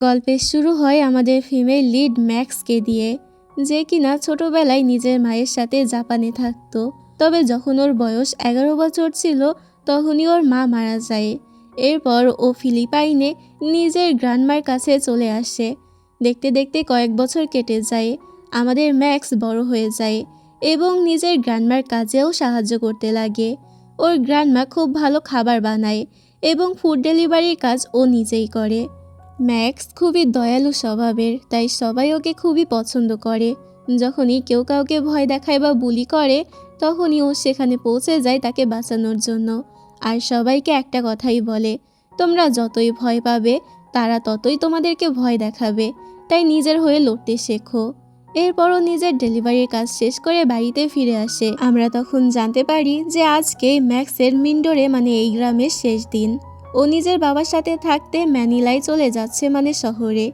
গল্পের শুরু হয় আমাদের ফিমেল লিড ম্যাক্সকে দিয়ে, যে কিনা ছোটবেলায় নিজের মায়ের সাথে জাপানে থাকতো। তবে যখন ওর বয়স 11 বছর ছিল তখনই ওর মা মারা যায়। এরপর ও ফিলিপাইনে নিজের গ্র্যান্ডমার কাছে চলে আসে। দেখতে দেখতে কয়েক বছর কেটে যায়। আমাদের ম্যাক্স বড় হয়ে যায় এবং নিজের গ্র্যান্ডমার কাজেও সাহায্য করতে লাগে। ওর গ্র্যান্ডমা খুব ভালো খাবার বানায় এবং ফুড ডেলিভারির কাজ ও নিজেই করে। ম্যাক্স খুবই দয়ালু স্বভাবের, তাই সবাই ওকে খুবই পছন্দ করে। যখনই কেউ কাউকে ভয় দেখায় বা বুলি করে তখনই ও সেখানে পৌঁছে যায় তাকে বাঁচানোর জন্য। আর সবাইকে একটা কথাই বলে, তোমরা যতই ভয় পাবে তারা ততই তোমাদেরকে ভয় দেখাবে, তাই নিজের হয়ে লড়তে শেখো। এরপরও নিজের ডেলিভারির কাজ শেষ করে বাড়িতে ফিরে আসে। আমরা তখন জানতে পারি যে আজকে ম্যাক্সের মিন্ডোরে মানে এই গ্রামের শেষ দিন। ও নিজের বাবার সাথে থাকতে ম্যানিলায় চলে যাচ্ছে মানে শহরে।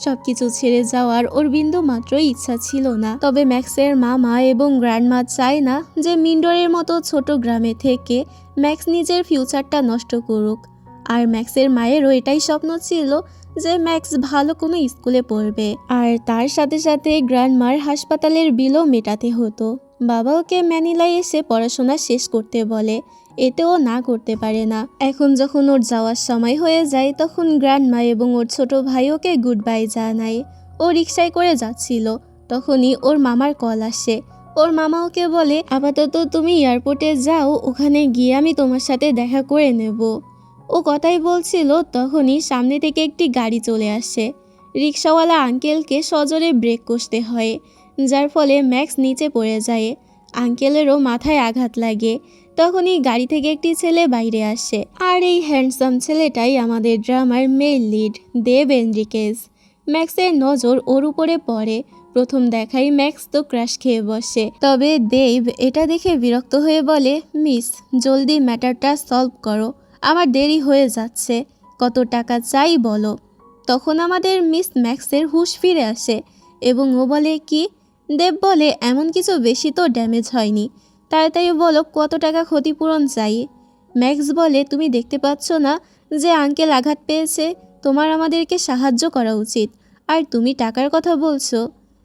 সবকিছু ছেড়ে যাওয়ার ওর বিন্দু মাত্রই ইচ্ছা ছিল না। তবে ম্যাক্সের মামা এবং গ্র্যান্ডমা চায় না যে মিন্ডোরের মতো ছোট গ্রামে থেকে ম্যাক্স নিজের ফিউচারটা নষ্ট করুক। আর ম্যাক্সের মায়েরও এটাই স্বপ্ন ছিল যে ম্যাক্স ভালো কোনো স্কুলে পড়বে, আর তার সাথে সাথে গ্র্যান্ডমার হাসপাতালের বিলও মেটাতে হতো। বাবা ওকে ম্যানিলায় এসে পড়াশোনা শেষ করতে বলে, এতেও না করতে পারে না। এখন যখন ওর যাওয়ার সময় হয়ে যায় তখন গ্র্যান্ডমা এবং ওর ছোট ভাই ওকে গুড বাই জানায়। ও রিকশায় করে যাচ্ছিল, তখনই ওর মামার কল আসে। ওর মামা ওকে বলে, আপাতত তুমি এয়ারপোর্টে যাও, ওখানে গিয়ে আমি তোমার সাথে দেখা করে নেব। ও কথাই বলছিল তখনই সামনে থেকে একটি গাড়ি চলে আসে। রিকশাওয়ালা আঙ্কেলকে সজোরে ব্রেক কষতে হয়, যার ফলে ম্যাক্স নিচে পড়ে যায়। আঙ্কেলেরও মাথায় আঘাত লাগে। তখনই গাড়ি থেকে একটি ছেলে বাইরে আসে, আর এই হ্যান্ডসাম ছেলেটাই আমাদের ড্রামার মেল লিড দেব এনরিকেজ। ম্যাক্সের নজর ওর উপরে পড়ে। প্রথম দেখাই ম্যাক্স তো ক্র্যাশ খেয়ে বসে। তবে দেব এটা দেখে বিরক্ত হয়ে বলে, মিস, জলদি ম্যাটারটা সলভ করো, আমার দেরি হয়ে যাচ্ছে, কত টাকা চাই বলো। তখন আমাদের মিস ম্যাক্সের হুঁশ ফিরে আসে এবং ও বলে, কি? দেব বলে, এমন কিছু বেশি তো ড্যামেজ হয়নি, তাড়াতাড়ি বলো কত টাকা ক্ষতিপূরণ চাই। ম্যাক্স বলে, তুমি দেখতে পাচ্ছ না যে আঙ্কেল আঘাত পেয়েছে? তোমার আমাদেরকে সাহায্য করা উচিত, আর তুমি টাকার কথা বলছো।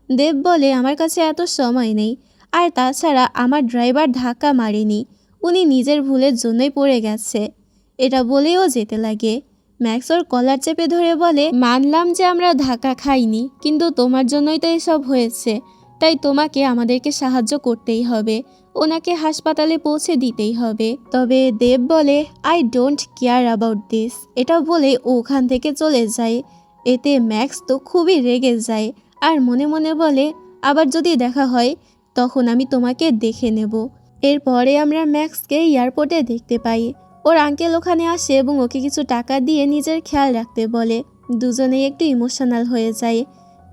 দেব বলে, আমার কাছে এত সময় নেই, আর তাছাড়া আমার ড্রাইভার ধাক্কা মারেনি, উনি নিজের ভুলের জন্যই পড়ে গেছে। এটা বলেও যেতে লাগে। ম্যাক্স ওর কলার চেপে ধরে বলে, মানলাম যে আমরা ধাক্কা খাইনি, কিন্তু তোমার জন্যই তো এসব হয়েছে, তাই তোমাকে আমাদেরকে সাহায্য করতেই হবে, ওনাকে হাসপাতালে পৌঁছে দিতেই হবে। তবে দেব বলে, I don't care about this. এটা বলে ও ওখান থেকে চলে যায়। এতে ম্যাক্স তো খুবই রেগে যায় আর মনে মনে বলে, আবার যদি দেখা হয় তখন আমি তোমাকে দেখে নেব। এরপরে আমরা ম্যাক্সকে এয়ারপোর্টে দেখতে পাই। ওর আঙ্কেল ওখানে আসে এবং ওকে কিছু টাকা দিয়ে নিজের খেয়াল রাখতে বলে। দুজনেই একটু ইমোশনাল হয়ে যায়।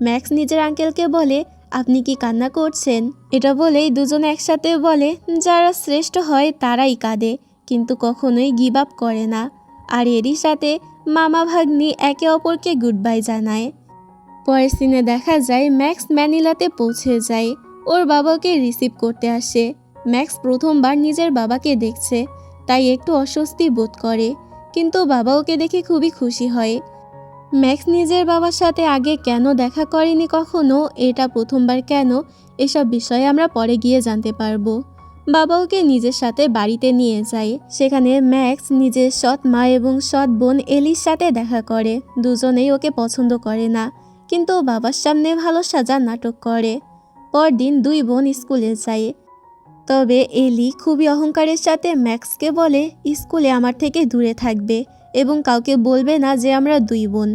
ম্যাক্স নিজের আঙ্কেলকে বলে, আপনি কি কান্না করছেন? এটা বলেই দুজনে একসাথে বলে, যারা শ্রেষ্ঠ হয় তারাই কাঁদে, কিন্তু কখনোই গিভ আপ করে না। আর এরই সাথে মামা ভাগ্নি একে অপরকে গুড বাই জানায়। পরের সিনে দেখা যায় ম্যাক্স ম্যানিলাতে পৌঁছে যায়। ওর বাবাকে রিসিভ করতে আসে। ম্যাক্স প্রথমবার নিজের বাবাকে দেখছে, তাই একটু অস্বস্তি বোধ করে, কিন্তু বাবা ওকে দেখে খুবই খুশি হয়। ম্যাক্স নিজের বাবার সাথে আগে কেন দেখা করেনি কখনো, এটা প্রথমবার কেন, এসব বিষয়ে আমরা পরে গিয়ে জানতে পারবো। বাবা ওকে নিজের সাথে বাড়িতে নিয়ে যায়। সেখানে ম্যাক্স নিজের সৎ মা এবং সৎ বোন এলির সাথে দেখা করে। দুজনেই ওকে পছন্দ করে না, কিন্তু বাবার সামনে ভালো সাজার নাটক করে। পরদিন দুই বোন স্কুলে যায়। তবে এলি খুবই অহংকারের সাথে ম্যাক্সকে বলে, স্কুলে আমার থেকে দূরে থাকবে এবং কাউকে বলবে না যে আমরা দুই বোন,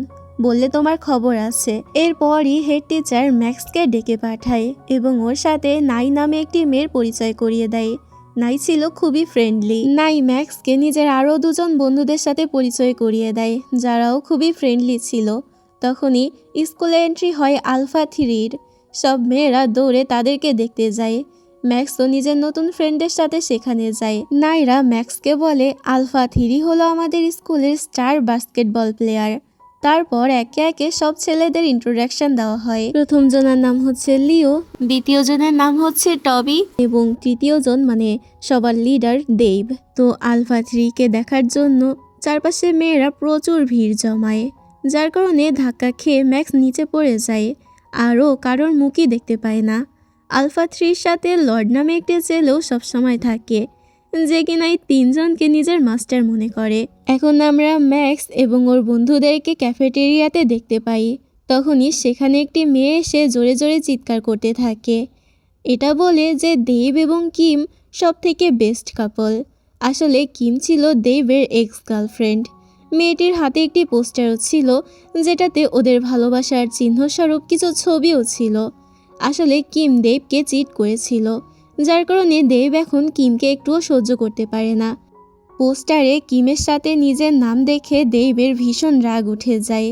বললে তোমার খবর আছে। এরপরই হেড টিচার ম্যাক্সকে ডেকে পাঠায় এবং ওর সাথে নাই নামে একটি মেয়ের পরিচয় করিয়ে দেয়। নাই ছিল খুবই ফ্রেন্ডলি। নাই ম্যাক্সকে নিজের আরও দুজন বন্ধুদের সাথে পরিচয় করিয়ে দেয়, যারাও খুবই ফ্রেন্ডলি ছিল। তখনই স্কুলে এন্ট্রি হয় আলফা 3-র। সব মেয়েরা দৌড়ে তাদেরকে দেখতে যায়। ম্যাক্সও নিজের নতুন ফ্রেন্ডের সাথে সেখানে যায়। নাইরা ম্যাক্সকে বলে, আলফা 3 হলো আমাদের স্কুলের স্টার বাস্কেটবল প্লেয়ার। তারপর একে একে সব ছেলেদের ইন্ট্রোডাকশন দেওয়া হয়। প্রথম জনের নাম হচ্ছে লিও, দ্বিতীয় জনের নাম হচ্ছে টবি এবং তৃতীয় জন মানে সবার লিডার দেব। তো আলফা 3কে দেখার জন্য চারপাশে মেয়েরা প্রচুর ভিড় জমায়। যার কারণে ধাক্কা খেয়ে ম্যাক্স নিচে পড়ে যায়। আরও কারোর মুখই দেখতে পায় না। আলফা 3-র সাথে লর্ড নামে একটি ছেলেও সবসময় থাকে, যে কিনা এই তিনজনকে নিজের মাস্টার মনে করে। এখন আমরা ম্যাক্স এবং ওর বন্ধুদেরকে ক্যাফেটেরিয়াতে দেখতে পাই। তখনই সেখানে একটি মেয়ে এসে জোরে জোরে চিৎকার করতে থাকে। এটা বলে যে দেব এবং কিম সব থেকে বেস্ট কাপল। আসলে কিম ছিল দেবের এক্স গার্লফ্রেন্ড। মেয়েটির হাতে একটি পোস্টারও ছিল, যেটাতে ওদের ভালোবাসার চিহ্নস্বরূপ কিছু ছবিও ছিল। আসলে কিম দেবকে চিট করেছিল, যার কারণে দেব এখন কিমকে একটুও সহ্য করতে পারে না। পোস্টারে কিমের সাথে নিজের নাম দেখে দেবের ভীষণ রাগ উঠে যায়।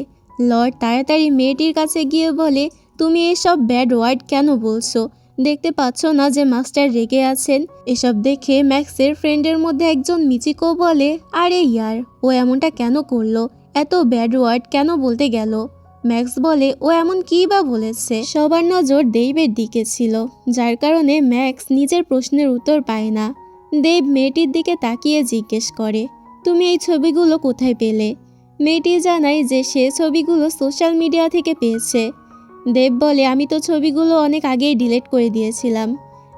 লর্ড তাড়াতাড়ি মেয়েটির কাছে গিয়ে বলে, তুমি এসব ব্যাড ওয়ার্ড কেন বলছো? দেখতে পাচ্ছ না যে মাস্টার রেগে আছেন? এসব দেখে ম্যাক্সের ফ্রেন্ডের মধ্যে একজন মিচিকো বলে, আরে ইয়ার, ও এমনটা কেন করলো? এত ব্যাড ওয়ার্ড কেন বলতে গেল? ম্যাক্স বলে, ও এমন কী বা বলেছে? সবার নজর দেবের দিকে ছিল, যার কারণে ম্যাক্স নিজের প্রশ্নের উত্তর পায় না। দেব মেয়েটির দিকে তাকিয়ে জিজ্ঞেস করে, তুমি এই ছবিগুলো কোথায় পেলে? মেয়েটি জানায় যে সে ছবিগুলো সোশ্যাল মিডিয়া থেকে পেয়েছে। দেব বলে, আমি তো ছবিগুলো অনেক আগেই ডিলিট করে দিয়েছিলাম।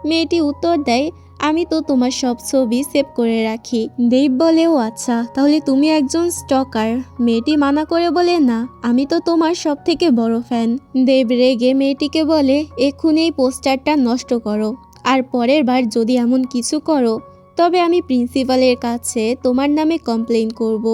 মেয়েটি উত্তর দেয়, আমি তো তোমার সব ছবি সেভ করে রাখি। দেব বলে, ও আচ্ছা, তাহলে তুমি একজন স্টকার। মেয়েটি মানা করে বলে, না, আমি তো তোমার সব থেকে বড় ফ্যান। দেব রেগে মেয়েটিকে বলে, এক্ষুনি এই পোস্টারটা নষ্ট করো, আর পরের বার যদি এমন কিছু করো তবে আমি প্রিন্সিপালের কাছে তোমার নামে কমপ্লেইন করব।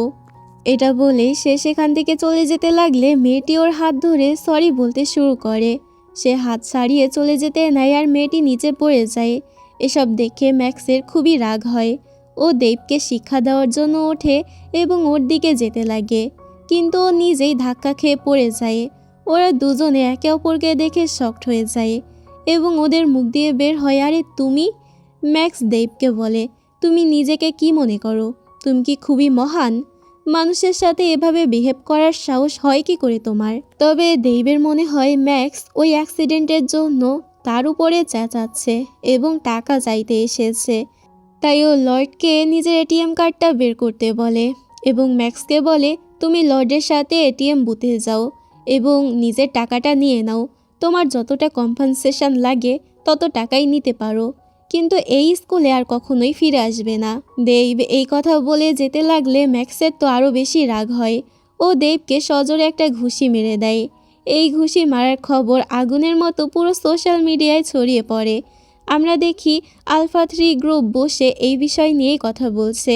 এটা বলে সে সেখান থেকে চলে যেতে লাগলে মেয়েটি ওর হাত ধরে সরি বলতে শুরু করে। সে হাত ছাড়িয়ে চলে যেতে নেয় আর মেয়েটি নিচে পড়ে যায়। এসব দেখে ম্যাক্সের খুবই রাগ হয়। ও দেবকে শিক্ষা দেওয়ার জন্য ওঠে এবং ওর দিকে যেতে লাগে, কিন্তু ও নিজেই ধাক্কা খেয়ে পড়ে যায়। ওরা দুজনে একে অপরকে দেখে শকড হয়ে যায় এবং ওদের মুখ দিয়ে বের হয়, আরে তুমি? ম্যাক্স দেবকে বলে, তুমি নিজেকে কি মনে করো? তুমি কি খুবই মহান? মানুষের সাথে এভাবে বিহেভ করার সাহস হয় কি করে তোমার? তবে দেবের মনে হয় ম্যাক্স ওই অ্যাক্সিডেন্টের জন্য তার উপরে চেঁচাচ্ছে এবং টাকা চাইতে এসেছে। তাই ও লর্ডকে নিজের এটিএম কার্ডটা বের করতে বলে এবং ম্যাক্সকে বলে, তুমি লর্ডের সাথে এটিএম বুথে যাও এবং নিজের টাকাটা নিয়ে নাও। তোমার যতটা কম্পেনসেশন লাগে তত টাকাই নিতে পারো, কিন্তু এই স্কুলে আর কখনোই ফিরে আসবে না। দেব এই কথা বলে যেতে লাগলে ম্যাক্সের তো আরও বেশি রাগ হয়। ও দেবকে সজোরে একটা ঘুষি মেরে দেয়। এই ঘুষি মারার খবর আগুনের মতো পুরো সোশ্যাল মিডিয়ায় ছড়িয়ে পড়ে। আমরা দেখি আলফা 3 গ্রুপ বসে এই বিষয় নিয়েই কথা বলছে।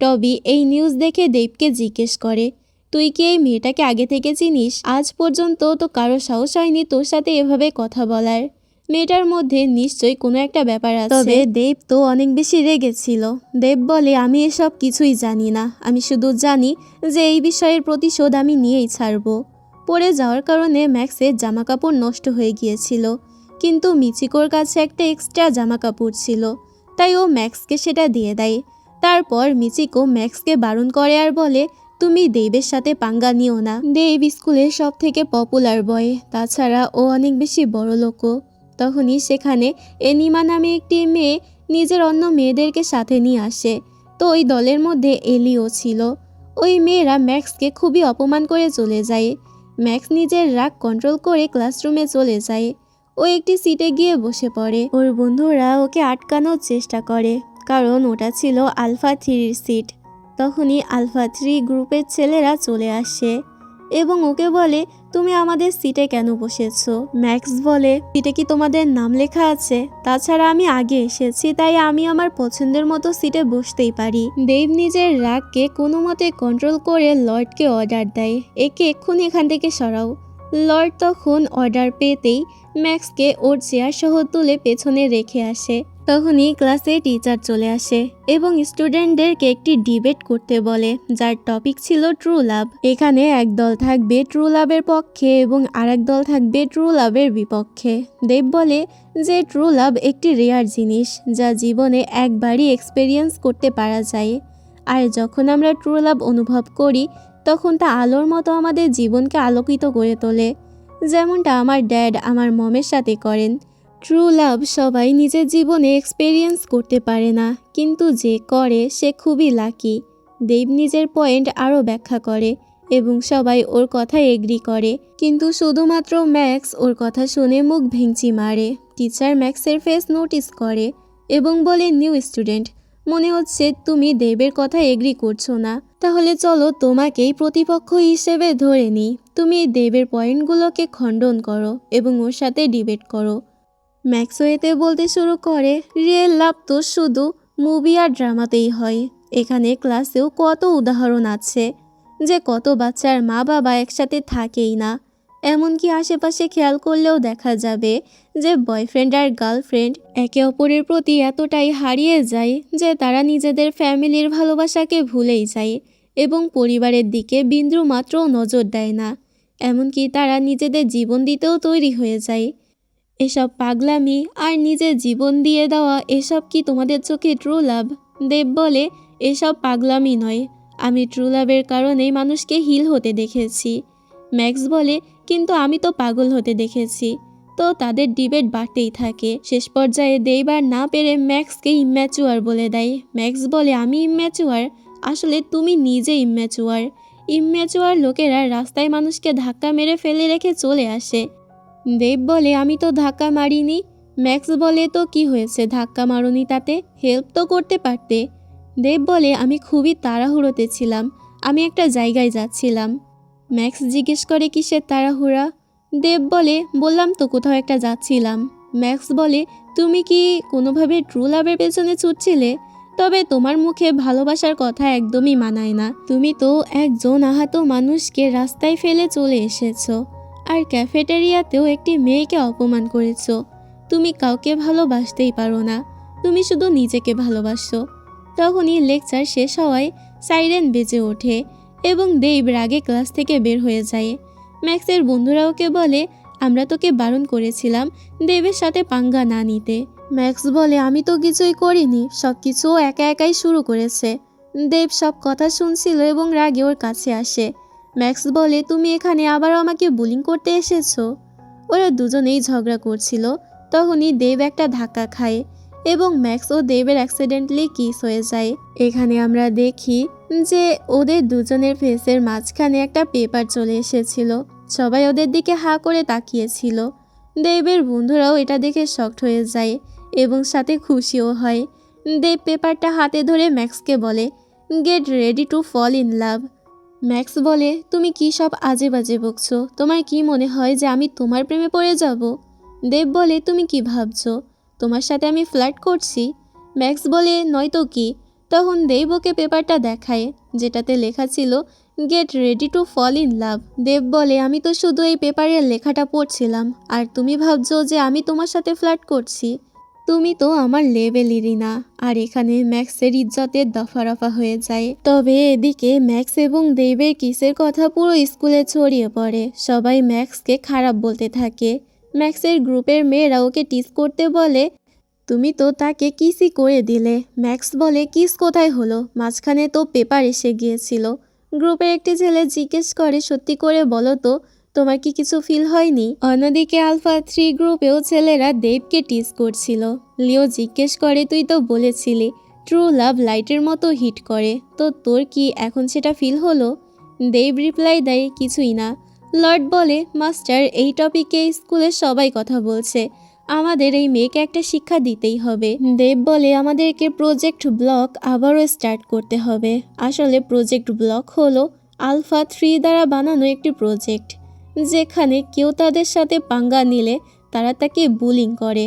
টবি এই নিউজ দেখে দেবকে জিজ্ঞেস করে, তুই কি এই মেয়েটাকে আগে থেকে চিনিস? আজ পর্যন্ত তো কারো সাহস হয়নি তোর সাথে এভাবে কথা বলার। মেয়েটার মধ্যে নিশ্চয়ই কোনো একটা ব্যাপার আছে। তবে দেব তো অনেক বেশি রেগেছিল। দেব বলে, আমি এসব কিছুই জানি না, আমি শুধু জানি যে এই বিষয়ের প্রতিশোধ আমি নিয়েই ছাড়ব। পড়ে যাওয়ার কারণে ম্যাক্সের জামাকাপড় নষ্ট হয়ে গিয়েছিল, কিন্তু মিচিকোর কাছে একটা এক্সট্রা জামাকাপড় ছিল, তাই ও ম্যাক্সকে সেটা দিয়ে দেয়। তারপর মিচিকো ম্যাক্সকে বারণ করে আর বলে, তুমি দেবের সাথে পাঙ্গা নিও না। দেব স্কুলের সব থেকে পপুলার বয়, তাছাড়া ও অনেক বেশি বড় লোকও। তখনই সেখানে এনিমা নামে একটি মেয়ে নিজের অন্য মেয়েদেরকে সাথে নিয়ে আসে। তো ওই দলের মধ্যে এলিও ছিল। ওই মেয়েরা ম্যাক্সকে খুবই অপমান করে চলে যায়। ম্যাক্স নিজের রাগ কন্ট্রোল করে ক্লাসরুমে চলে যায়। ও একটি সিটে গিয়ে বসে পড়ে। ওর বন্ধুরা ওকে আটকানোর চেষ্টা করে, কারণ ওটা ছিল আলফা 3-র সিট। তখনই আলফা 3 গ্রুপের ছেলেরা চলে আসে এবং ওকে বলে, তুমি আমাদের সিটে কেন বসেছো? ম্যাক্স বলে, সিটে কি তোমাদের নাম লেখা আছে? তাছাড়া আমি আগে এসেছি, তাই আমি আমার পছন্দের মতো সিটে বসতেই পারি। দেব নিজের রাগকে কোনো মতে কন্ট্রোল করে লর্ডকে অর্ডার দেয়, একে এক্ষুনি এখান থেকে সরাও। লর্ড তখন অর্ডার পেতেই ম্যাক্সকে ওর চেয়ার সহ তুলে পেছনে রেখে আসে। তখনই ক্লাসে টিচার চলে আসে এবং স্টুডেন্টদেরকে একটি ডিবেট করতে বলে, যার টপিক ছিল ট্রু লাভ। এখানে এক দল থাকবে ট্রু লাভের পক্ষে এবং আরেক দল থাকবে ট্রু লাভের বিপক্ষে। দেব বলে যে ট্রু লাভ একটি রেয়ার জিনিস, যা জীবনে একবারই এক্সপেরিয়েন্স করতে পারা যায়, আর যখন আমরা ট্রু লাভ অনুভব করি তখন তা আলোর মতো আমাদের জীবনকে আলোকিত করে তোলে, যেমনটা আমার ড্যাড আমার মমের সাথে করেন। ট্রু লাভ সবাই নিজের জীবনে এক্সপেরিয়েন্স করতে পারে না, কিন্তু যে করে সে খুবই লাকি। দেব নিজের পয়েন্ট আরও ব্যাখ্যা করে এবং সবাই ওর কথা এগ্রি করে, কিন্তু শুধুমাত্র ম্যাক্স ওর কথা শুনে মুখ ভেঙচি মারে। টিচার ম্যাক্সের ফেস নোটিস করে এবং বলে, নিউ স্টুডেন্ট, মনে হচ্ছে তুমি দেবের কথা এগ্রি করছো না, তাহলে চলো তোমাকেই প্রতিপক্ষ হিসেবে ধরে নিই। তুমি দেবের পয়েন্টগুলোকে খণ্ডন করো এবং ওর সাথে ডিবেট করো। ম্যাক্সও এতে বলতে শুরু করে, রিয়েল লাভ তো শুধু মুভি আর ড্রামাতেই হয়, এখানে ক্লাসেও কত উদাহরণ আছে যে কত বাচ্চার মা বাবা একসাথে থাকেই না। এমনকি আশেপাশে খেয়াল করলেও দেখা যাবে যে বয়ফ্রেন্ড আর গার্লফ্রেন্ড একে অপরের প্রতি এতটাই হারিয়ে যায় যে তারা নিজেদের ফ্যামিলির ভালোবাসাকে ভুলেই যায় এবং পরিবারের দিকে বিন্দু মাত্রও নজর দেয় না। এমনকি তারা নিজেদের জীবন দিতেও তৈরি হয়ে যায়। এসব পাগলামি আর নিজের জীবন দিয়ে দেওয়া, এসব কি তোমাদের চোখে ট্রু লাভ? দেব বলে, এসব পাগলামি নয়, আমি ট্রু লাভের কারণেই মানুষকে হিল হতে দেখেছি। ম্যাক্স বলে, কিন্তু আমি তো পাগল হতে দেখেছি। তো তাদের ডিবেট বাড়তেই থাকে। শেষ পর্যায়ে দেব আর না পেরে ম্যাক্সকে ইম্যাচুয়ার বলে দেয়। ম্যাক্স বলে, আমি ইম্যাচুয়ার? আসলে তুমি নিজে ইম্যাচুয়ার। ইম্যাচুয়ার লোকেরা রাস্তায় মানুষকে ধাক্কা মেরে ফেলে রেখে চলে আসে। দেব বলে, আমি তো ধাক্কা মারিনি। ম্যাক্স বলে, তো কি হয়েছে, ধাক্কা মারুনি তাতে? হেল্প তো করতে পারতে। দেব বলে, আমি খুবই তাড়াহুড়োতে ছিলাম, আমি একটা জায়গায় যাচ্ছিলাম। ম্যাক্স জিজ্ঞেস করে, কিসের তাড়াহুড়া? দেব বলে, বললাম তো কোথাও একটা যাচ্ছিলাম। ম্যাক্স বলে, তুমি কি কোনোভাবে ট্রু লাভের পেছনে ছুটছিলে? তবে তোমার মুখে ভালোবাসার কথা একদমই মানায় না। তুমি তো একজন আহত মানুষকে রাস্তায় ফেলে চলে এসেছো, আর ক্যাফেটেরিয়াতেও একটি মেয়েকে অপমান করেছো। তুমি কাউকে ভালোবাসতেই পারো না, তুমি শুধু নিজেকে ভালোবাসো। তখনই লেকচার শেষ হওয়ায় সাইরেন বেজে ওঠে এবং দেব রাগে ক্লাস থেকে বের হয়ে যায়। ম্যাক্সের বন্ধুরা ওকে বলে, আমরা তোকে বারণ করেছিলাম দেবের সাথে পাঙ্গা না নিতে। ম্যাক্স বলে, আমি তো কিছুই করিনি, সব কিছু একা একাই শুরু করেছে। দেব সব কথা শুনছিল এবং রাগে ওর কাছে আসে। ম্যাক্স বলে, তুমি এখানে আবারও আমাকে বুলিং করতে এসেছো। ওরা দুজনেই ঝগড়া করছিল। তখনই দেব একটা ধাক্কা খায় এবং ম্যাক্স ও দেবের অ্যাক্সিডেন্টলি কিস হয়ে যায়। এখানে আমরা দেখি যে ওদের দুজনের ফেসের মাঝখানে একটা পেপার চলে এসেছিল। সবাই ওদের দিকে হাঁ করে তাকিয়েছিল। দেবের বন্ধুরাও এটা দেখে শকড হয়ে যায় এবং সাথে খুশিও হয়। দেব পেপারটা হাতে ধরে ম্যাক্সকে বলে, get ready to fall in love. Max বলে, তুমি কি সব আজে বাজে বকছো? তোমার কি মনে হয় যে আমি তোমার প্রেমে পড়ে যাব? দেব বলে, তুমি কি ভাবছো তোমার সাথে আমি ফ্লার্ট করছি? ম্যাক্স বলে, নয়তো কি? তখন দেব ওকে পেপারটা দেখায় যেটাতে লেখা ছিল get ready to fall in love. Dev বলে, আমি তো শুধু এই পেপারের লেখাটা পড়ছিলাম, আর তুমি ভাবছো যে আমি তোমার সাথে ফ্লার্ট করছি? তুমি তো আমার লেভেলেরই না। আর এখানে ম্যাক্সের ইজ্জতের দফারফা হয়ে যায়। তবে এদিকে ম্যাক্স এবং দেবের কিসের কথা পুরো স্কুলে ছড়িয়ে পড়ে। সবাই ম্যাক্সকে খারাপ বলতে থাকে। ম্যাক্সের গ্রুপের মেয়েরা ওকে টিস করতে বলে, তুমি তো তাকে কিসই করে দিলে। ম্যাক্স বলে, কিস কোথায় হলো, মাঝখানে তো পেপার এসে গিয়েছিল। গ্রুপের একটি ছেলে জিজ্ঞেস করে, সত্যি করে বলো তো, তোমার কি কিছু ফিল হয়নি? অন্যদিকে আলফা 3 গ্রুপেও ছেলেরা দেবকে টিস করছিল। লিও জিজ্ঞেস করে, তুই তো বলেছিলি ট্রু লাভ লাইটের মতো হিট করে, তো তোর কি এখন সেটা ফিল হলো? দেব রিপ্লাই দেয়, কিছুই না। লর্ড বলে, মাস্টার, এই টপিকে স্কুলের সবাই কথা বলছে, আমাদের এই মেয়েকে একটা শিক্ষা দিতেই হবে। দেব বলে, আমাদেরকে প্রজেক্ট ব্লক আবারও স্টার্ট করতে হবে। আসলে প্রজেক্ট ব্লক হলো আলফা 3 দ্বারা বানানো একটি প্রজেক্ট, যেখানে কেউ তাদের সাথে পাঙ্গা নিলে তারা তাকে বুলিং করে।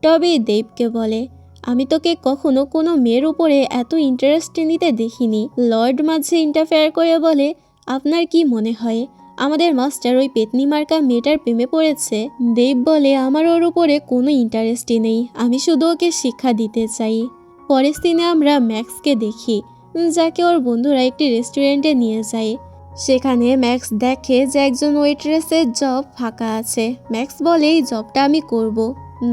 তবে দেবকে বলে, আমি তোকে কখনো কোনো মেয়ের উপরে এত ইন্টারেস্ট নিতে দেখিনি। লর্ড মাঝে ইন্টারফেয়ার করে বলে, আপনার কি মনে হয় আমাদের মাস্টার ওই পেতনি মার্কা মেয়েটার প্রেমে পড়েছে? দেব বলে, আমার ওর উপরে কোনো ইন্টারেস্টই নেই, আমি শুধু ওকে শিক্ষা দিতে চাই। পরের সিনে আমরা ম্যাক্সকে দেখি, যাকে ওর বন্ধুরা একটি রেস্টুরেন্টে নিয়ে যায়। সেখানে ম্যাক্স দেখে যে একজন ওয়েট্রেসের জব ফাঁকা আছে। ম্যাক্স বলে, এই জবটা আমি করব।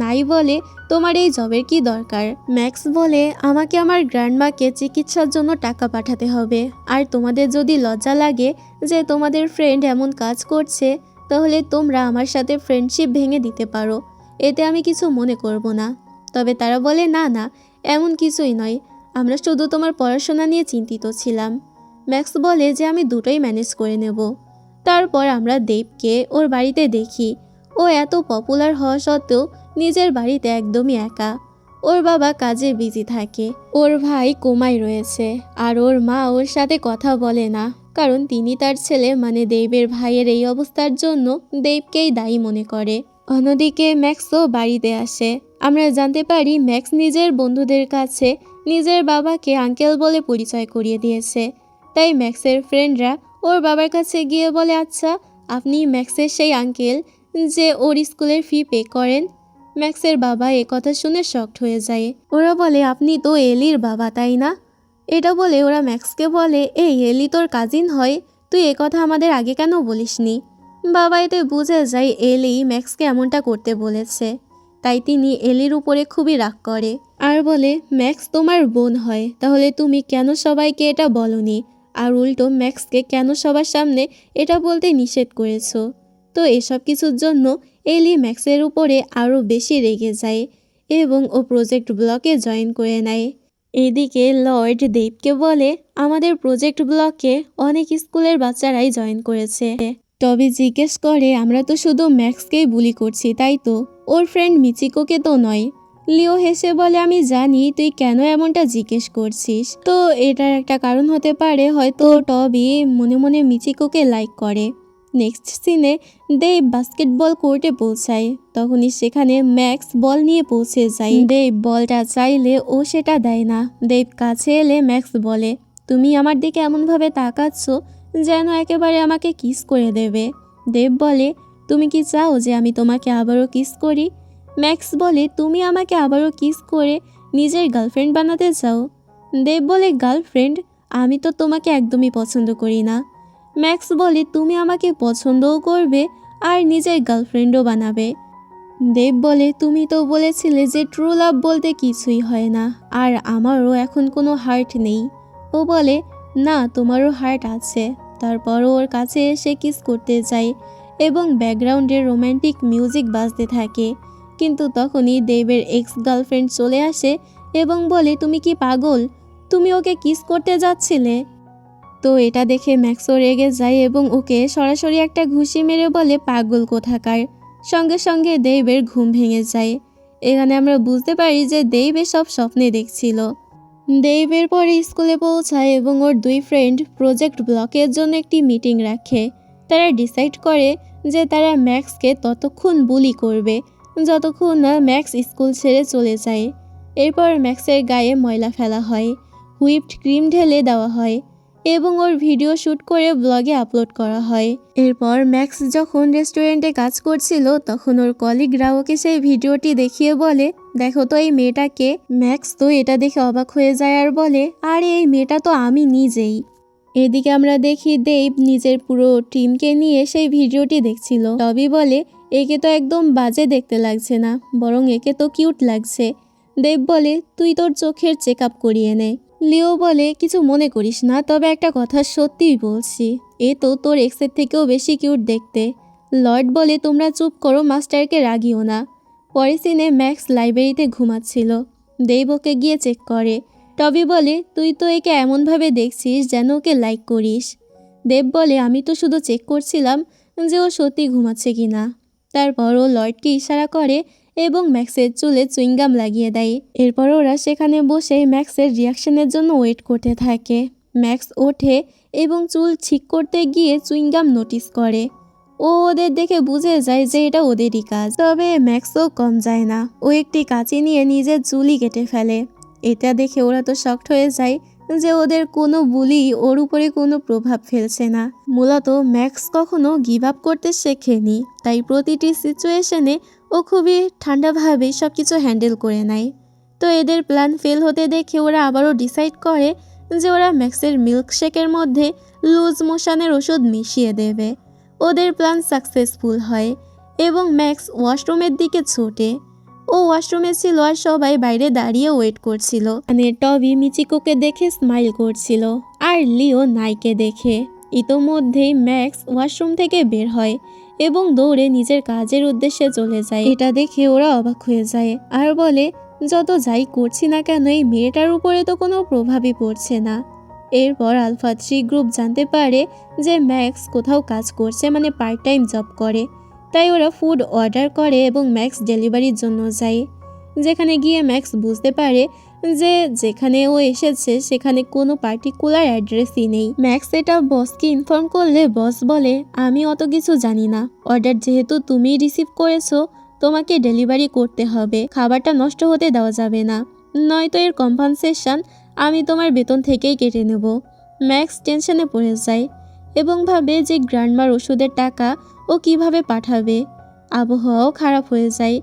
নাই বলে, তোমার এই জবের কি দরকার? ম্যাক্স বলে, আমাকে আমার গ্র্যান্ডমাকে চিকিৎসার জন্য টাকা পাঠাতে হবে, আর তোমাদের যদি লজ্জা লাগে যে তোমাদের ফ্রেন্ড এমন কাজ করছে, তাহলে তোমরা আমার সাথে ফ্রেন্ডশিপ ভেঙে দিতে পারো, এতে আমি কিছু মনে করব না। তবে তারা বলে, না না, এমন কিছুই নয়, আমরা শুধু তোমার পড়াশোনা নিয়ে চিন্তিত ছিলাম। ম্যাক্স বলে যে আমি দুটোই ম্যানেজ করে নেব। তারপর আমরা দেবকে ওর বাড়িতে দেখি। ও এত পপুলার হওয়া সত্ত্বেও নিজের বাড়িতে একদমই একা। ওর বাবা কাজে বিজি থাকে, ওর ভাই কোমায় রয়েছে, আর ওর মা ওর সাথে কথা বলে না, কারণ তিনি তার ছেলে মানে দেবের ভাইয়ের এই অবস্থার জন্য দেবকেই দায়ী মনে করে। অন্যদিকে ম্যাক্সও বাড়িতে আসে। আমরা জানতে পারি ম্যাক্স নিজের বন্ধুদের কাছে নিজের বাবাকে আঙ্কেল বলে পরিচয় করিয়ে দিয়েছে। তাই ম্যাক্সের ফ্রেন্ডরা ওর বাবার কাছে গিয়ে বলে, আচ্ছা আপনি ম্যাক্সের সেই আঙ্কেল যে ওর স্কুলের ফি পে করেন? ম্যাক্সের বাবা এ কথা শুনে শকড হয়ে যায়। ওরা বলে, আপনি তো এলির বাবা তাই না? এটা বলে ওরা ম্যাক্সকে বলে, এই এলি তোর কাজিন হয়, তুই এ কথা আমাদের আগে কেন বলিসনি? বাবা এতে বুঝে যায় এলি ম্যাক্সকে এমনটা করতে বলেছে। তাই তিনি এলির উপরে খুবই রাগ করে আর বলে, ম্যাক্স তোমার বোন হয়, তাহলে তুমি কেন সবাইকে এটা বলনি? আর উল্টো ম্যাক্সকে কেন সবার সামনে এটা বলতে নিষেধ করেছো? তো এসব কিছুর জন্য এলি ম্যাক্সের উপরে আরও বেশি রেগে যায় এবং ও প্রজেক্ট ব্লকে জয়েন করে নেয়। এদিকে লর্ড দেবকে বলে, আমাদের প্রজেক্ট ব্লকে অনেক স্কুলের বাচ্চারাই জয়েন করেছে। টবি জিজ্ঞেস করে, আমরা তো শুধু ম্যাক্সকেই বুলি করছি তাই তো, ওর ফ্রেন্ড মিচিকোকে তো নয়। লিও হেসে বলে, আমি জানি তুই কেন এমনটা জিজ্ঞেস করছিস। তো এটার একটা কারণ হতে পারে, হয়তো টবি মনে মনে মিচিকোকে লাইক করে। নেক্সট সিনে দেব বাস্কেটবল কোর্টে পৌঁছায়। তখনই সেখানে ম্যাক্স বল নিয়ে পৌঁছে যায়। দেব বলটা চাইলে ও সেটা দেয় না। দেব কাছে এলে ম্যাক্স বলে, তুমি আমার দিকে এমনভাবে তাকাচ্ছ যেন একেবারে আমাকে কিস করে দেবে। দেব বলে, তুমি কি চাও যে আমি তোমাকে আবারও কিস করি? ম্যাক্স বলে, তুমি আমাকে আবারও কিস করে নিজের গার্লফ্রেন্ড বানাতে চাও? দেব বলে, গার্লফ্রেন্ড? আমি তো তোমাকে একদমই পছন্দ করি না। ম্যাক্স বলে, তুমি আমাকে পছন্দও করবে আর নিজের গার্লফ্রেন্ডও বানাবে। দেব বলে, তুমি তো বলেছিলে যে ট্রু লাভ বলতে কিছুই হয় না, আর আমারও এখন কোনো হার্ট নেই। ও বলে, না তোমারও হার্ট আছে। তারপরও ওর কাছে এসে কিস করতে চাই এবং ব্যাকগ্রাউন্ডে রোম্যান্টিক মিউজিক বাজতে থাকে। কিন্তু তখনই দেবের এক্স গার্লফ্রেন্ড চলে আসে এবং বলে, তুমি কি পাগল? তুমি ওকে কিস করতে যাচ্ছিলে? তো এটা দেখে ম্যাক্সও রেগে যায় এবং ওকে সরাসরি একটা ঘুষি মেরে বলে, পাগল কোথাকার। সঙ্গে সঙ্গে দেবের ঘুম ভেঙে যায়। এখানে আমরা বুঝতে পারি যে দেব এসব স্বপ্নে দেখছিল। দেবের পরে স্কুলে পৌঁছায় এবং ওর দুই ফ্রেন্ড প্রজেক্ট ব্লকের জন্য একটি মিটিং রাখে। তারা ডিসাইড করে যে তারা ম্যাক্সকে ততক্ষণ বুলি করবে যতক্ষণ না ম্যাক্স স্কুল ছেড়ে চলে যায়। এরপর ম্যাক্সের গায়ে ময়লা ফেলা হয়, হুইপড ক্রিম ঢেলে দেওয়া হয় এবং ওর ভিডিও শ্যুট করে ব্লগে আপলোড করা হয়। এরপর ম্যাক্স যখন রেস্টুরেন্টে কাজ করছিল তখন ওর কলিগরা ওকে সেই ভিডিওটি দেখিয়ে বলে, দেখো তো এই মেয়েটাকে। ম্যাক্স তো এটা দেখে অবাক হয়ে যায় আর বলে, আরে এই মেয়েটা তো আমি নিজেই। এদিকে আমরা দেখি দেব নিজের পুরো টিমকে নিয়ে সেই ভিডিওটি দেখছিল। টবি বলে, একে তো একদম বাজে দেখতে লাগছে না, বরং একে তো কিউট লাগছে। দেব বলে, তুই তোর চোখের চেক আপ করিয়ে নে। লিও বলে, কিছু মনে করিস না, তবে একটা কথা সত্যিই বলছি, এ তো তোর এক্সের থেকেও বেশি কিউট দেখতে। লর্ড বলে, তোমরা চুপ করো, মাস্টারকে রাগিও না। পরের সিনে ম্যাক্স লাইব্রেরিতে ঘুমাচ্ছিল। দেব ওকে গিয়ে চেক করে। টবি বলে, তুই তো একে এমনভাবে দেখছিস যেন ওকে লাইক করিস। দেব বলে, আমি তো শুধু চেক করছিলাম যে ও সত্যি ঘুমাচ্ছে কিনা। তারপর ও লর্ডকে ইশারা করে এবং ম্যাক্সের চুলে চুইংগাম লাগিয়ে দেয়। এরপর ওরা সেখানে বসে ম্যাক্সের রিয়াকশনের জন্য ওয়েট করতে থাকে। ম্যাক্স ওঠে এবং চুল ঠিক করতে গিয়ে চুইংগাম নোটিস করে। ও ওদের দেখে বুঝে যায় যে এটা ওদেরই কাজ। তবে ম্যাক্সও কম যায় না, ও একটি কাঁচি নিয়ে নিজের চুলই কেটে ফেলে। এটা দেখে ওরা তো শকড হয়ে যায় যে ওদের কোনো বুলি ওর উপরে কোনো প্রভাব ফেলছে না। মূলত ম্যাক্স কখনো গিভ আপ করতে শেখেনি, তাই প্রতিটি সিচুয়েশনে ও খুবই ঠান্ডাভাবে সব কিছু হ্যান্ডেল করে নেয়। তো এদের প্ল্যান ফেল হতে দেখে ওরা আবারও ডিসাইড করে যে ওরা ম্যাক্সের মিল্কশেকের মধ্যে লুজ মোশনের ওষুধ মিশিয়ে দেবে। ওদের প্ল্যান সাকসেসফুল হয় এবং ম্যাক্স ওয়াশরুমের দিকে ছোটে। ও ওয়াশরুমে ছিল আর সবাই বাইরে দাঁড়িয়ে ওয়েট করছিল। মানে টবি মিচিকোকে দেখে স্মাইল করছিল আর লিও নাইকে দেখে। ইতোমধ্যেই ম্যাক্স ওয়াশরুম থেকে বের হয় এবং দৌড়ে নিজের কাজের উদ্দেশ্যে চলে যায়। এটা দেখে ওরা অবাক হয়ে যায় আর বলে, যত যাই করছি না কেন এই মেয়েটার উপরে তো কোনো প্রভাবই পড়ছে না। এরপর আলফা 3 গ্রুপ জানতে পারে যে ম্যাক্স কোথাও কাজ করছে, মানে পার্ট টাইম জব করে। তাই ওরা ফুড অর্ডার করে এবং ম্যাক্স ডেলিভারির জন্য যায়। যেখানে গিয়ে ম্যাক্স বুঝতে পারে যে যেখানে ও এসেছে সেখানে কোনো পার্টিকুলার অ্যাড্রেসই নেই। ম্যাক্স এটা বসকে ইনফর্ম করলে বস বলে, আমি অত কিছু জানি না, অর্ডার যেহেতু তুমিই রিসিভ করেছো তোমাকে ডেলিভারি করতে হবে, খাবারটা নষ্ট হতে দেওয়া যাবে না, নয়তো এর কম্পেনসেশন আমি তোমার বেতন থেকেই কেটে নেব। ম্যাক্স টেনশনে পড়ে যায় এবং ভাবে যে গ্র্যান্ডমার ওষুধের টাকা ও কিভাবে পাঠাবে। আবহাওয়াও খারাপ হয়ে যায়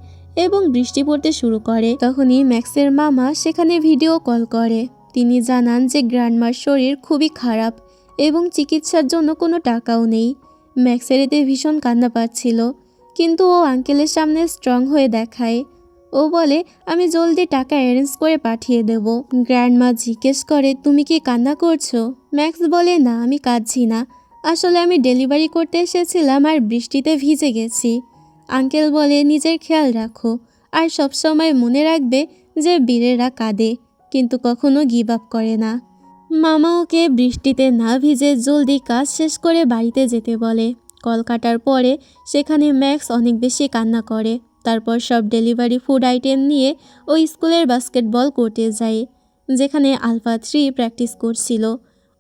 এবং বৃষ্টি পড়তে শুরু করে। তখনই ম্যাক্সের মামা সেখানে ভিডিও কল করে। তিনি জানান যে গ্র্যান্ডমার শরীর খুবই খারাপ এবং চিকিৎসার জন্য কোনো টাকাও নেই। ম্যাক্সের এতে ভীষণ কান্না পাচ্ছিল, কিন্তু ও আঙ্কেলের সামনে স্ট্রং হয়ে দেখায়। ও বলে, আমি জলদি টাকা অ্যারেঞ্জ করে পাঠিয়ে দেব। গ্র্যান্ডমা জিজ্ঞেস করে, তুমি কি কান্না করছো? ম্যাক্স বলে, না আমি কাঁদছি না, আসলে আমি ডেলিভারি করতে এসেছিলাম আর বৃষ্টিতে ভিজে গেছি। আঙ্কেল বলে, নিজের খেয়াল রাখো আর সবসময় মনে রাখবে যে বীরেরা কাঁদে কিন্তু কখনো গিভ আপ করে না। মামা ওকে বৃষ্টিতে না ভিজে জলদি কাজ শেষ করে বাড়িতে যেতে বলে। কল কাটার পরে সেখানে ম্যাক্স অনেক বেশি কান্না করে। তারপর সব ডেলিভারি ফুড আইটেম নিয়ে ওই স্কুলের বাস্কেটবল কোর্টে যায়, যেখানে আলফা 3 প্র্যাকটিস করছিল।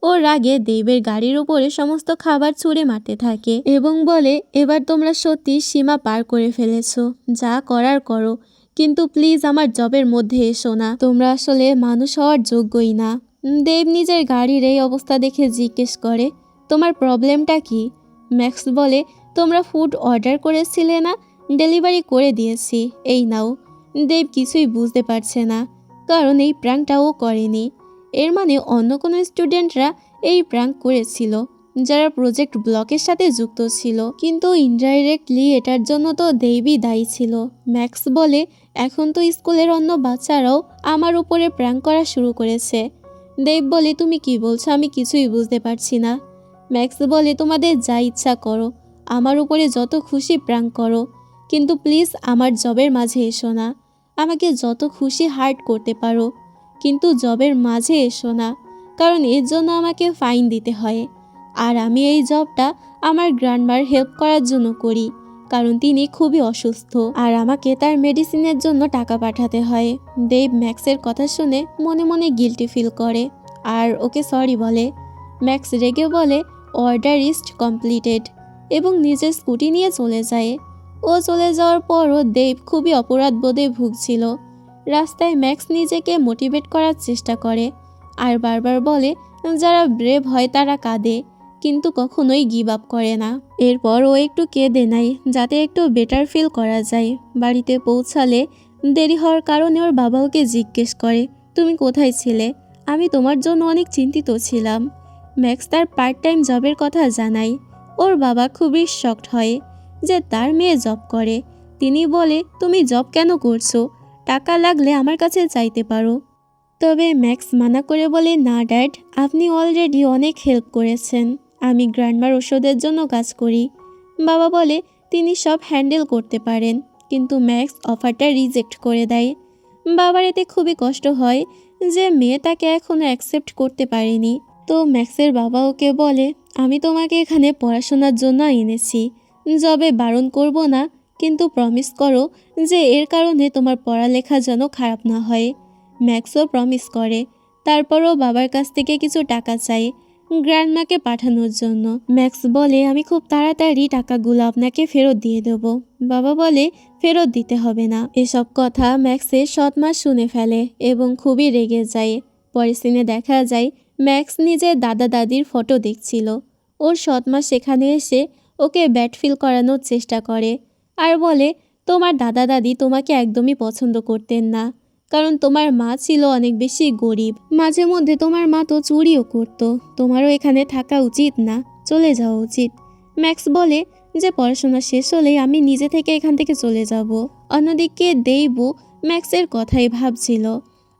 ওর রাগে দেবের গাড়ির উপরে সমস্ত খাবার ছুঁড়ে মারতে থাকে এবং বলে, এবার তোমরা সত্যি সীমা পার করে ফেলেছো, যা করার করো, কিন্তু প্লিজ আমার জবের মধ্যে এসো না, তোমরা আসলে মানুষ হওয়ার যোগ্যই না। দেব নিজের গাড়ির এই অবস্থা দেখে জিজ্ঞেস করে, তোমার প্রবলেমটা কি? ম্যাক্স বলে, তোমরা ফুড অর্ডার করেছিলে না, ডেলিভারি করে দিয়েছি, এই নাও। দেব কিছুই বুঝতে পারছে না, কারণ এই প্র্যাঙ্কটাও করেনি। এর মানে অন্য কোনো স্টুডেন্টরা এই প্র্যাঙ্ক করেছিল যারা প্রজেক্ট ব্লকের সাথে যুক্ত ছিল, কিন্তু ইনডাইরেক্টলি এটার জন্য তো দেবই দায়ী ছিল। ম্যাক্স বলে, এখন তো স্কুলের অন্য বাচ্চারাও আমার উপরে প্র্যাঙ্ক করা শুরু করেছে। দেব বলে, তুমি কি বলছো, আমি কিছুই বুঝতে পারছি না। ম্যাক্স বলে, তোমাদের যা ইচ্ছা করো, আমার উপরে যত খুশি প্র্যাঙ্ক করো, কিন্তু প্লিজ আমার জবের মাঝে এসো না। আমাকে যত খুশি হার্ট করতে পারো, কিন্তু জবের মাঝে এসো না, কারণ এর জন্য আমাকে ফাইন দিতে হয়। আর আমি এই জবটা আমার গ্র্যান্ডমার হেল্প করার জন্য করি, কারণ তিনি খুবই অসুস্থ আর আমাকে তার মেডিসিনের জন্য টাকা পাঠাতে হয়। দেব ম্যাক্সের কথা শুনে মনে মনে গিল্টি ফিল করে আর ওকে সরি বলে। ম্যাক্স রেগে বলে, অর্ডার ইজ কমপ্লিটেড, এবং নিজের স্কুটি নিয়ে চলে যায়। ও চলে যাওয়ার পরও দেব খুবই অপরাধবোধে ভুগছিল। রাস্তায় ম্যাক্স নিজেকে মোটিভেট করার চেষ্টা করে আর বারবার বলে, যারা ব্রেভ হয় তারা কাঁদে কিন্তু কখনোই গিভ আপ করে না। এরপর ও একটু কেঁদে নেয় যাতে একটু বেটার ফিল করা যায়। বাড়িতে পৌঁছালে দেরি হওয়ার কারণে ওর বাবা ওকে জিজ্ঞেস করে, তুমি কোথায় ছিলে? আমি তোমার জন্য অনেক চিন্তিত ছিলাম। ম্যাক্স তার পার্ট টাইম জবের কথা জানায়। ওর বাবা খুবই শকড হয় যে তার মেয়ে জব করে। তিনি বলে, তুমি জব কেন করছো? টাকা লাগলে আমার কাছে চাইতে পারো। তবে ম্যাক্স মানা করে বলে, না ড্যাড, আপনি অলরেডি অনেক হেল্প করেছেন, আমি গ্র্যান্ডমার ওষুধের জন্য কাজ করি। বাবা বলে তিনি সব হ্যান্ডেল করতে পারেন, কিন্তু ম্যাক্স অফারটা রিজেক্ট করে দেয়। বাবার এতে খুবই কষ্ট হয় যে মেয়ে তাকে এখনও অ্যাকসেপ্ট করতে পারেনি। তো ম্যাক্সের বাবা ওকে বলে, আমি তোমাকে এখানে পড়াশোনার জন্য এনেছি, জবে বারণ করব না, কিন্তু প্রমিস করো যে এর কারণে তোমার পড়ালেখা যেন খারাপ না হয়। ম্যাক্সও প্রমিস করে। তারপরও বাবার কাছ থেকে কিছু টাকা চাই গ্র্যান্ডমাকে পাঠানোর জন্য। ম্যাক্স বলে, আমি খুব তাড়াতাড়ি টাকাগুলো আপনাকে ফেরত দিয়ে দেব। বাবা বলে, ফেরত দিতে হবে না। এসব কথা ম্যাক্সের সৎমা শুনে ফেলে এবং খুবই রেগে যায়। পরের সিনে দেখা যায় ম্যাক্স নিজের দাদা দাদির ফটো দেখছিল। ওর সৎমা সেখানে এসে ওকে ব্যাড ফিল করানোর চেষ্টা করে আর বলে, তোমার দাদা দাদি তোমাকে একদমই পছন্দ করতেন না, কারণ তোমার মা ছিল অনেক বেশি গরিব। মাঝে মধ্যে তোমার মা তো চুরিও করতো। তোমারও এখানে থাকা উচিত না, চলে যাওয়া উচিত। ম্যাক্স বলে যে পড়াশোনা শেষ হলেই আমি নিজে থেকে এখান থেকে চলে যাব। অন্যদিকে দেবও ম্যাক্সের কথাই ভাবছিল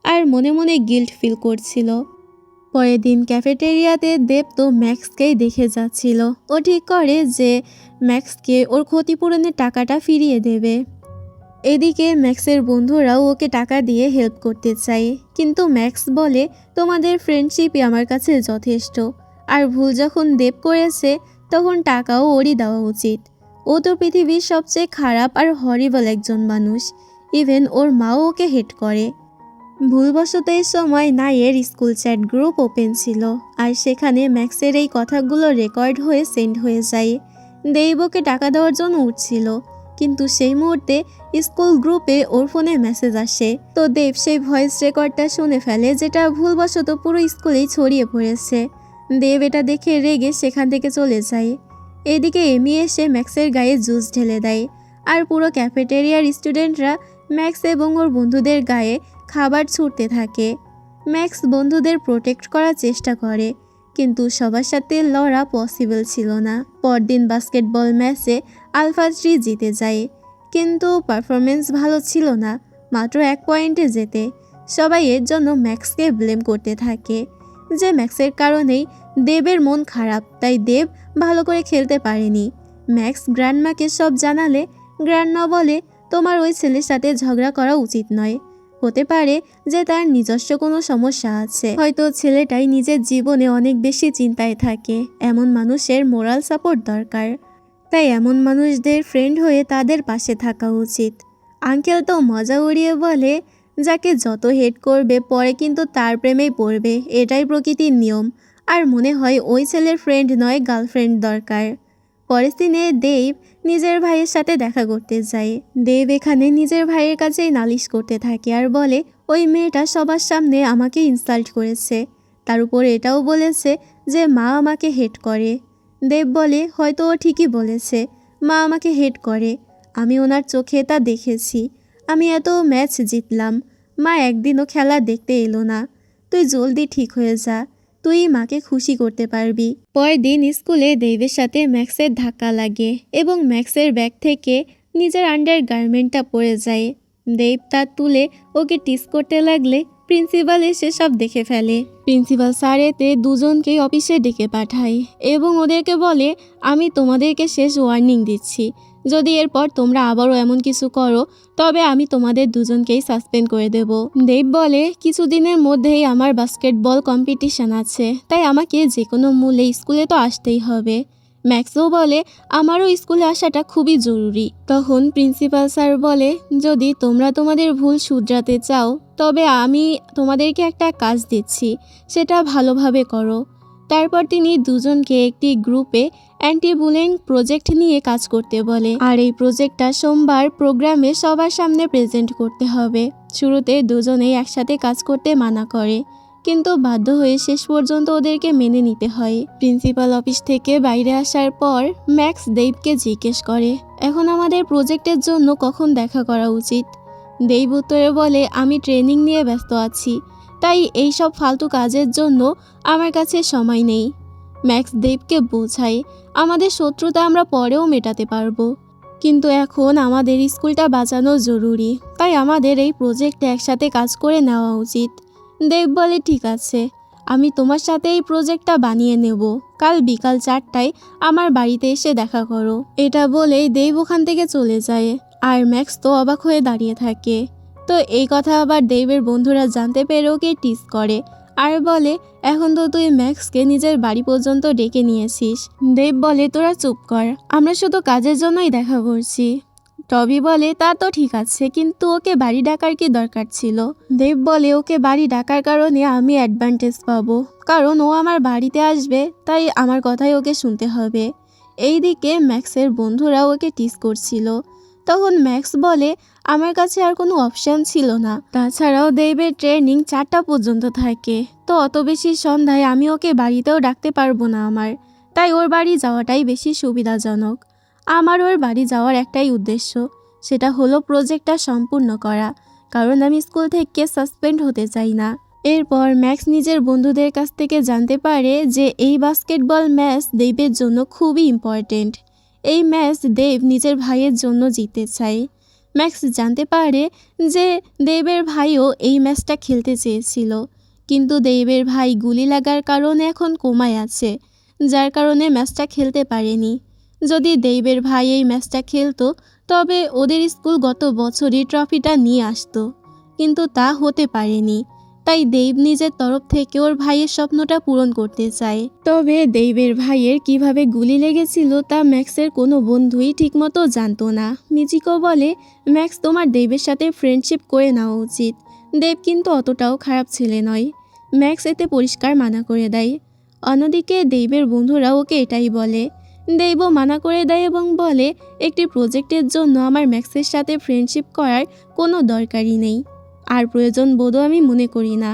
আর মনে মনে গিল্ট ফিল করছিল। পরের দিন ক্যাফেটেরিয়াতে দেব তো ম্যাক্সকেই দেখে যাচ্ছিল। ও ঠিক করে যে ম্যাক্সকে ওর ক্ষতিপূরণের টাকাটা ফিরিয়ে দেবে। এদিকে ম্যাক্সের বন্ধুরাও ওকে টাকা দিয়ে হেল্প করতে চায়, কিন্তু ম্যাক্স বলে তোমাদের ফ্রেন্ডশিপই আমার কাছে যথেষ্ট, আর ভুল যখন দেব করেছে তখন টাকাও ওরই দেওয়া উচিত। ও তো পৃথিবীর সবচেয়ে খারাপ আর হরিবল একজন মানুষ। ইভেন ওর মাও ওকে হেট করে। ভুলবশত এই সময় নাইয়ের স্কুল চ্যাট গ্রুপ ওপেন ছিল, আর সেখানে ম্যাক্সের এই কথাগুলো রেকর্ড হয়ে সেন্ড হয়ে যায়। দেব ওকে টাকা দেওয়ার জন্য উঠছিল, কিন্তু সেই মুহূর্তে স্কুল গ্রুপে ওর ফোনে মেসেজ আসে। তো দেব সেই ভয়েস রেকর্ডটা শুনে ফেলে, যেটা ভুলবশত পুরো স্কুলেই ছড়িয়ে পড়েছে। দেব এটা দেখে রেগে সেখান থেকে চলে যায়। এদিকে এমি এসে ম্যাক্সের গায়ে জুস ঢেলে দেয়, আর পুরো ক্যাফেটেরিয়ার স্টুডেন্টরা ম্যাক্স এবং ওর বন্ধুদের গায়ে খাবার ছুটতে থাকে। ম্যাক্স বন্ধুদের প্রোটেক্ট করার চেষ্টা করে, কিন্তু সবার সাথে লড়া পসিবল ছিল না। পরদিন বাস্কেটবল ম্যাচে আলফা 3 জিতে যায়, কিন্তু পারফরমেন্স ভালো ছিল না, মাত্র 1 পয়েন্টে জেতে। সবাই এর জন্য ম্যাক্সকে ব্লেম করতে থাকে, যে ম্যাক্সের কারণেই দেবের মন খারাপ, তাই দেব ভালো করে খেলতে পারেনি। ম্যাক্স গ্র্যান্ডমাকে সব জানালে গ্র্যান্ডমা বলে তোমার ওই ছেলের সাথে ঝগড়া করা উচিত নয়। হতে পারে যে তার নিজস্ব কোনো সমস্যা আছে, হয়তো ছেলেটাই নিজের জীবনে অনেক বেশি চিন্তায় থাকে। এমন মানুষের মোরাল সাপোর্ট দরকার, তাই এমন মানুষদের ফ্রেন্ড হয়ে তাদের পাশে থাকা উচিত। আঙ্কেল তো মজা উড়িয়ে বলে, যাকে যত হেট করবে পরে কিন্তু তার প্রেমেই পড়বে, এটাই প্রকৃতির নিয়ম। আর মনে হয় ওই ছেলের ফ্রেন্ড নয়, গার্লফ্রেন্ড দরকার। পরের দিনে দেব নিজের ভাইয়ের সাথে দেখা করতে যায়। দেব এখানে নিজের ভাইয়ের কাছেই নালিশ করতে থাকে আর বলে ওই মেয়েটা সবার সামনে আমাকে ইনসাল্ট করেছে, তার উপর এটাও বলেছে যে মা আমাকে হেট করে। দেব বলে হয়তো ও ঠিকই বলেছে, মা আমাকে হেট করে, আমি ওনার চোখে তা দেখেছি। আমি এত ম্যাচ জিতলাম, মা একদিনও খেলা দেখতে এলো না। তুই জলদি ঠিক হয়ে যা, তুই মাকে খুশি করতে পারবি। পরের দিন স্কুলে দেবের সাথে ম্যাক্সের ধাক্কা লাগে এবং ম্যাক্সের ব্যাগ থেকে নিজের আন্ডার গার্মেন্টটা পড়ে যায়। দেব তা তুলে ওকে টিস করতে লাগলে প্রিন্সিপাল এসে সব দেখে ফেলে। প্রিন্সিপাল স্যার এতে দুজনকেই অফিসে ডেকে পাঠায় এবং ওদেরকে বলে আমি তোমাদেরকে শেষ ওয়ার্নিং দিচ্ছি, যদি এরপর তোমরা আবারও এমন কিছু করো তবে আমি তোমাদের দুজনকেই সাসপেন্ড করে দেব। দেব বলে কিছুদিনের মধ্যেই আমার বাস্কেটবল কম্পিটিশন আছে, তাই আমাকে যে কোনো মূল্যে স্কুলে তো আসতেই হবে। ম্যাক্সও বলে আমারও স্কুলে আসাটা খুবই জরুরি। তখন প্রিন্সিপাল স্যার বলে যদি তোমরা তোমাদের ভুল শুধরাতে চাও তবে আমি তোমাদেরকে একটা কাজ দিচ্ছি, সেটা ভালোভাবে করো। তারপর তিনি দুজনকে একটি গ্রুপে অ্যান্টি বুলিং প্রজেক্ট নিয়ে কাজ করতে বলে, আর এই প্রজেক্টটা সোমবার প্রোগ্রামে সবার সামনে প্রেজেন্ট করতে হবে। শুরুতে দুজনেই একসাথে কাজ করতে মানা করে, কিন্তু বাধ্য হয়ে শেষ পর্যন্ত ওদেরকে মেনে নিতে হয়। প্রিন্সিপাল অফিস থেকে বাইরে আসার পর ম্যাক্স দেবকে জিজ্ঞেস করে এখন আমাদের প্রজেক্টের জন্য কখন দেখা করা উচিত। দেব উত্তরে বলে আমি ট্রেনিং নিয়ে ব্যস্ত আছি, তাই এই সব ফালতু কাজের জন্য আমার কাছে সময় নেই। ম্যাক্স দেবকে বোঝায় আমাদের শত্রুতা আমরা পরেও মেটাতে পারবো, কিন্তু এখন আমাদের স্কুলটা বাঁচানো জরুরি, তাই আমাদের এই প্রজেক্টে একসাথে কাজ করে নেওয়া উচিত। দেব বলে ঠিক আছে, আমি তোমার সাথে এই প্রজেক্টটা বানিয়ে নেব, কাল বিকাল 4টায় আমার বাড়িতে এসে দেখা করো। এটা বলেই দেব ওখান থেকে চলে যায়, আর ম্যাক্স তো অবাক হয়ে দাঁড়িয়ে থাকে। তো এই কথা আবার দেবের বন্ধুরা জানতে পেরে ওকে টিস করে আর বলে এখন তো তুই ম্যাক্সকে নিজের বাড়ি পর্যন্ত ডেকে নিয়েছিস। দেব বলে তোরা চুপ কর, আমরা শুধু কাজের জন্যই দেখা করছি। টবি বলে তা তো ঠিক আছে, কিন্তু ওকে বাড়ি ডাকার কি দরকার ছিল? দেব বলে ওকে বাড়ি ডাকার কারণে আমি অ্যাডভান্টেজ পাবো, কারণ ও আমার বাড়িতে আসবে, তাই আমার কথাই ওকে শুনতে হবে। এইদিকে ম্যাক্সের বন্ধুরা ওকে টিস করছিল। তখন ম্যাক্স বলে আমার কাছে আর কোনো অপশান ছিল না, তাছাড়াও দেবের ট্রেনিং 4টা পর্যন্ত থাকে, তো অত বেশি সন্ধ্যায় আমি ওকে বাড়িতেও ডাকতে পারবো না আমার, তাই ওর বাড়ি যাওয়াটাই বেশি সুবিধাজনক। আমার ওর বাড়ি যাওয়ার একটাই উদ্দেশ্য, সেটা হলো প্রজেক্টটা সম্পূর্ণ করা, কারণ আমি স্কুল থেকে সাসপেন্ড হতে চাই না। এরপর ম্যাক্স নিজের বন্ধুদের কাছ থেকে জানতে পারে যে এই বাস্কেটবল ম্যাচ দেবের জন্য খুবই ইম্পর্টেন্ট। এই ম্যাচ দেব নিজের ভাইয়ের জন্য জিততে চায়। ম্যাক্স জানতে পারে যে দেবের ভাইও এই ম্যাচটা খেলতে চেয়েছিল, কিন্তু দেবের ভাই গুলি লাগার কারণে এখন কোমায় আছে, যার কারণে ম্যাচটা খেলতে পারেনি। যদি দেবের ভাই এই ম্যাচটা খেলতো তবে ওদের স্কুল গত বছরই ট্রফিটা নিয়ে আসতো, কিন্তু তা হতে পারেনি। তাই দেব নিজের তরফ থেকে ওর ভাইয়ের স্বপ্নটা পূরণ করতে চায়। তবে দেবের ভাইয়ের কিভাবে গুলি লেগেছিল তা ম্যাক্সের কোনো বন্ধুই ঠিকমতো জানতো না। মিচিকো বলে, ম্যাক্স, তোমার দেবের সাথে ফ্রেন্ডশিপ করে নেওয়া উচিত। দেব কিন্তু অতটাও খারাপ ছেলে নয়। ম্যাক্স এতে পরিষ্কার মানা করে দেয়। অন্যদিকে দেবের বন্ধুরা ওকে এটাই বলে। দেবও মানা করে দেয় এবং বলে, একটি প্রজেক্টের জন্য আমার ম্যাক্সের সাথে ফ্রেন্ডশিপ করার কোনো দরকারই নেই, আর প্রয়োজন বোধও আমি মনে করি না।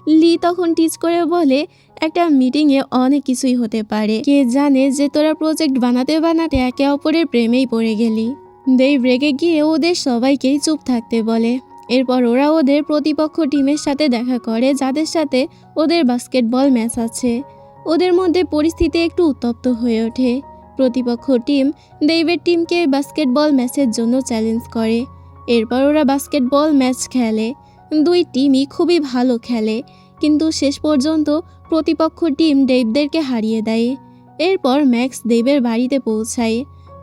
লি তখন টিচ করে বলে, একটা মিটিংয়ে অনেক কিছুই হতে পারে, কে জানে যে তোরা প্রজেক্ট বানাতে বানাতে একে অপরের প্রেমেই পড়ে গেলি। দেব রেগে গিয়ে ওদের সবাইকেই চুপ থাকতে বলে। এরপর ওরা ওদের প্রতিপক্ষ টিমের সাথে দেখা করে, যাদের সাথে ওদের বাস্কেটবল ম্যাচ আছে। ওদের মধ্যে পরিস্থিতি একটু উত্তপ্ত হয়ে ওঠে। প্রতিপক্ষ টিম দেবের টিমকে বাস্কেটবল ম্যাচের জন্য চ্যালেঞ্জ করে। এরপর ওরা বাস্কেটবল ম্যাচ খেলে। দুই টিমই খুবই ভালো খেলে, কিন্তু শেষ পর্যন্ত প্রতিপক্ষ টিম দেবদেরকে হারিয়ে দেয়। এরপর ম্যাক্স দেবের বাড়িতে পৌঁছায়।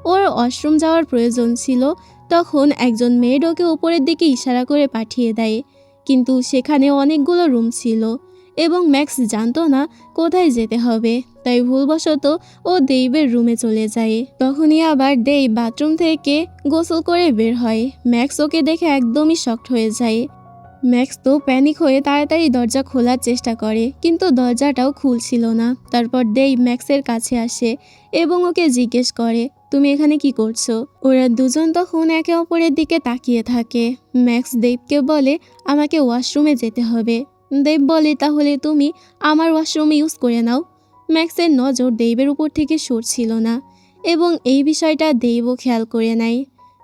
ওর ওয়াশরুম যাওয়ার প্রয়োজন ছিল, তখন একজন মেয়েড ওকে উপরের দিকে ইশারা করে পাঠিয়ে দেয়, কিন্তু সেখানে অনেকগুলো রুম ছিল এবং ম্যাক্স জানতো না কোথায় যেতে হবে, তাই ভুলবশত ও দেবের রুমে চলে যায়। তখনই আবার দেব বাথরুম থেকে গোসল করে বের হয়। ম্যাক্স ওকে দেখে একদমই শকড হয়ে যায়। ম্যাক্স তো প্যানিক হয়ে তাড়াতাড়ি দরজা খোলার চেষ্টা করে, কিন্তু দরজাটাও খুলছিল না। তারপর দেব ম্যাক্সের কাছে আসে এবং ওকে জিজ্ঞেস করে, তুমি এখানে কি করছো? ওরা দুজন তখন একে অপরের দিকে তাকিয়ে থাকে। ম্যাক্স দেবকে বলে, আমাকে ওয়াশরুমে যেতে হবে। দেব বলে, তাহলে তুমি আমার ওয়াশরুম ইউজ করে নাও। ম্যাক্সের নজর দেবের উপর থেকে সরছিল না এবং এই বিষয়টা দেবও খেয়াল করে নেয়।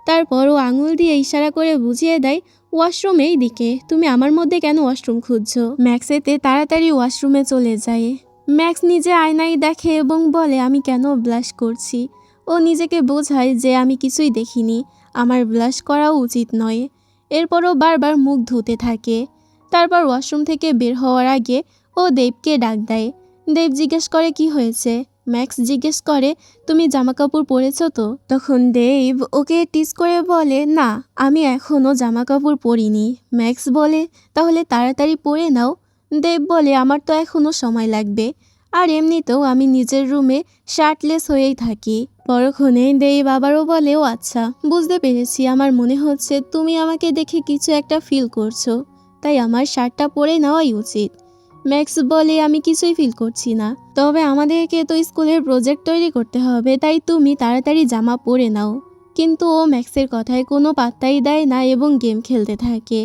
তারপর ও আঙুল দিয়ে ইশারা করে বুঝিয়ে দেয়, ওয়াশরুম এই দিকে, তুমি আমার মধ্যে কেন ওয়াশরুম খুঁজছো? ম্যাক্স এতে তাড়াতাড়ি ওয়াশরুমে চলে যায়। ম্যাক্স নিজে আয়নায় দেখে এবং বলে, আমি কেন ব্লাশ করছি? ও নিজেকে বোঝায় যে আমি কিছুই দেখিনি, আমার ব্লাশ করাও উচিত নয়। এরপরও বারবার মুখ ধুতে থাকে। তারপর ওয়াশরুম থেকে বের হওয়ার আগে ও দেবকে ডাক দেয়। দেব জিজ্ঞেস করে, কি হয়েছে? ম্যাক্স জিজ্ঞেস করে, তুমি জামা কাপড় পরেছ তো? তখন দেব ওকে টিজ করে বলে, না, আমি এখনও জামা কাপড় পরিনি। ম্যাক্স বলে, তাহলে তাড়াতাড়ি পরে নাও। দেব বলে, আমার তো এখনও সময় লাগবে, আর এমনিতেও আমি নিজের রুমে শার্টলেস হয়েই থাকি। পরক্ষণে দেব আবারও বলে, ও আচ্ছা, বুঝতে পেরেছি, আমার মনে হচ্ছে তুমি আমাকে দেখে কিছু একটা ফিল করছো, তাই আমার শার্টটা পরে নেওয়াই উচিত। ম্যাক্স বলে, আমি কিছুই ফিল করছি না, তবে আমাদেরকে তো স্কুলের প্রজেক্ট তৈরি করতে হবে, তাই তুমি তাড়াতাড়ি জামা পরে নাও। কিন্তু ও ম্যাক্সের কথায় কোনো পাত্তাই দেয় না এবং গেম খেলতে থাকে।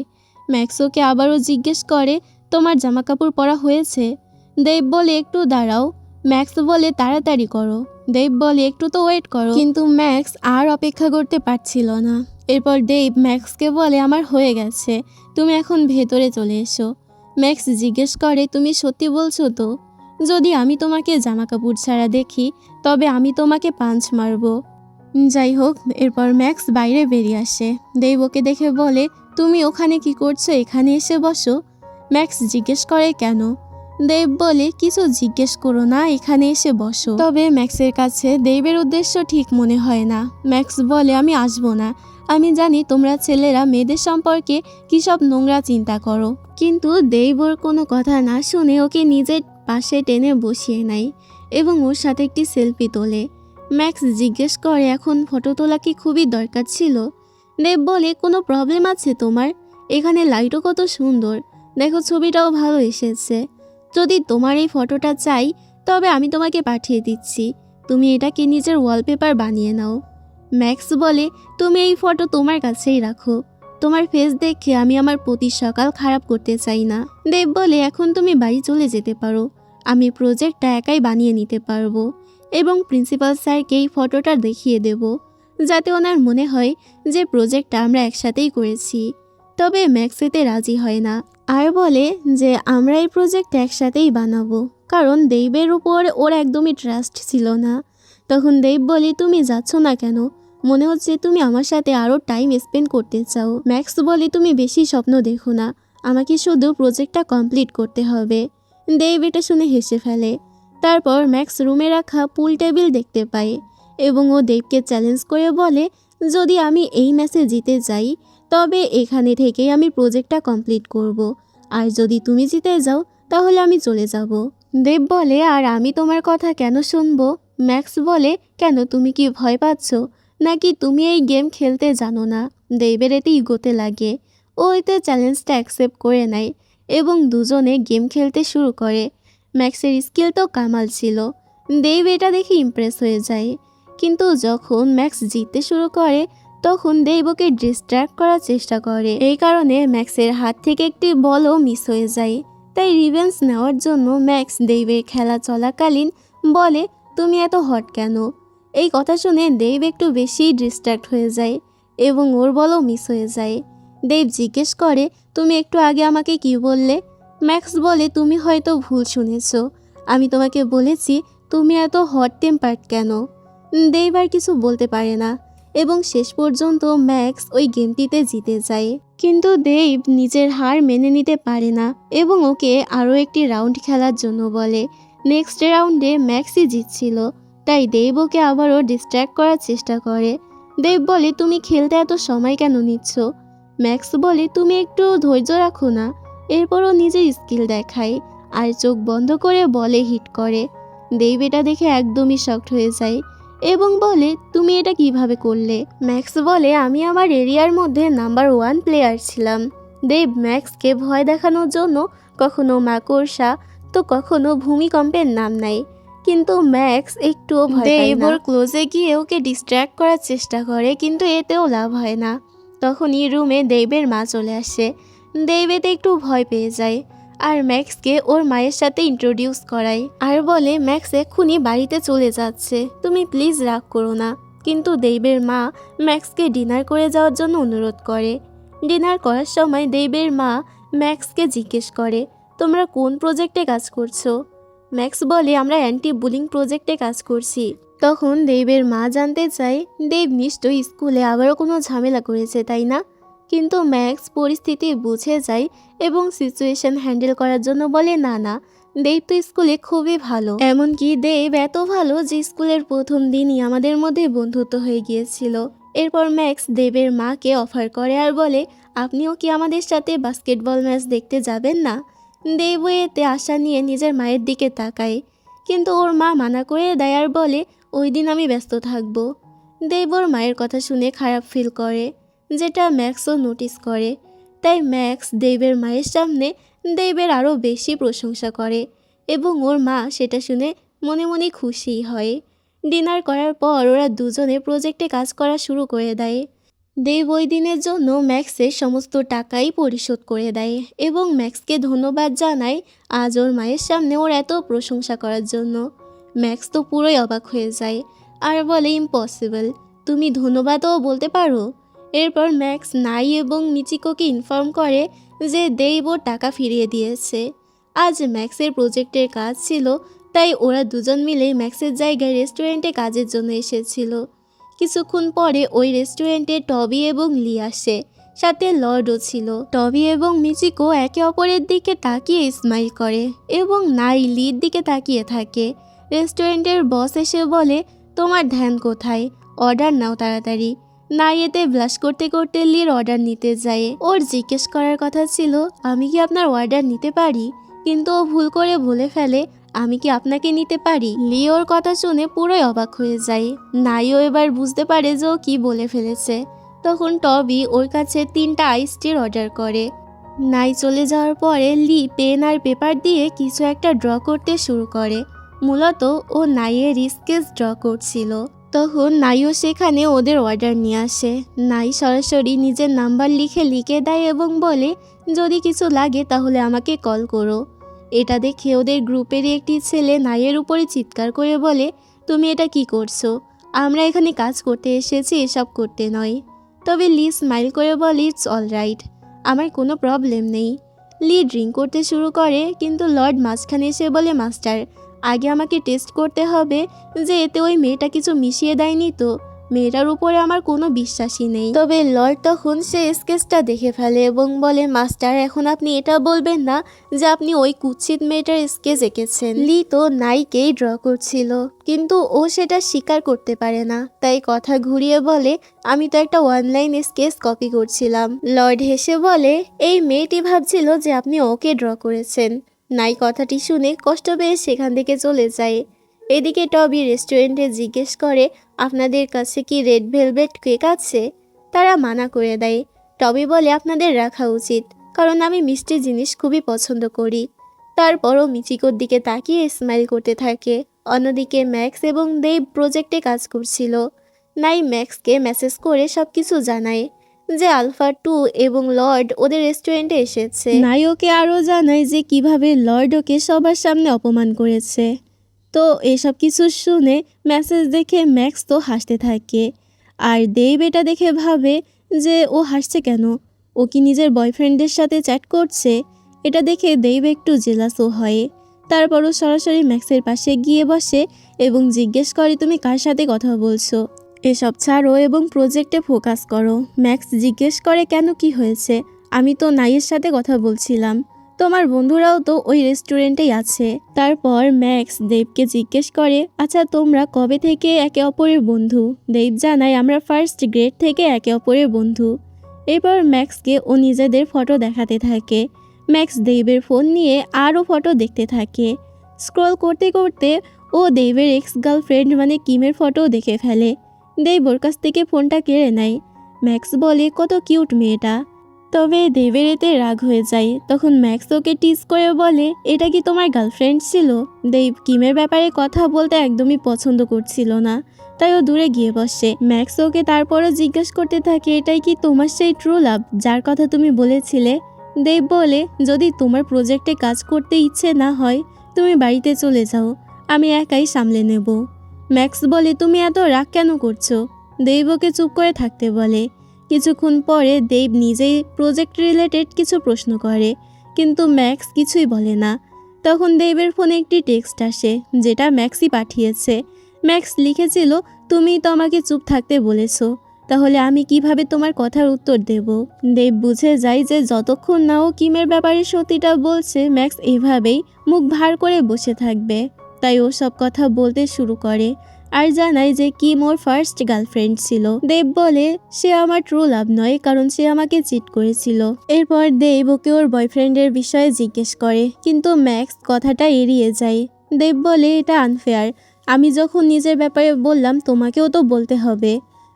ম্যাক্স ওকে আবারও জিজ্ঞেস করে, তোমার জামা কাপড় পরা হয়েছে? দেব বলে, একটু দাঁড়াও। ম্যাক্স বলে, তাড়াতাড়ি করো। দেব বলে, একটু তো ওয়েট করো। কিন্তু ম্যাক্স আর অপেক্ষা করতে পারছিল না। এরপর দেব ম্যাক্সকে বলে, আমার হয়ে গেছে, তুমি এখন ভেতরে চলে এসো। ম্যাক্স জিজ্ঞেস করে, তুমি সত্যি বলছো তো? যদি আমি তোমাকে জামা কাপড় ছাড়া দেখি তবে আমি তোমাকে পাঞ্চ মারব। যাই হোক, এরপর ম্যাক্স বাইরে বেরিয়ে আসে। দেব ওকে দেখে বলে, তুমি ওখানে কি করছো? এখানে এসে বসো। ম্যাক্স জিজ্ঞেস করে, কেন? দেব বলে, কিছু জিজ্ঞেস করো না, এখানে এসে বসো। তবে ম্যাক্সের কাছে দেবের উদ্দেশ্য ঠিক মনে হয় না। ম্যাক্স বলে, আমি আসবো না, আমি জানি তোমরা ছেলেরা মেয়েদের সম্পর্কে কী সব নোংরা চিন্তা করো। কিন্তু দেব ওর কোনো কথা না শুনে ওকে নিজের পাশে টেনে বসিয়ে নেয় এবং ওর সাথে একটি সেলফি তোলে। ম্যাক্স জিজ্ঞেস করে, এখন ফটো তোলা কি খুবই দরকার ছিল? দেব বলে, কোনো প্রবলেম আছে তোমার? এখানে লাইটও কত সুন্দর, দেখো ছবিটাও ভালো এসেছে। যদি তোমার এই ফটোটা চাই তবে আমি তোমাকে পাঠিয়ে দিচ্ছি, তুমি এটাকে নিজের ওয়ালপেপার বানিয়ে নাও। ম্যাক্স বলে, তুমি এই ফটো তোমার কাছেই রাখো, তোমার ফেস দেখে আমি আমার প্রতি সকাল খারাপ করতে চাই না। দেব বলে, এখন তুমি বাড়ি চলে যেতে পারো, আমি প্রজেক্টটা একাই বানিয়ে নিতে পারবো এবং প্রিন্সিপাল স্যারকে এই ফটোটা দেখিয়ে দেব, যাতে ওনার মনে হয় যে প্রজেক্টটা আমরা একসাথেই করেছি। তবে ম্যাক্স এতে রাজি হয় না আর বলে যে আমরা এই প্রজেক্ট একসাথেই বানাবো, কারণ দেবের উপর ওর একদমই ট্রাস্ট ছিল না। তখন দেব বলে, তুমি যাচ্ছ না কেন? মনে হচ্ছে তুমি আমার সাথে আরও টাইম স্পেন্ড করতে চাও। ম্যাক্স বলে, তুমি বেশি স্বপ্ন দেখো না, আমাকে শুধু প্রজেক্টটা কমপ্লিট করতে হবে। দেব এটা শুনে হেসে ফেলে। তারপর ম্যাক্স রুমে রাখা পুল টেবিল দেখতে পায় এবং ও দেবকে চ্যালেঞ্জ করে বলে, যদি আমি এই ম্যাচে জিতে যাই তবে এখানে থেকেই আমি প্রজেক্টটা কমপ্লিট করব। আর যদি তুমি জিতে যাও তাহলে আমি চলে যাব। দেব বলে, আর আমি তোমার কথা কেন শুনবো? ম্যাক্স বলে, কেন তুমি কি ভয় পাচ্ছ নাকি তুমি এই গেম খেলতে জানো না? দেবের এতে ইগোতে লাগে। ও এতে চ্যালেঞ্জটা অ্যাকসেপ্ট করে নেয় এবং দুজনে গেম খেলতে শুরু করে। ম্যাক্সের স্কিল তো কামাল ছিল। দেব এটা দেখে ইমপ্রেস হয়ে যায়। কিন্তু যখন ম্যাক্স জিততে শুরু করে তখন দেব ওকে ডিস্ট্র্যাক্ট করার চেষ্টা করে। এই কারণে ম্যাক্সের হাত থেকে একটি বলও মিস হয়ে যায়। তাই রিভেঞ্জ নেওয়ার জন্য ম্যাক্স দেবের খেলা চলাকালীন বলে, তুমি এত হট কেন? এই কথা শুনে দেব একটু বেশি ডিস্ট্র্যাক্ট হয়ে যায় এবং ওর বলও মিস হয়ে যায়। দেব জিজ্ঞেস করে, তুমি একটু আগে আমাকে কি বললে? ম্যাক্স বলে, তুমি হয়তো ভুল শুনেছ। আমি তোমাকে বলেছি তুমি এত হট টেম্পার্ড কেন? দেব আর কিছু বলতে পারে না এবং শেষ পর্যন্ত ম্যাক্স ওই গেমটিতে জিতে যায়। কিন্তু দেব নিজের হার মেনে নিতে পারে না এবং ওকে আরও একটি রাউন্ড খেলার জন্য বলে। নেক্সট রাউন্ডে ম্যাক্সই জিতছিল, তাই দেব ওকে আবারও ডিস্ট্র্যাক্ট করার চেষ্টা করে। দেব বলে, তুমি খেলতে এত সময় কেন নিচ্ছ? ম্যাক্স বলে, তুমি একটু ধৈর্য রাখো না। এরপরও নিজের স্কিল দেখায় আর চোখ বন্ধ করে বলে হিট করে। দেব এটা দেখে একদমই শকড হয়ে যায় এবং বলে, তুমি এটা কিভাবে করলে? ম্যাক্স বলে, আমি আমার এরিয়ার মধ্যে নাম্বার 1 প্লেয়ার ছিলাম। দেব ম্যাক্সকে ভয় দেখানোর জন্য কখনো মাকড়সা তো কখনো ভূমিকম্পের নাম নেয়, কিন্তু ম্যাক্স একটুও ভয় পায় না। দেব ওর ক্লোজে গিয়ে ওকে ডিস্ট্র্যাক্ট করার চেষ্টা করে কিন্তু এতেও লাভ হয় না। তখনই রুমে দেবের মা চলে আসে। দেব এতে একটু ভয় পেয়ে যায় আর ম্যাক্সকে ওর মায়ের সাথে ইন্ট্রোডিউস করায় আর বলে, ম্যাক্স এক্ষুনি বাড়িতে চলে যাচ্ছে, তুমি প্লিজ রাগ করো না। কিন্তু দেবের মা ম্যাক্সকে ডিনার করে যাওয়ার জন্য অনুরোধ করে। ডিনার করার সময় দেবের মা ম্যাক্সকে জিজ্ঞেস করে, তোমরা কোন প্রজেক্টে কাজ করছো? ম্যাক্স বলে, আমরা অ্যান্টি বুলিং প্রজেক্টে কাজ করছি। তখন দেবের মা জানতে চায়, দেব নিশ্চয়ই স্কুলে আবারও কোনো ঝামেলা করেছে তাই না? কিন্তু ম্যাক্স পরিস্থিতি বুঝে যায় এবং সিচুয়েশন হ্যান্ডেল করার জন্য বলে, না না, দেব তো স্কুলে খুবই ভালো। এমনকি দেব এত ভালো যে স্কুলের প্রথম দিনই আমাদের মধ্যে বন্ধুত্ব হয়ে গিয়েছিল। এরপর ম্যাক্স দেবের মাকে অফার করে আর বলে, আপনিও কি আমাদের সাথে বাস্কেটবল ম্যাচ দেখতে যাবেন না? দেব এতে আশা নিয়ে নিজের মায়ের দিকে তাকায়, কিন্তু ওর মা মানা করে দেয় আর বলে, ওই দিন আমি ব্যস্ত থাকবো। দেব ওর মায়ের কথা শুনে খারাপ ফিল করে, যেটা ম্যাক্সও নোটিস করে। তাই ম্যাক্স দেবের মায়ের সামনে দেবের আরও বেশি প্রশংসা করে এবং ওর মা সেটা শুনে মনে মনে খুশি হয়। ডিনার করার পর ওরা দুজনে প্রজেক্টে কাজ করা শুরু করে দেয়। দেব ওই দিনের জন্য ম্যাক্সের সমস্ত টাকাই পরিশোধ করে দেয় এবং ম্যাক্সকে ধন্যবাদ জানায় আজ ওর মায়ের সামনে ওর এত প্রশংসা করার জন্য। ম্যাক্স তো পুরোই অবাক হয়ে যায় আর বলে, ইম্পসিবল, তুমি ধন্যবাদও বলতে পারো? এরপর ম্যাক্স নাই এবং মিচিকোকে ইনফর্ম করে যে দেব ওর টাকা ফিরিয়ে দিয়েছে। আজ ম্যাক্সের প্রজেক্টের কাজ ছিল, তাই ওরা দুজন মিলে ম্যাক্সের জায়গায় রেস্টুরেন্টে কাজের জন্য এসেছিল। কিছুক্ষণ পরে ওই রেস্টুরেন্টে টবি এবং লি আসে, সাথে লর্ডও ছিল। টবি এবং মিচিকো একে অপরের দিকে তাকিয়ে স্মাইল করে এবং নাই লির দিকে তাকিয়ে থাকে। রেস্টুরেন্টের বস এসে বলে, তোমার ধ্যান কোথায়? অর্ডার নাও তাড়াতাড়ি। নাই এতে ব্লাশ করতে করতে লির অর্ডার নিতে যায়। ওর জিজ্ঞেস করার কথা ছিল, আমি কি আপনার অর্ডার নিতে পারি? কিন্তু ও ভুল করে বলে ফেলে, আমি কি আপনাকে নিতে পারি? লি ওর কথা শুনে পুরোই অবাক হয়ে যায়। নাইও এবার বুঝতে পারে যে ও কি বলে ফেলেছে। তখন টবি ওর কাছে 3টা আইস টির অর্ডার করে। নাই চলে যাওয়ার পরে লি পেন আর পেপার দিয়ে কিছু একটা ড্র করতে শুরু করে। মূলত ও নাইয়ের স্কেচ ড্র করছিল। তখন নাইও সেখানে ওদের অর্ডার নিয়ে আসে। নাই সরাসরি নিজের নাম্বার লিখে দেয় এবং বলে, যদি কিছু লাগে তাহলে আমাকে কল করো। এটা দেখে ওদের গ্রুপেরই একটি ছেলে নাইয়ের উপরে চিৎকার করে বলে, তুমি এটা কি করছো? আমরা এখানে কাজ করতে এসেছি, এসব করতে নয়। তবে লি স্মাইল করে বলে, ইটস অল রাইট, আমার কোনো প্রবলেম নেই। লি ড্রিঙ্ক করতে শুরু করে, কিন্তু লর্ড মাঝখানে এসে বলে, মাস্টার, আগে আমাকে টেস্ট করতে হবে যে এতে ওই মেয়েটা কিছু মিশিয়ে দেয়নি তো। মেয়েটার উপরে আমার কোনো বিশ্বাসই নেই। তবে লর্ড তখন সে স্কেচটা দেখে ফেলে এবং বলে, মাস্টার এখন আপনি এটা বলবেন না যে আপনি ওই কুৎসিত মেয়েটার স্কেচ এঁকেছেন। লি তো নাইকেই ড্র করছিল, কিন্তু ও সেটা স্বীকার করতে পারে না, তাই কথা ঘুরিয়ে বলে, আমি তো একটা অনলাইন স্কেচ কপি করছিলাম। লর্ড হেসে বলে, এই মেয়েটি ভাবছিল যে আপনি ওকে ড্র করেছেন। নাই কথাটি শুনে কষ্ট পেয়ে সেখান থেকে চলে যায়। এদিকে টবি রেস্টুরেন্টে জিজ্ঞেস করে, আপনাদের কাছে কি রেড ভেলভেট কেক আছে? তারা মানা করে দেয়। টবি বলে, আপনাদের রাখা উচিত, কারণ আমি মিষ্টি জিনিস খুবই পছন্দ করি। তারপরও মিচিকোর দিকে তাকিয়ে স্মাইল করতে থাকে। অন্যদিকে ম্যাক্স এবং দেব প্রজেক্টে কাজ করছিল। নাই ম্যাক্সকে মেসেজ করে সবকিছু জানায় যে আলফা 2 এবং লর্ড ওদের রেস্টুরেন্টে এসেছে। নাই ওকে আরও জানায় যে কিভাবে লর্ড ওকে সবার সামনে অপমান করেছে। তো এসব কিছু শুনে মেসেজ দেখে ম্যাক্স তো হাসতে থাকে, আর দেব এটা দেখে ভাবে যে ও হাসছে কেন, ও কি নিজের বয়ফ্রেন্ডের সাথে চ্যাট করছে। এটা দেখে দেব একটু জেলাসও হয়। তারপরও সরাসরি ম্যাক্সের পাশে গিয়ে বসে এবং জিজ্ঞেস করে, তুমি কার সাথে কথা বলছো? এসব ছাড়ো এবং প্রজেক্টে ফোকাস করো। ম্যাক্স জিজ্ঞেস করে, কেন, কি হয়েছে? আমি তো নাইয়ের সাথে কথা বলছিলাম, তোমার বন্ধুরাও তো ওই রেস্টুরেন্টেই আছে। তারপর ম্যাক্স দেবকে জিজ্ঞেস করে, আচ্ছা তোমরা কবে থেকে একে অপরের বন্ধু? দেব জানায়, আমরা ফার্স্ট গ্রেড থেকে একে অপরের বন্ধু। এরপর ম্যাক্সকে ও নিজেদের ফটো দেখাতে থাকে। ম্যাক্স দেবের ফোন নিয়ে আরও ফটো দেখতে থাকে। স্ক্রল করতে করতে ও দেবের এক্স গার্লফ্রেন্ড মানে কিমের ফটো দেখে ফেলে। দেব ওর কাছ থেকে ফোনটা কেড়ে নেয়। ম্যাক্স বলে, কত কিউট মেয়েটা। তবে দেবের এতে রাগ হয়ে যায়। তখন ম্যাক্স ওকে টিজ করে বলে, এটা কি তোমার গার্লফ্রেন্ড ছিল? দেব কিমের ব্যাপারে কথা বলতে একদমই পছন্দ করছিল না, তাই ও দূরে গিয়ে বসে। ম্যাক্স ওকে তারপরও জিজ্ঞেস করতে থাকে, এটাই কি তোমার সেই ট্রু লাভ যার কথা তুমি বলেছিলে? দেব বলে, যদি তোমার প্রজেক্টে কাজ করতে ইচ্ছে না হয় তুমি বাড়িতে চলে যাও, আমি একাই সামলে নেব। ম্যাক্স বলে, তুমি এত রাগ কেন করছো? দেব ওকে চুপ করে থাকতে বলে। কিছুক্ষণ পরে দেব নিজেই প্রজেক্ট রিলেটেড কিছু প্রশ্ন করে, কিন্তু ম্যাক্স কিছুই বলে না। তখন দেবের ফোনে একটি টেক্সট আসে, যেটা ম্যাক্সই পাঠিয়েছে। ম্যাক্স লিখেছিল, তুমি তো আমাকে চুপ থাকতে বলেছো, তাহলে আমি কিভাবে তোমার কথার উত্তর দেব? দেব বুঝে যায় যে যতক্ষণ না ও কিমের ব্যাপারে সত্যিটা বলছে ম্যাক্স এভাবেই মুখ ভার করে বসে থাকবে। তাই ও সব কথা বলতে শুরু করে আর জানায় যে কিম ওর ফার্স্ট গার্লফ্রেন্ড ছিল। দেব বলে, সে আমার ট্রু লাভ নয়, কারণ সে আমাকে চিট করেছিল। এরপর দেব ওকে ওর বয়ফ্রেন্ডের বিষয়ে জিজ্ঞেস করে, কিন্তু ম্যাক্স কথাটা এড়িয়ে যায়। দেব বলে, এটা আনফেয়ার, আমি যখন নিজের ব্যাপারে বললাম তোমাকেও তো বলতে হবে।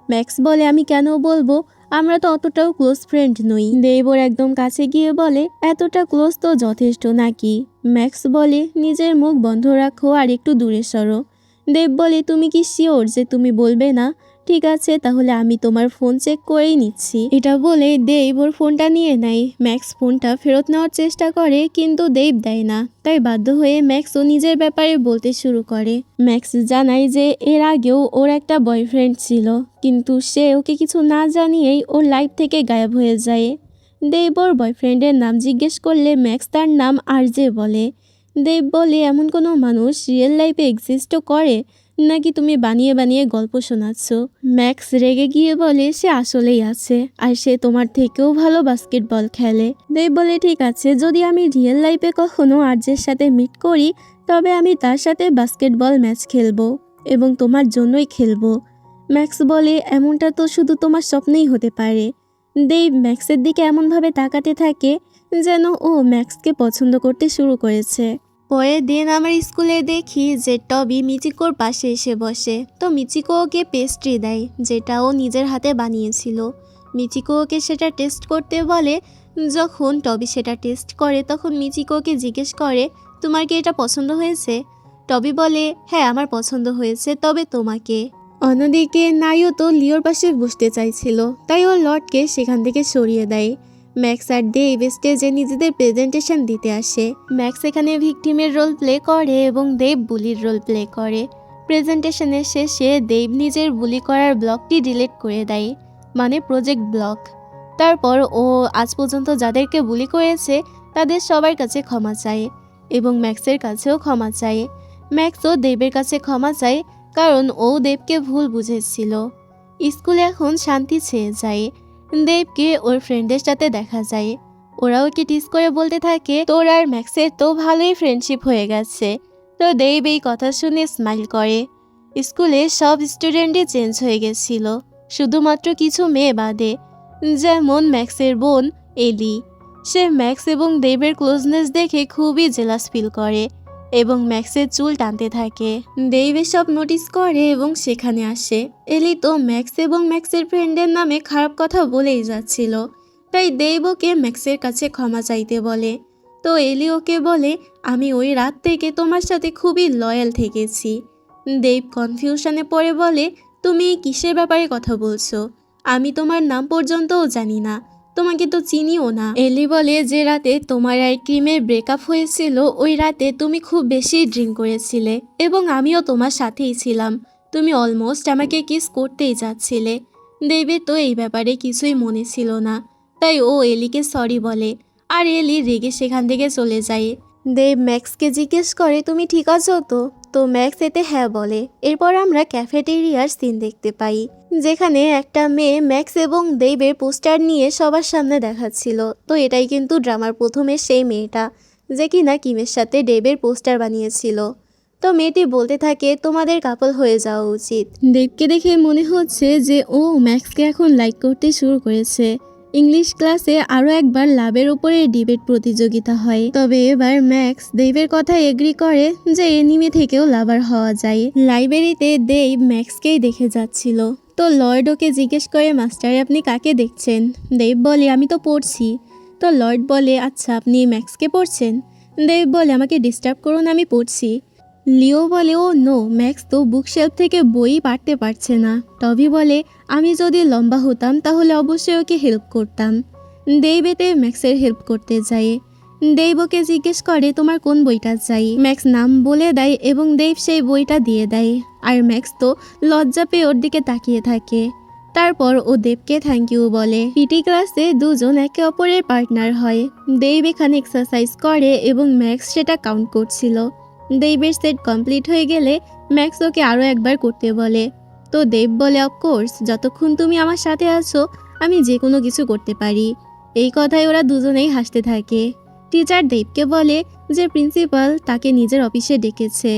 ম্যাক্স বলে, আমি কেন বলবো, আমরা তো অতটাও ক্লোজ ফ্রেন্ড নই। দেব ওর একদম কাছে গিয়ে বলে, এতটা ক্লোজ তো যথেষ্ট নাকি? ম্যাক্স বলে, নিজের মুখ বন্ধ রাখো আর একটু দূরে সরো। দেব বলে, তুমি কি শিওর যে তুমি বলবে না? ঠিক আছে, তাহলে আমি তোমার ফোন চেক করেই নিচ্ছি। এটা বলে দেব ওর ফোনটা নিয়ে নেয়। ম্যাক্স ফোনটা ফেরত নেওয়ার চেষ্টা করে, কিন্তু দেব দেয় না। তাই বাধ্য হয়ে ম্যাক্সও নিজের ব্যাপারে বলতে শুরু করে। ম্যাক্স জানায় যে এর আগেও ওর একটা বয়ফ্রেন্ড ছিল, কিন্তু সে ওকে কিছু না জানিয়েই ওর লাইফ থেকে গায়েব হয়ে যায়। দেব ওর বয়ফ্রেন্ডের নাম জিজ্ঞেস করলে ম্যাক্স তার নাম আরজে বলে। দেব বলে, এমন কোনো মানুষ রিয়েল লাইফে এক্সিস্টও করে নাকি তুমি বানিয়ে বানিয়ে গল্প শোনাচ্ছ? ম্যাক্স রেগে গিয়ে বলে, সে আসলেই আছে, আর সে তোমার থেকেও ভালো বাস্কেটবল খেলে। দেব বলে, ঠিক আছে, যদি আমি রিয়েল লাইফে কখনো আরজের সাথে মিট করি তবে আমি তার সাথে বাস্কেটবল ম্যাচ খেলবো এবং তোমার জন্যই খেলবো। ম্যাক্স বলে, এমনটা তো শুধু তোমার স্বপ্নেই হতে পারে। দেব ম্যাক্সের দিকে এমনভাবে তাকাতে থাকে যেন ও ম্যাক্সকে পছন্দ করতে শুরু করেছে। পরের দিন আমার স্কুলে দেখি যে টবি মিচিকোর পাশে এসে বসে। তো মিচিকো ওকে পেস্ট্রি দেয়, যেটা ও নিজের হাতে বানিয়েছিল। মিচিকো ওকে সেটা টেস্ট করতে বলে। যখন টবি সেটা টেস্ট করে তখন মিচিকো ওকে জিজ্ঞেস করে, তোমার কি এটা পছন্দ হয়েছে? টবি বলে, হ্যাঁ আমার পছন্দ হয়েছে, তবে তোমাকে? অন্যদিকে নাইও তো লিওর পাশে বসতে চাইছিল, তাই ও লর্ডকে সেখান থেকে সরিয়ে দেয়। ম্যাক্স আর দেব স্টেজে নিজেদের প্রেজেন্টেশন দিতে আসে। ম্যাক্স এখানে ভিকটিমের রোল প্লে করে এবং দেব বুলির রোল প্লে করে। প্রেজেন্টেশনের শেষে দেব নিজের বুলি করার ব্লগটি ডিলিট করে দেয়, মানে প্রজেক্ট ব্লগ। তারপর ও আজ পর্যন্ত যাদেরকে বুলি করেছে তাদের সবার কাছে ক্ষমা চায় এবং ম্যাক্সের কাছেও ক্ষমা চায়। ম্যাক্সও দেবের কাছে ক্ষমা চায়, কারণ ও দেবকে ভুল বুঝেছিল। স্কুলে এখন শান্তি ছেয়ে যায়। দেবকে ওর ফ্রেন্ডের সাথে দেখা যায়। ওরাও ওকে টিস করে বলতে থাকে তোর আর ম্যাক্সের তো ভালোই ফ্রেন্ডশিপ হয়ে গেছে। তো দেব এই কথা শুনে স্মাইল করে। স্কুলে সব স্টুডেন্টই চেঞ্জ হয়ে গেছিল, শুধুমাত্র কিছু মেয়ে বাদে, যেমন ম্যাক্সের বোন এলি। সে ম্যাক্স এবং দেবের ক্লোজনেস দেখে খুবই জেলাস ফিল করে এবং ম্যাক্সের চুল টানতে থাকে। দেব এসব নোটিস করে এবং সেখানে আসে। এলি তো ম্যাক্স এবং ম্যাক্সের ফ্রেন্ডের নামে খারাপ কথা বলেই যাচ্ছিল, তাই দেব ওকে ম্যাক্সের কাছে ক্ষমা চাইতে বলে। তো এলি ওকে বলে আমি ওই রাত থেকে তোমার সাথে খুবই লয়াল থেকেছি। দেব কনফিউশনে পড়ে বলে তুমি কিসের ব্যাপারে কথা বলছো? আমি তোমার নাম পর্যন্তও জানি না, তোমাকে তো চিনিও না। এলি বলে যে রাতে তোমার আর ক্রিমের ব্রেকআপ হয়েছিল ওই রাতে তুমি খুব বেশি ড্রিঙ্ক করেছিলে এবং আমিও তোমার সাথেই ছিলাম। তুমি অলমোস্ট আমাকে কিস করতেই যাচ্ছিলে। দেবের তো এই ব্যাপারে কিছুই মনে ছিল না, তাই ও এলিকে সরি বলে আর এলি রেগে সেখান থেকে চলে যায়। দেব ম্যাক্সকে জিজ্ঞেস করে তুমি ঠিক আছো তো? তো ম্যাক্স এতে হ্যাঁ বলে। এরপর আমরা ক্যাফেটেরিয়ার সিন দেখতে পাই, যেখানে একটা মেয়ে ম্যাক্স এবং দেবের পোস্টার নিয়ে সবার সামনে দেখাচ্ছিল। তো এটাই কিন্তু ড্রামার প্রথমে সেই মেয়েটা যে কিনা কিমের সাথে দেবের পোস্টার বানিয়েছিল। তো মেয়েটি বলতে থাকে তোমাদের কাপল হয়ে যাওয়া উচিত। দেবকে দেখে মনে হচ্ছে যে ও ম্যাক্সকে এখন লাইক করতে শুরু করেছে। ইংলিশ ক্লাসে আরও একবার লাভের উপরে ডিবেট প্রতিযোগিতা হয়, তবে এবার ম্যাক্স দেবের কথা এগ্রি করে যে এনিমে থেকেও লাভার হওয়া যায়। লাইব্রেরিতে দেব ম্যাক্সকেই দেখে যাচ্ছিল। তো লর্ড ওকে জিজ্ঞেস করে মাস্টার আপনি কাকে দেখছেন? দেব বলে আমি তো পড়ছি। তো লর্ড বলে আচ্ছা আপনি ম্যাক্সকে পড়ছেন? দেব বলে আমাকে ডিস্টার্ব করুন, আমি পড়ছি। লিও বলে ও নো, ম্যাক্স তো বুকশেলফ থেকে বই পাঠতে পারছে না। টবি বলে আমি যদি লম্বা হতাম তাহলে অবশ্যই ওকে হেল্প করতাম। দেব এতে ম্যাক্সের হেল্প করতে যায়। দেব ওকে জিজ্ঞেস করে তোমার কোন বইটা চাই? ম্যাক্স নাম বলে দেয় এবং দেব সেই বইটা দিয়ে দেয়। আর ম্যাক্স তো লজ্জা পেয়ে ওর দিকে তাকিয়ে থাকে। তারপর ও দেবকে থ্যাংক ইউ বলে। পিটি ক্লাসে দুজন একে অপরের পার্টনার হয়। দেব এখানে এক্সারসাইজ করে এবং ম্যাক্স সেটা কাউন্ট করছিল। দেবের সেট কমপ্লিট হয়ে গেলে ম্যাক্স ওকে আরও একবার করতে বলে। তো দেব বলে অফকোর্স, যতক্ষণ তুমি আমার সাথে আছো আমি যে কোনো কিছু করতে পারি। এই কথায় ওরা দুজনেই হাসতে থাকে। টিচার দেবকে বলে যে প্রিন্সিপাল তাকে নিজের অফিসে ডেকেছে।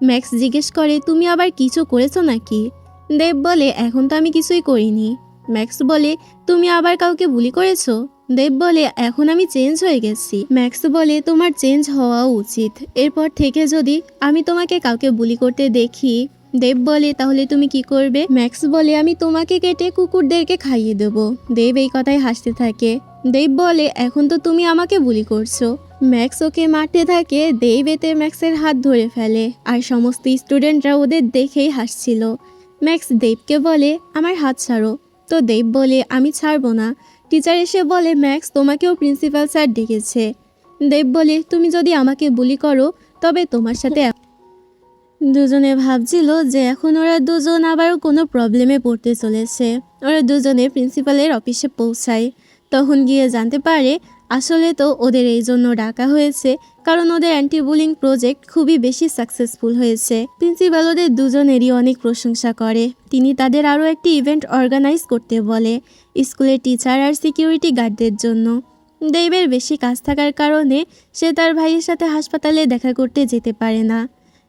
ম্যাক্স জিজ্ঞেস করে তুমি আবার কিছু করেছো নাকি? দেব বলে এখন তো আমি কিছুই করিনি। ম্যাক্স বলে তুমি আবার কাউকে বুলি করেছো? দেব বলে এখন আমি চেঞ্জ হয়ে গেছি। ম্যাক্স বলে তোমার চেঞ্জ হওয়া উচিত, এরপর থেকে যদি আমি তোমাকে কাউকে বুলি করতে দেখি। দেব বলে তাহলে তুমি কি করবে? ম্যাক্স বলে আমি তোমাকে কেটে কুকুরদেরকে খাইয়ে দেব। দেব এই কথায় হাসতে থাকে। দেব বলে এখন তো তুমি আমাকে বুলি করছো। ম্যাক্স ওকে মারতে থাকে। দেব এতে ম্যাক্সের হাত ধরে ফেলে আর সমস্ত স্টুডেন্টরা ওদের দেখেই হাসছিল। ম্যাক্স দেবকে বলে আমার হাত ছাড়ো। তো দেব বলে আমি ছাড়বো না। টিচার এসে বলে ম্যাক্স তোমাকেও প্রিন্সিপাল স্যার ডেকেছে। দেব বলে তুমি যদি আমাকে বুলি করো তবে তোমার সাথে। দুজনে ভাবছিল যে এখন ওরা দুজন আবার কোনো প্রবলেমে পড়তে চলেছে। ওরা দুজনে প্রিন্সিপালের অফিসে পৌঁছায়। তখন গিয়ে জানতে পারে আসলে তো ওদের এই জন্য ডাকা হয়েছে কারণ ওদের অ্যান্টি বুলিং প্রজেক্ট খুবই বেশি সাকসেসফুল হয়েছে। প্রিন্সিপাল ওদের দুজনেরই অনেক প্রশংসা করে। তিনি তাদের আরও একটি ইভেন্ট অর্গানাইজ করতে বলে স্কুলের টিচার আর সিকিউরিটি গার্ডদের জন্য। দেবের বেশি কাজ থাকার কারণে সে তার ভাইয়ের সাথে হাসপাতালে দেখা করতে যেতে পারে না,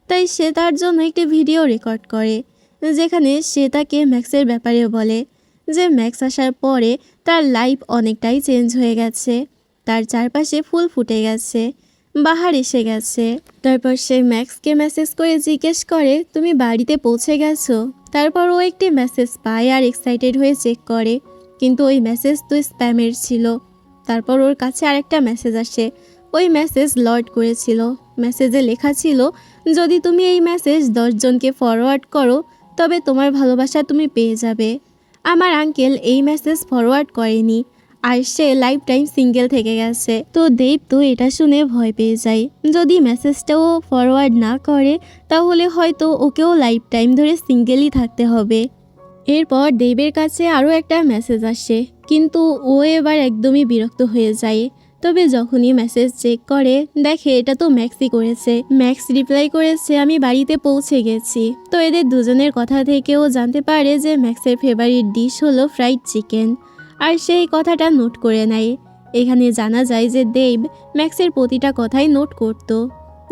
তাই সে তার জন্য একটি ভিডিও রেকর্ড করে যেখানে সে তাকে ম্যাক্সের ব্যাপারে বলে যে ম্যাক্স আসার পরে তার লাইফ অনেকটাই চেঞ্জ হয়ে গেছে। তার চারপাশে ফুল ফুটে গেছে, বাহার এসে গেছে। তারপর সে ম্যাক্সকে মেসেজ করে জিজ্ঞেস করে তুমি বাড়িতে পৌঁছে গেছো? তারপর ও একটি মেসেজ পায় আর এক্সাইটেড হয়ে চেক করে, কিন্তু ওই মেসেজ তো স্প্যামের ছিল। তারপর ওর কাছে আরেকটা মেসেজ আসে। ওই মেসেজ লর্ড করেছিল। মেসেজে লেখা ছিল যদি তুমি এই মেসেজ 10 জনকে ফরওয়ার্ড করো তবে তোমার ভালোবাসা তুমি পেয়ে যাবে। আমার আঙ্কেল এই মেসেজ ফরওয়ার্ড করেনি আর সে লাইফ টাইম সিঙ্গেল থেকে গেছে। তো দেব তো এটা শুনে ভয় পেয়ে যায়। যদি মেসেজটাও ফরওয়ার্ড না করে তাহলে হয়তো ওকেও লাইফ টাইম ধরে সিঙ্গেলই থাকতে হবে। এরপর দেবের কাছে আরও একটা মেসেজ আসে, কিন্তু ও এবার একদমই বিরক্ত হয়ে যায়। তবে যখনই মেসেজ চেক করে দেখে এটা তো ম্যাক্সই করেছে। ম্যাক্স রিপ্লাই করেছে আমি বাড়িতে পৌঁছে গেছি। তো এদের দুজনের কথা থেকেও জানতে পারে যে ম্যাক্সের ফেভারিট ডিশ হলো ফ্রাইড চিকেন, আর সেই কথাটা নোট করে নেয়। এখানে জানা যায় যে দেব ম্যাক্সের প্রতিটা কথাই নোট করত।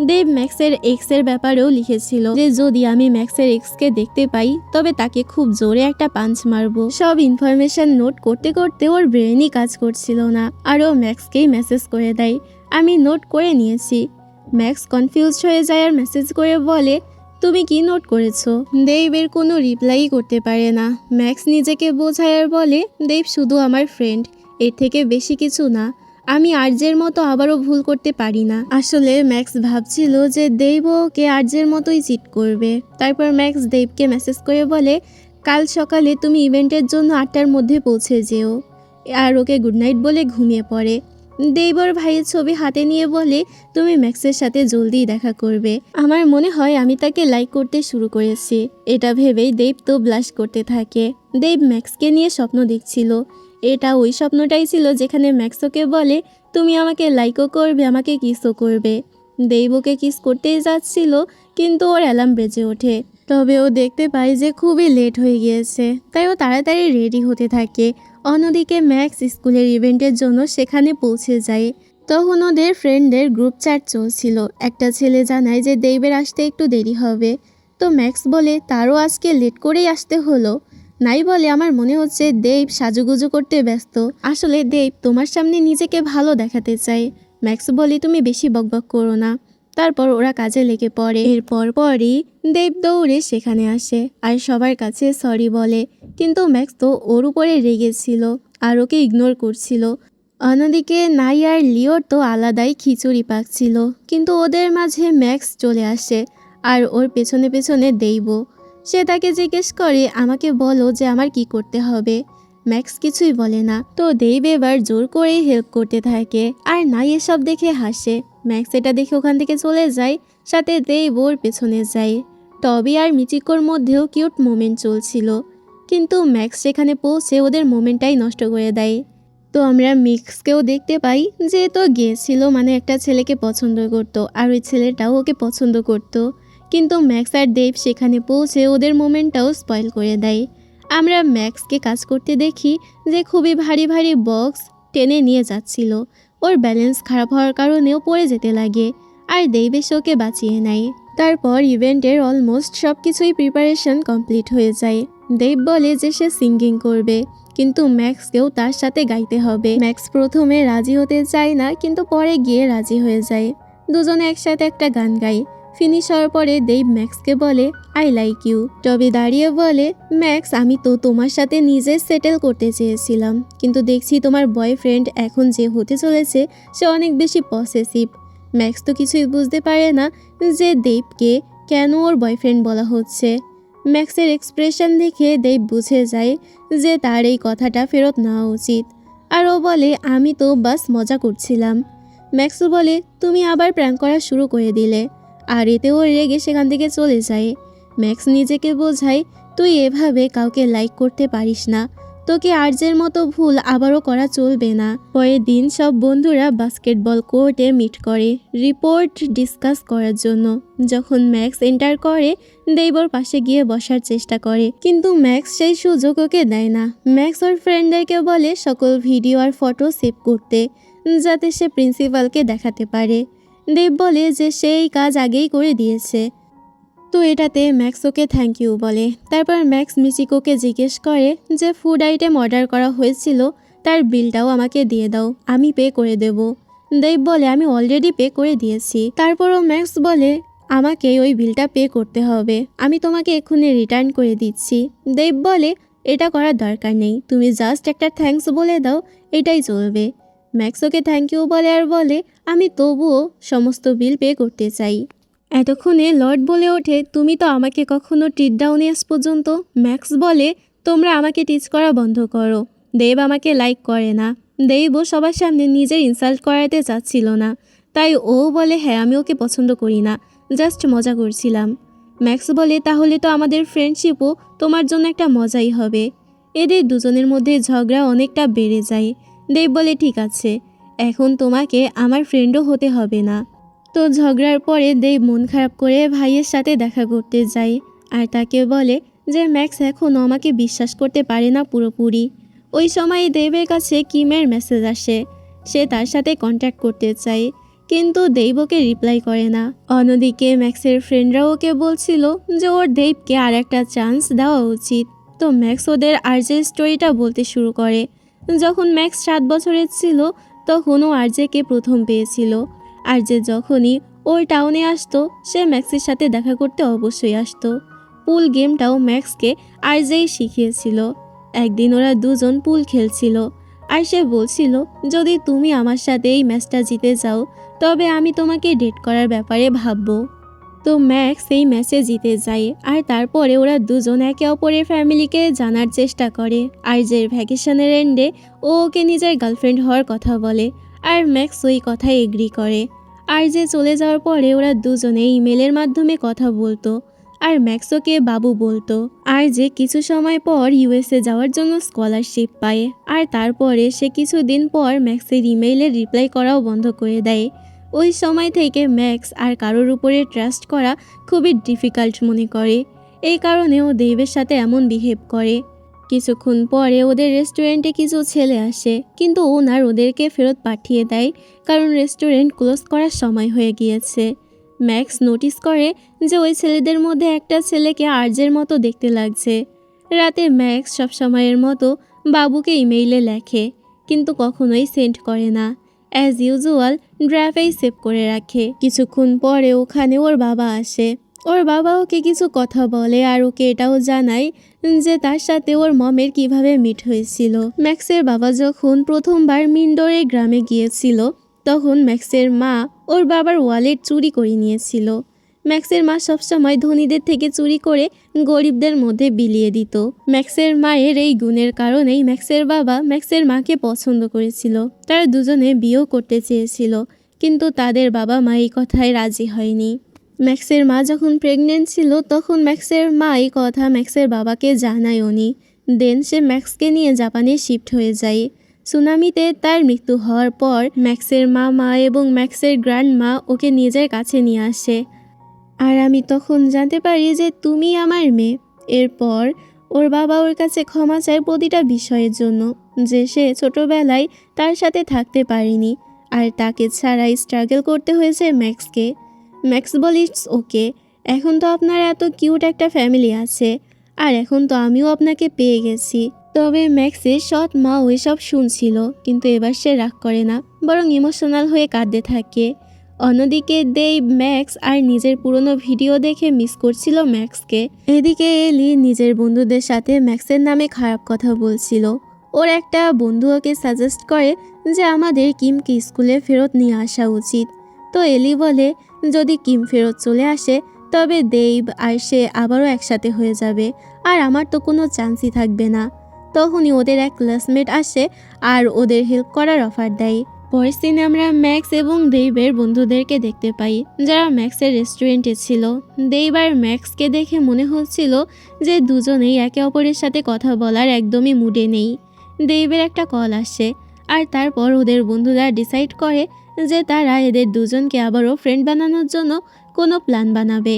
দেব ম্যাক্সের এক্সের ব্যাপারেও লিখেছিল যে যদি আমি ম্যাক্সের এক্সকে দেখতে পাই তবে তাকে খুব জোরে একটা পাঞ্চ মারবো। সব ইনফরমেশন নোট করতে করতে ওর ব্রেনই কাজ করছিল না, আর ও ম্যাক্সকেই মেসেজ করে দেয় আমি নোট করে নিয়েছি। ম্যাক্স কনফিউজড হয়ে যায় আর মেসেজ করে বলে তুমি কি নোট করেছো? দেবের কোনো রিপ্লাই করতে পারে না। ম্যাক্স নিজেকে বোঝায় আর বলে দেব শুধু আমার ফ্রেন্ড, এর থেকে বেশি কিছু না। আমি আর্যের মতো আবারও ভুল করতে পারি না। আসলে ম্যাক্স ভাবছিল যে দেব ওকে আর্যের মতোই চিট করবে। তারপর ম্যাক্স দেবকে মেসেজ করে বলে কাল সকালে তুমি ইভেন্টের জন্য 8টার মধ্যে পৌঁছে যেও, আর ওকে গুড নাইট বলে ঘুমিয়ে পড়ে। দেব ওর ভাইয়ের ছবি হাতে নিয়ে বলে তুমি ম্যাক্সের সাথে জলদি দেখা করবে। আমার মনে হয় আমি তাকে লাইক করতে শুরু করেছি। এটা ভেবেই দেব তো ব্লাশ করতে থাকে। দেব ম্যাক্সকে নিয়ে স্বপ্ন দেখছিল। এটা ওই স্বপ্নটাই ছিল যেখানে ম্যাক্স ওকে বলে তুমি আমাকে লাইকও করবে, আমাকে কিসও করবে। দেব ওকে কিস করতেই যাচ্ছিল কিন্তু ওর অ্যালার্ম বেজে ওঠে। তবে ও দেখতে পায় যে খুবই লেট হয়ে গিয়েছে, তাই ও তাড়াতাড়ি রেডি হতে থাকে। অন্যদিকে ম্যাক্স স্কুলের ইভেন্টের জন্য সেখানে পৌঁছে যায়। তখন ওদের ফ্রেন্ডদের গ্রুপ চ্যাট চলছিল। একটা ছেলে জানায় যে দেবের আসতে একটু দেরি হবে। তো ম্যাক্স বলে তারও আজকে লেট করেই আসতে হলো। নাই বলে আমার মনে হচ্ছে দেব সাজুগুজু করতে ব্যস্ত। আসলে দেব তোমার সামনে নিজেকে ভালো দেখাতে চায়। ম্যাক্স বলে তুমি বেশি বকবক করো না। তারপর ওরা কাজে লেগে পড়ে। এরপর পরই দেব দৌড়ে সেখানে আসে আর সবার কাছে সরি বলে, কিন্তু ম্যাক্স তো ওর উপরে রেগেছিল আর ওকে ইগনোর করছিল। অন্যদিকে নাই আর লিওর তো আলাদাই খিচুড়ি পাকছিল, কিন্তু ওদের মাঝে ম্যাক্স চলে আসে আর ওর পেছনে পেছনে দেইব। সে তাকে জিজ্ঞেস করে আমাকে বলো যে আমার কি করতে হবে। ম্যাক্স কিছুই বলে না। তো দেব এবার জোর করে হেল্প করতে থাকে আর নাই এসব দেখে হাসে। ম্যাক্স এটা দেখে ওখান থেকে চলে যায়, সাথে দেব ওর পেছনে যায়। টবি আর মিচিকোর মধ্যেও কিউট মোমেন্ট চলছিল, কিন্তু ম্যাক্স সেখানে পৌঁছে ওদের মোমেন্টটাই নষ্ট করে দেয়। তো আমরা মিক্সকেও দেখতে পাই যে তো গিয়েছিল, মানে একটা ছেলেকে পছন্দ করত আর ওই ছেলেটাও ওকে পছন্দ করত, কিন্তু ম্যাক্স আর দেব সেখানে পৌঁছে ওদের মোমেন্টটাও স্পয়েল করে দেয়। আমরা ম্যাক্সকে কাজ করতে দেখি যে খুবই ভারী ভারী বক্স টেনে নিয়ে যাচ্ছিল। ওর ব্যালেন্স খারাপ হওয়ার কারণেও পড়ে যেতে লাগে, আর দেব এসে ওকে বাঁচিয়ে নেয়। তারপর ইভেন্টের অলমোস্ট সব কিছুই প্রিপারেশন কমপ্লিট হয়ে যায়। দেব বলে যে সে সিঙ্গিং করবে, কিন্তু ম্যাক্সকেও তার সাথে গাইতে হবে। ম্যাক্স প্রথমে রাজি হতে চায় না, কিন্তু পরে গিয়ে রাজি হয়ে যায়। দুজনে একসাথে একটা গান গায়। ফিনিশ হওয়ার পরে দেব ম্যাক্সকে বলে আই লাইক ইউ। টবি দাঁড়িয়ে বলে ম্যাক্স আমি তো তোমার সাথে নিজে সেটেল করতে চেয়েছিলাম, কিন্তু দেখছি তোমার বয়ফ্রেন্ড এখন যে হতে চলেছে সে অনেক বেশি পসেসিভ। ম্যাক্স তো কিছুই বুঝতে পারে না যে দেবকে কেন ওর বয়ফ্রেন্ড বলা হচ্ছে। ম্যাক্সের এক্সপ্রেশন দেখে দেব বুঝে যায় যে তার এই কথাটা ফেরত নেওয়া উচিত, আর ও বলে আমি তো বাস মজা করছিলাম। ম্যাক্সও বলে তুমি আবার প্র্যাঙ্ক করা শুরু করে দিলে, আর এতে ও রেগে সেখান থেকে চলে যায়। ম্যাক্স নিজেকে বোঝায় তুই এভাবে কাউকে লাইক করতে পারিস না, তোকে আর্যের মতো ভুল আবারও করা চলবে না। পরের দিন সব বন্ধুরা বাস্কেটবল কোর্টে মিট করে রিপোর্ট ডিসকাস করার জন্য। যখন ম্যাক্স এন্টার করে দেব ওর পাশে গিয়ে বসার চেষ্টা করে, কিন্তু ম্যাক্স সেই সুযোগ ওকে দেয় না। ম্যাক্স ওর ফ্রেন্ডদেরকে বলে সকল ভিডিও আর ফটো সেভ করতে, যাতে সে প্রিন্সিপালকে দেখাতে পারে। দেব বলে যে সেই কাজ আগেই করে দিয়েছে। তো এটাতে ম্যাক্স ওকে থ্যাংক ইউ বলে। তারপর ম্যাক্স মিচিকোকে জিজ্ঞেস করে যে ফুড আইটেম অর্ডার করা হয়েছিল তার বিলটাও আমাকে দিয়ে দাও, আমি পে করে দেব। দেব বলে আমি অলরেডি পে করে দিয়েছি। তারপরও ম্যাক্স বলে আমাকে ওই বিলটা পে করতে হবে, আমি তোমাকে এক্ষুনি রিটার্ন করে দিচ্ছি। দেব বলে এটা করার দরকার নেই, তুমি জাস্ট একটা থ্যাঙ্কস বলে দাও, এটাই চলবে। ম্যাক্স ওকে থ্যাংক ইউ বলে আর বলে আমি তবুও সমস্ত বিল পে করতে চাই। এতক্ষণে লর্ড বলে ওঠে তুমি তো আমাকে কখনো ট্রিট দাওনি আজ পর্যন্ত। ম্যাক্স বলে তোমরা আমাকে টিচ করা বন্ধ করো, দেব আমাকে লাইক করে না। দেবও সবার সামনে নিজের ইনসাল্ট করাতে চাচ্ছিল না, তাই ও বলে হ্যাঁ আমি ওকে পছন্দ করি না, জাস্ট মজা করছিলাম। ম্যাক্স বলে তাহলে তো আমাদের ফ্রেন্ডশিপও তোমার জন্য একটা মজাই হবে। এদের দুজনের মধ্যে ঝগড়া অনেকটা বেড়ে যায়। দেব বলে ঠিক আছে, এখন তোমাকে আমার ফ্রেন্ডও হতে হবে না। তো ঝগড়ার পরে দেব মন খারাপ করে ভাইয়ের সাথে দেখা করতে যায় আর তাকে বলে যে ম্যাক্স এখনও আমাকে বিশ্বাস করতে পারে না পুরোপুরি। ওই সময় দেবের কাছে কিমের মেসেজ আসে, সে তার সাথে কন্ট্যাক্ট করতে চায় কিন্তু দেব ওকে রিপ্লাই করে না। অন্যদিকে ম্যাক্সের ফ্রেন্ডরাও ওকে বলছিল যে ওর দেবকে আর একটা চান্স দেওয়া উচিত। তো ম্যাক্স ওদের আরজের স্টোরিটা বলতে শুরু করে। যখন ম্যাক্স 7 বছরের ছিল তখন ও আরজেকে প্রথম পেয়েছিল। আরজে যখনই ওর টাউনে আসতো সে ম্যাক্সের সাথে দেখা করতে অবশ্যই আসতো। পুল গেমটাও ম্যাক্সকে আরজেই শিখিয়েছিল। একদিন ওরা দুজন পুল খেলছিল আর সে বলছিল যদি তুমি আমার সাথে এই ম্যাচটা জিতে যাও তবে আমি তোমাকে ডেট করার ব্যাপারে ভাববো। তো ম্যাক্স এই ম্যাচে জিতে যায় আর তারপরে ওরা দুজন একে অপরের ফ্যামিলিকে জানার চেষ্টা করে। আরজের ভ্যাকেশনের এন্ডে ও ওকে নিজের গার্লফ্রেন্ড হওয়ার কথা বলে আর ম্যাক্স ওই কথায় এগ্রি করে। আরজে চলে যাওয়ার পরে ওরা দুজনে ইমেলের মাধ্যমে কথা বলতো আর ম্যাক্স ওকে বাবু বলতো। আরজে কিছু সময় পর ইউএসএ যাওয়ার জন্য স্কলারশিপ পায় আর তারপরে সে কিছুদিন পর ম্যাক্সের ইমেইলের রিপ্লাই করাও বন্ধ করে দেয়। ওই সময় থেকে ম্যাক্স আর কারোর উপরে ট্রাস্ট করা খুবই ডিফিকাল্ট মনে করে। এই কারণে ও দেবের সাথে এমন বিহেভ করে। কিছুক্ষণ পরে ওদের রেস্টুরেন্টে কিছু ছেলে আসে কিন্তু ওনার ওদেরকে ফেরত পাঠিয়ে দেয় কারণ রেস্টুরেন্ট ক্লোজ করার সময় হয়ে গিয়েছে। ম্যাক্স নোটিস করে যে ওই ছেলেদের মধ্যে একটা ছেলেকে আরজের মতো দেখতে লাগছে। রাতে ম্যাক্স সবসময়ের মতো বাবুকে ইমেইলে লেখে কিন্তু কখনোই সেন্ড করে না। অ্যাজ ইউজুয়াল ড্রাইভেই সেভ করে রাখে। কিছুক্ষণ পরে ওখানে ওর বাবা আসে। ওর বাবা ওকে কিছু কথা বলে আর ওকে এটাও জানায় যে তার সাথে ওর মমের কিভাবে মিট হয়েছিল। ম্যাক্সের বাবা যখন প্রথমবার মিন্ডোরের গ্রামে গিয়েছিল তখন ম্যাক্সের মা ওর বাবার ওয়ালেট চুরি করে নিয়েছিল। ম্যাক্সের মা সবসময় ধনীদের থেকে চুরি করে গরিবদের মধ্যে বিলিয়ে দিত। ম্যাক্সের মায়ের এই গুণের কারণেই ম্যাক্সের বাবা ম্যাক্সের মাকে পছন্দ করেছিল। তারা দুজনে বিয়েও করতে চেয়েছিল কিন্তু তাদের বাবা মা এই কথায় রাজি হয়নি। ম্যাক্সের মা যখন প্রেগনেন্ট ছিল তখন ম্যাক্সের মা এই কথা ম্যাক্সের বাবাকে জানায়নি। দেন সে ম্যাক্সকে নিয়ে জাপানে শিফট হয়ে যায়। সুনামিতে তার মৃত্যু হওয়ার পর ম্যাক্সের মা এবং ম্যাক্সের গ্র্যান্ডমা ওকে নিজের কাছে নিয়ে আসে আর আমি তখন জানতে পারি যে তুমি আমার মেয়ে। এরপর ওর বাবা ওর কাছে ক্ষমা চায় প্রতিটা বিষয়ের জন্য, যে সে ছোটবেলায় তার সাথে থাকতে পারেনি আর তাকে ছাড়াই স্ট্রাগল করতে হয়েছে ম্যাক্সকে। ম্যাক্স বলে ইটস ওকে, এখন তো আপনার এত কিউট একটা ফ্যামিলি আছে আর এখন তো আমিও আপনাকে পেয়ে গেছি। তবে ম্যাক্সের সৎ মা ওইসব শুনছিল কিন্তু এবার সে রাগ করে না, বরং ইমোশনাল হয়ে কাঁদতে থাকে। অন্যদিকে দেব ম্যাক্স আর নিজের পুরনো ভিডিও দেখে মিস করছিল ম্যাক্সকে। এদিকে এলি নিজের বন্ধুদের সাথে ম্যাক্সের নামে খারাপ কথা বলছিল। ওর একটা বন্ধু ওকে সাজেস্ট করে যে আমাদের কিমকে স্কুলে ফেরত নিয়ে আসা উচিত। তো এলি বলে যদি কিম ফেরত চলে আসে তবে দেব আর সে আবারও একসাথে হয়ে যাবে আর আমার তো কোনো চান্সই থাকবে না। তখনই ওদের এক ক্লাসমেট আসে আর ওদের হেল্প করার অফার দেয়। পরের দিনে আমরা ম্যাক্স এবং দেবের বন্ধুদেরকে দেখতে পাই যারা ম্যাক্সের রেস্টুরেন্টে ছিল। দেব আর ম্যাক্সকে দেখে মনে হচ্ছিল যে দুজনেই একে অপরের সাথে কথা বলার একদমই মুডে নেই। দেবের একটা কল আসে আর তারপর ওদের বন্ধুরা ডিসাইড করে যে তারা এদের দুজনকে আবারও ফ্রেন্ড বানানোর জন্য কোনো প্ল্যান বানাবে।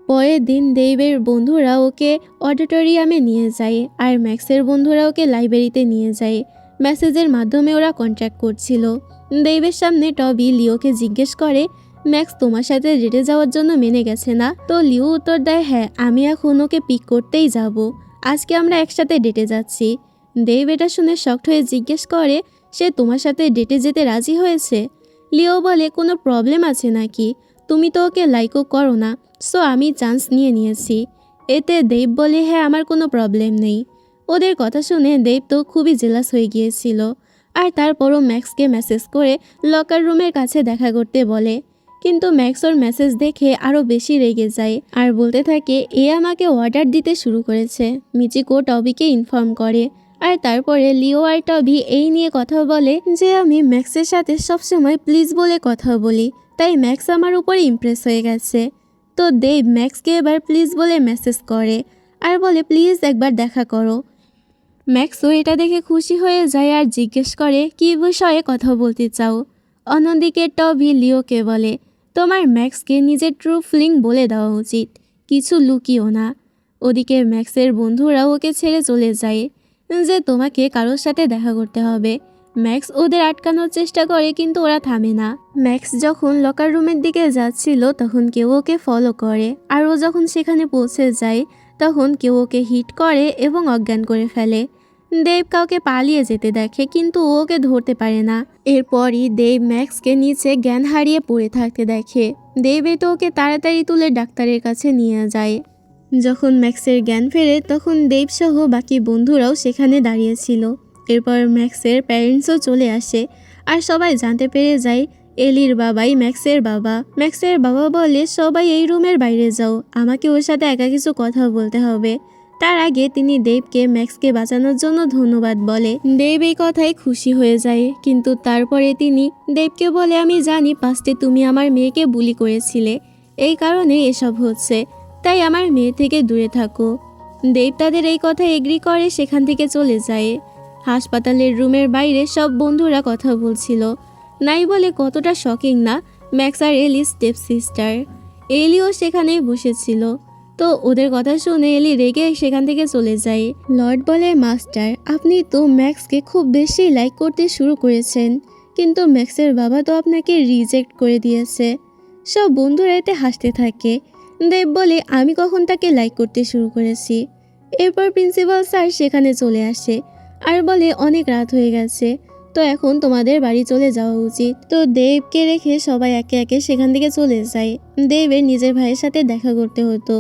পরের দিন দেবের বন্ধুরা ওকে অডিটোরিয়ামে নিয়ে যায় আর ম্যাক্সের বন্ধুরা ওকে লাইব্রেরিতে নিয়ে যায়। মেসেজের মাধ্যমে ওরা কন্ট্যাক্ট করছিল। দেবের সামনে টবি লিওকে জিজ্ঞেস করে ম্যাক্স তোমার সাথে ডেটে যাওয়ার জন্য মেনে গেছে না? তো লিও উত্তর দেয় হ্যাঁ, আমি এখন ওকে পিক করতেই যাব, আজকে আমরা একসাথে ডেটে যাচ্ছি। দেব এটা শুনে শকড হয়ে জিজ্ঞেস করে সে তোমার সাথে ডেটে যেতে রাজি হয়েছে? লিও বলে কোনো প্রবলেম আছে নাকি, তুমি তো ওকে লাইকও করো না, সো আমি চান্স নিয়েছি। এতে দেব বলে হ্যাঁ আমার কোনো প্রবলেম নেই। ওদের কথা শুনে দেব তো খুবই জেলাস হয়ে গিয়েছিল আর তারপরও ম্যাক্সকে মেসেজ করে লকার রুমের কাছে দেখা করতে বলে। কিন্তু ম্যাক্স ওর মেসেজ দেখে আরও বেশি রেগে যায় আর বলতে থাকে এ আমাকে অর্ডার দিতে শুরু করেছে। মিচিকো টবিকে ইনফর্ম করে আর তারপরে লিও আর টবি এই নিয়ে কথা বলে যে আমি ম্যাক্সের সাথে সবসময় প্লিজ বলে কথা বলি, তাই ম্যাক্স আমার উপরে ইমপ্রেস হয়ে গেছে। তো দেব ম্যাক্সকে এবার প্লিজ বলে মেসেজ করে আর বলে প্লিজ একবার দেখা করো। ম্যাক্সও এটা দেখে খুশি হয়ে যায় আর জিজ্ঞেস করে কী বিষয়ে কথা বলতে চাও। অন্যদিকে টবি লিওকে বলে, তোমার ম্যাক্সকে নিজের ট্রু ফিলিং বলে দেওয়া উচিত, কিছু লুকিও না। ওদিকে ম্যাক্সের বন্ধুরা ওকে ছেড়ে চলে যায় যে তোমাকে কারোর সাথে দেখা করতে হবে। ম্যাক্স ওদের আটকানোর চেষ্টা করে কিন্তু ওরা থামে না। ম্যাক্স যখন লকার রুমের দিকে যাচ্ছিল তখন কেউ ওকে ফলো করে, আর ও যখন সেখানে পৌঁছে যায় তখন কেউ ওকে হিট করে এবং অজ্ঞান করে ফেলে। দেব কাউকে পালিয়ে যেতে দেখে কিন্তু ও ওকে ধরতে পারে না। এরপরই দেব ম্যাক্সকে নিচে জ্ঞান হারিয়ে পড়ে থাকতে দেখে। দেব তো ওকে তাড়াতাড়ি তুলে ডাক্তারের কাছে নিয়ে যায়। যখন ম্যাক্সের জ্ঞান ফেরে তখন দেব সহ বাকি বন্ধুরাও সেখানে দাঁড়িয়েছিল। এরপর ম্যাক্সের প্যারেন্টসও চলে আসে আর সবাই জানতে পেরে যায় এলির বাবাই ম্যাক্সের বাবা। ম্যাক্সের বাবা বলে, সবাই এই রুমের বাইরে যাও, আমাকে ওর সাথে একা কিছু কথা বলতে হবে। তার আগে তিনি দেবকে ম্যাক্সকে বাঁচানোর জন্য ধন্যবাদ বলে। দেব এই কথায় খুশি হয়ে যায়, কিন্তু তারপরে তিনি দেবকে বলে, আমি জানি পাস্টে তুমি আমার মেয়েকে বুলি করেছিলে, এই কারণে এসব হচ্ছে, তাই আমার মেয়ে থেকে দূরে থাকো। দেব তাদের এই কথা এগ্রি করে সেখান থেকে চলে যায়। হাসপাতালের রুমের বাইরে সব বন্ধুরা কথা বলছিল। নাই বলে কতটা শকিং না ম্যাক্স আর এলি স্টেপ সিস্টার। এলিও সেখানেই বসেছিল। তো ওদের কথা শুনে এলি রেগে সেখান থেকে চলে যায়। লর্ড বলে, মাস্টার আপনি তো ম্যাক্সকে খুব বেশি লাইক করতে শুরু করেছেন, কিন্তু ম্যাক্সের বাবা তো আপনাকে রিজেক্ট করে দিয়েছে। সব বন্ধুরা এতে হাসতে থাকে। দেব বলে, আমি কখন তাকে লাইক করতে শুরু করেছি। এরপর প্রিন্সিপাল স্যার সেখানে চলে আসে আর বলে, অনেক রাত হয়ে গেছে, তো এখন তোমাদের বাড়ি চলে যাওয়া উচিত। তো দেবকে রেখে সবাই একে একে সেখান থেকে চলে যায়। দেবের নিজের ভাইয়ের সাথে দেখা করতে হতো।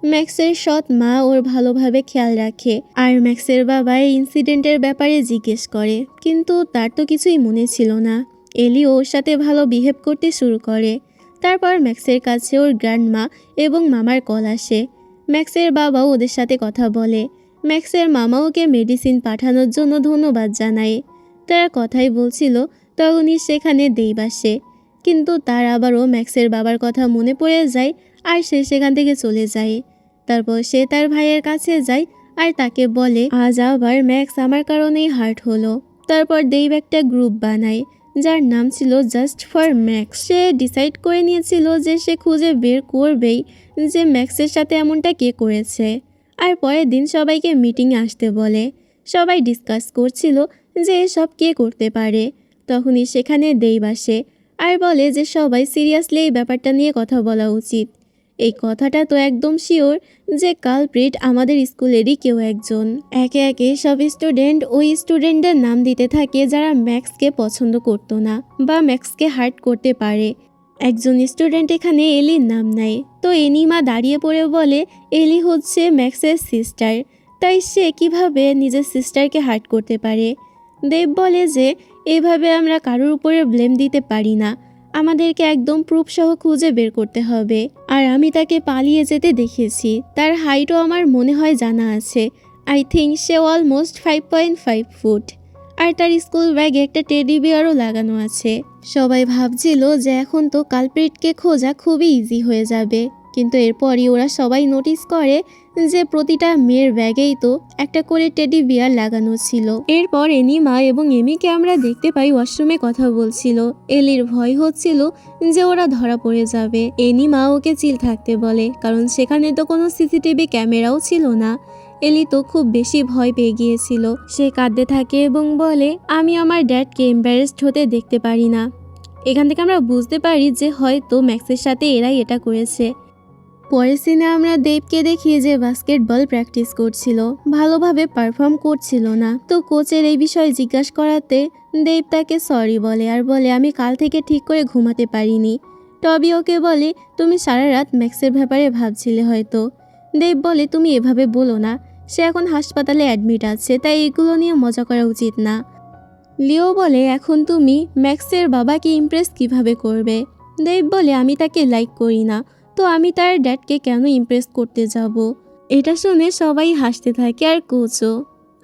ম্যাক্সের সৎ মা ওর ভালোভাবে খেয়াল রাখে, আর ম্যাক্সের বাবা এই ইনসিডেন্টের ব্যাপারে জিজ্ঞেস করে, কিন্তু তার তো কিছুই মনে ছিল না। এলি ওর সাথে ভালো বিহেভ করতে শুরু করে। তারপর ম্যাক্সের কাছে ওর গ্র্যান্ডমা এবং মামার কল আসে। ম্যাক্সের বাবাও ওদের সাথে কথা বলে। ম্যাক্সের মামা ওকে মেডিসিন পাঠানোর জন্য ধন্যবাদ জানায়। তারা কথাই বলছিল তখনই সেখানে দেব আসে, কিন্তু তার আবারও ম্যাক্সের বাবার কথা মনে পড়ে যায় আর সে সেখান থেকে চলে যায়। তারপর সে তার ভাইয়ের কাছে যায় আর তাকে বলে, আজ আবার ম্যাক্স আমার কারণেই হার্ট হলো। তারপর দেব একটা গ্রুপ বানায় যার নাম ছিল just for max. Say decide করে নিয়েছিল যে সে খুঁজে বের করবেই যে ম্যাক্সের সাথে এমনটা কে করেছে। আর পরের দিন সবাইকে মিটিংয়ে আসতে বলে। সবাই ডিসকাস করছিল যে এসব কে করতে পারে। তখনই সেখানে দেব আসে আর বলে যে সবাই সিরিয়াসলি এই ব্যাপারটা নিয়ে কথা বলা উচিত। এই কথাটা তো একদম শিওর যে কালপ্রিট আমাদের স্কুলেরই কেউ একজন। একে একে সব স্টুডেন্ট ওই স্টুডেন্টদের নাম দিতে থাকে যারা ম্যাক্সকে পছন্দ করতো না বা ম্যাক্সকে হার্ট করতে পারে। একজন স্টুডেন্ট এখানে এলির নাম নেয়। তো এনিমা দাঁড়িয়ে পড়ে বলে, এলি হচ্ছে ম্যাক্সের সিস্টার, তাই সে কিভাবে নিজের সিস্টারকে হার্ট করতে পারে। দেব বলে যে এভাবে আমরা কারোর উপরে ব্লেম দিতে পারি না, আমাদেরকে একদম প্রুফ সহ খুঁজে বের করতে হবে। আর আমি তাকে পালিয়ে যেতে দেখেছি, তার হাইটও আমার মনে হয় জানা আছে। I think she almost 5.5 foot. আর তার স্কুল ব্যাগে একটা টেডি বিয়ারও লাগানো আছে। সবাই ভাবছিল যে এখন তো কালপ্রিটকে খোঁজা খুবই ইজি হয়ে যাবে, কিন্তু এরপরই ওরা সবাই নোটিস করে যে প্রতিটা মেয়ের ব্যাগেই তো একটা করে টেডি বিয়ার লাগানো ছিল। এরপর এনিমা এবং এমিকে আমরা দেখতে পাই ওয়াশরুমে কথা বলছিল। এলির ভয় হচ্ছিল যে ওরা ধরা পড়ে যাবে। এনিমা ওকে চিল থাকতে বলে, কারণ সেখানে তো কোনো সিসিটিভি ক্যামেরাও ছিল না। এলি তো খুব বেশি ভয় পেয়ে গিয়েছিল। সে কাঁদতে থাকে এবং বলে, আমি আমার ড্যাডকে এম্বারেসড হতে দেখতে পারি না। এখান থেকে আমরা বুঝতে পারি যে হয়তো ম্যাক্সের সাথে এরাই এটা করেছে। পরের সিনে আমরা দেবকে দেখি যে বাস্কেটবল প্র্যাকটিস করছিল, ভালোভাবে পারফর্ম করছিল না। তো কোচের এই বিষয়ে জিজ্ঞাসা করাতে দেব তাকে সরি বলে আর বলে, আমি কাল থেকে ঠিক করে ঘুমাতে পারিনি। টবি ওকে বলে, তুমি সারা রাত ম্যাক্সের ব্যাপারে ভাবছিলে হয়তো। দেব বলে, তুমি এভাবে বলো না, সে এখন হাসপাতালে অ্যাডমিট আছে, তাই এগুলো নিয়ে মজা করা উচিত না। লিও বলে, এখন তুমি ম্যাক্সের বাবাকে ইমপ্রেস কিভাবে করবে। দেব বলে, আমি তাকে লাইক করি না, তো আমি তার ড্যাডকে কেন ইমপ্রেস করতে যাব। এটা শুনে সবাই হাসতে থাকে আর কোচও।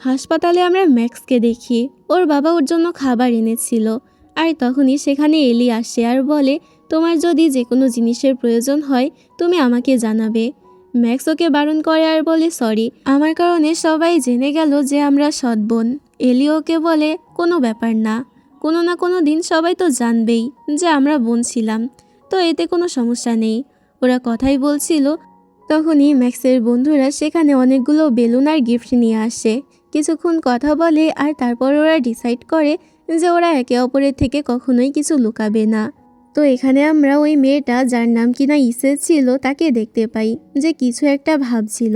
হাসপাতালে আমরা ম্যাক্সকে দেখি, ওর বাবা ওর জন্য খাবার এনেছিল। আর তখনই সেখানে এলি আসে আর বলে, তোমার যদি যে কোনো জিনিসের প্রয়োজন হয় তুমি আমাকে জানাবে। ম্যাক্স ওকে বারণ করে আর বলে সরি, আমার কারণে সবাই জেনে গেল যে আমরা সৎ বোন। এলি ওকে বলে কোনো ব্যাপার না, কোনো না কোনো দিন সবাই তো জানবেই যে আমরা বোন ছিলাম, তো এতে কোনো সমস্যা নেই। ওরা কথাই বলছিল, তখনই ম্যাক্সের বন্ধুরা সেখানে অনেকগুলো বেলুন আর গিফট নিয়ে আসে। কিছুক্ষণ কথা বলে আর তারপর ওরা ডিসাইড করে যে ওরা একে অপরের থেকে কখনোই কিছু লুকাবে না। তো এখানে আমরা ওই মেয়েটা যার নাম কিনা ইসে ছিল তাকে দেখতে পাই যে কিছু একটা ভাবছিল।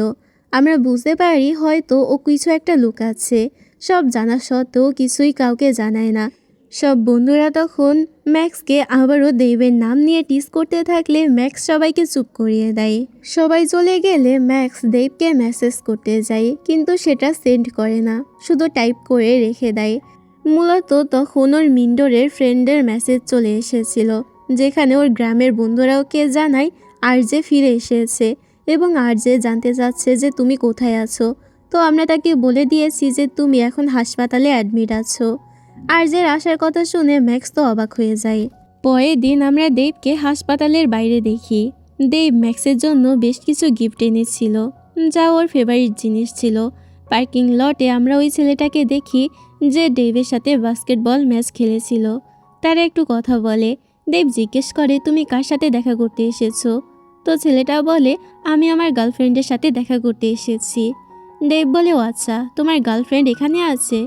আমরা বুঝতে পারি হয়তো ও কিছু একটা লুকাচ্ছে, সব জানা সত্ত্বেও কিছুই কাউকে জানায় না। সব বন্ধুরা তখন ম্যাক্সকে আবারও দেবের নাম নিয়ে টিজ করতে থাকলে ম্যাক্স সবাইকে চুপ করিয়ে দেয়। সবাই চলে গেলে ম্যাক্স দেবকে মেসেজ করতে যায়, কিন্তু সেটা সেন্ড করে না, শুধু টাইপ করে রেখে দেয়। মূলত তখন ওর মিন্ডোরের ফ্রেন্ডের মেসেজ চলে এসেছিল, যেখানে ওর গ্রামের বন্ধুরা ওকে জানায় আরজে ফিরে এসেছে এবং আরজে জানতে চাচ্ছে যে তুমি কোথায় আছো। তো আমরা তাকে বলে দিয়েছি যে তুমি এখন হাসপাতালে অ্যাডমিট আছো। আরজের আসার কথা শুনে ম্যাক্স তো অবাক হয়ে যায়। পরের দিন আমরা দেবকে হাসপাতালের বাইরে দেখি। দেব ম্যাক্সের জন্য বেশ কিছু গিফট এনেছিল, যা ওর ফেভারিট জিনিস ছিল। পার্কিং লটে আমরা ওই ছেলেটাকে দেখি যে দেবের সাথে বাস্কেটবল ম্যাচ খেলেছিল। তারা একটু কথা বলে। দেব জিজ্ঞেস করে তুমি কার সাথে দেখা করতে এসেছো? তো ছেলেটা বলে আমি আমার গার্লফ্রেন্ডের সাথে দেখা করতে এসেছি। দেব বলে ও আচ্ছা, তোমার গার্লফ্রেন্ড এখানে আছে?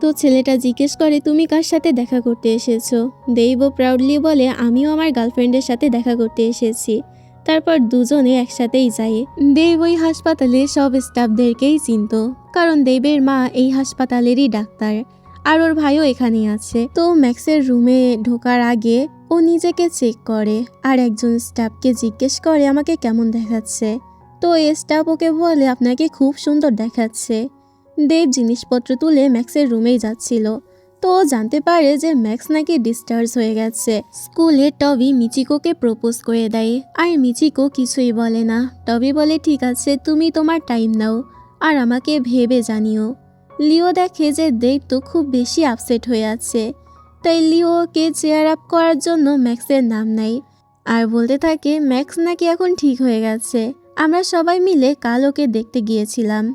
তো ছেলেটা জিজ্ঞেস করে তুমি কার সাথে দেখা করতে এসেছো? দেবও প্রাউডলি বলে আমিও আমার গার্লফ্রেন্ডের সাথে দেখা করতে এসেছি। তারপর দুজনে একসাথেই যায়। দেব ওই হাসপাতালে সব স্টাফদেরকেই চিনত, কারণ দেবের মা এই হাসপাতালেরই ডাক্তার আর ওর ভাইও এখানেই আছে। তো ম্যাক্সের রুমে ঢোকার আগে ও নিজেকে চেক করে আর একজন স্টাফকে জিজ্ঞেস করে আমাকে কেমন দেখাচ্ছে। তো এই স্টাফ ওকে বলে আপনাকে খুব সুন্দর দেখাচ্ছে। দেব জিনিসপত্র তুলে ম্যাক্সের রুমেই যাচ্ছিল, তো ও জানতে পারে যে ম্যাক্স নাকি ডিসচার্জ হয়ে গেছে। স্কুলে টবি মিচিকোকে প্রপোজ করে দেয় আর মিচিকো কিছুই বলে না। টবি বলে ঠিক আছে, তুমি তোমার টাইম নাও আর আমাকে ভেবে জানিও। লিও দেখে যে দেব তো খুব বেশি আপসেট হয়ে আছে, তাই লিওকে চেয়ার আপ করার জন্য ম্যাক্সের নাম নেয় আর বলতে থাকে ম্যাক্স নাকি এখন ঠিক হয়ে গেছে, আমরা সবাই মিলে কাল ওকে দেখতে গিয়েছিলাম।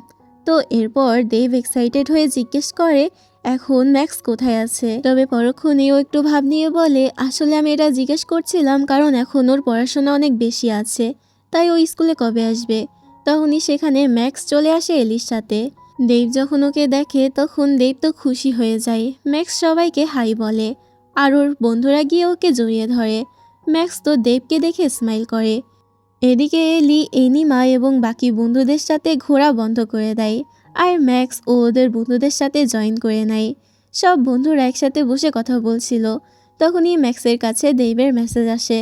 তো এরপর দেব এক্সাইটেড হয়ে জিজ্ঞেস করে এখন ম্যাক্স কোথায় আছে। তবে পরক্ষণেও একটু ভাব নিয়ে বলে আসলে আমি এটা জিজ্ঞেস করছিলাম কারণ এখন ওর পড়াশোনা অনেক বেশি আছে, তাই ও স্কুলে কবে আসবে। তখনই সেখানে ম্যাক্স চলে আসে এলির সাথে। দেব যখন ওকে দেখে তখন দেব তো খুশি হয়ে যায়। ম্যাক্স সবাইকে হাই বলে আর ওর বন্ধুরা গিয়ে ওকে জড়িয়ে ধরে। ম্যাক্স তো দেবকে দেখে স্মাইল করে। এদিকে এলি এনিমা এবং বাকি বন্ধুদের সাথে ঘোরা বন্ধ করে দেয় আর ম্যাক্স ও ওদের বন্ধুদের সাথে জয়েন করে নেয়। সব বন্ধুরা একসাথে বসে কথা বলছিল, তখনই ম্যাক্সের কাছে দেবের মেসেজ আসে।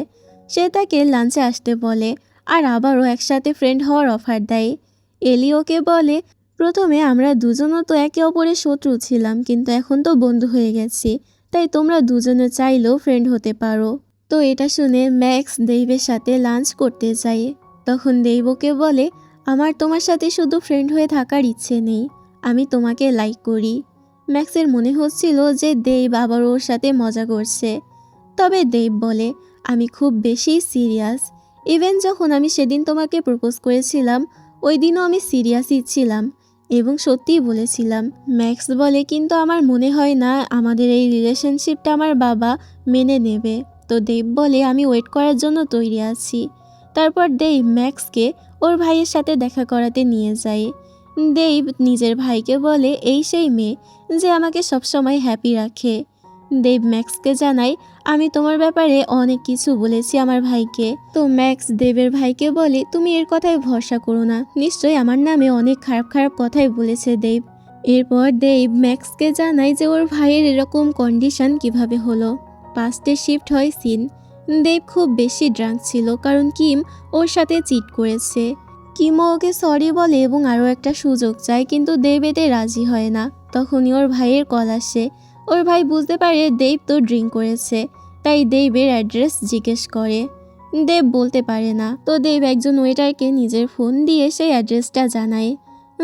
সে তাকে লাঞ্চে আসতে বলে আর আবারও একসাথে ফ্রেন্ড হওয়ার অফার দেয়। এলি ওকে বলে প্রথমে আমরা দুজনও তো একে অপরের শত্রু ছিলাম, কিন্তু এখন তো বন্ধু হয়ে গেছি, তাই তোমরা দুজনে চাইলেও ফ্রেন্ড হতে পারো। তো এটা শুনে ম্যাক্স দেবের সাথে লাঞ্চ করতে যায়। তখন দেব ওকে বলে আমার তোমার সাথে শুধু ফ্রেন্ড হয়ে থাকার ইচ্ছে নেই, আমি তোমাকে লাইক করি। ম্যাক্সের মনে হচ্ছিল যে দেব আবার ওর সাথে মজা করছে, তবে দেব বলে আমি খুব বেশি সিরিয়াস। ইভেন যখন আমি সেদিন তোমাকে প্রপোজ করেছিলাম ওই দিনও আমি সিরিয়াসই ছিলাম এবং সত্যিই বলেছিলাম। ম্যাক্স বলে কিন্তু আমার মনে হয় না আমাদের এই রিলেশনশিপটা আমার বাবা মেনে নেবে। তো দেব বলে আমি ওয়েট করার জন্য তৈরি আছি। তারপর দেব ম্যাক্সকে ওর ভাইয়ের সাথে দেখা করাতে নিয়ে যায়। দেব নিজের ভাইকে বলে এই সেই মেয়ে যে আমাকে সবসময় হ্যাপি রাখে। দেব ম্যাক্সকে জানায় আমি তোমার ব্যাপারে অনেক কিছু বলেছি আমার ভাইকে। তো ম্যাক্স দেবের ভাইকে বলে তুমি এর কথায় ভরসা করো না, নিশ্চয়ই আমার নামে অনেক খারাপ খারাপ কথাই বলেছে দেব। এরপর দেব ম্যাক্সকে জানায় যে ওর ভাইয়ের এরকম কন্ডিশন কিভাবে হলো। পাস্টে শিফট হয় সিন। দেব খুব বেশি ড্রাঙ্ক ছিল কারণ কিম ওর সাথে চিট করেছে। কিমও ওকে সরি বলে এবং আরও একটা সুযোগ চায়, কিন্তু দেব এতে রাজি হয় না। তখনই ওর ভাইয়ের কল আসে। ওর ভাই বুঝতে পারে দেব তো ড্রিঙ্ক করেছে, তাই দেবের অ্যাড্রেস জিজ্ঞেস করে। দেব বলতে পারে না, তো দেব একজন ওয়েটারকে নিজের ফোন দিয়ে সেই অ্যাড্রেসটা জানায়।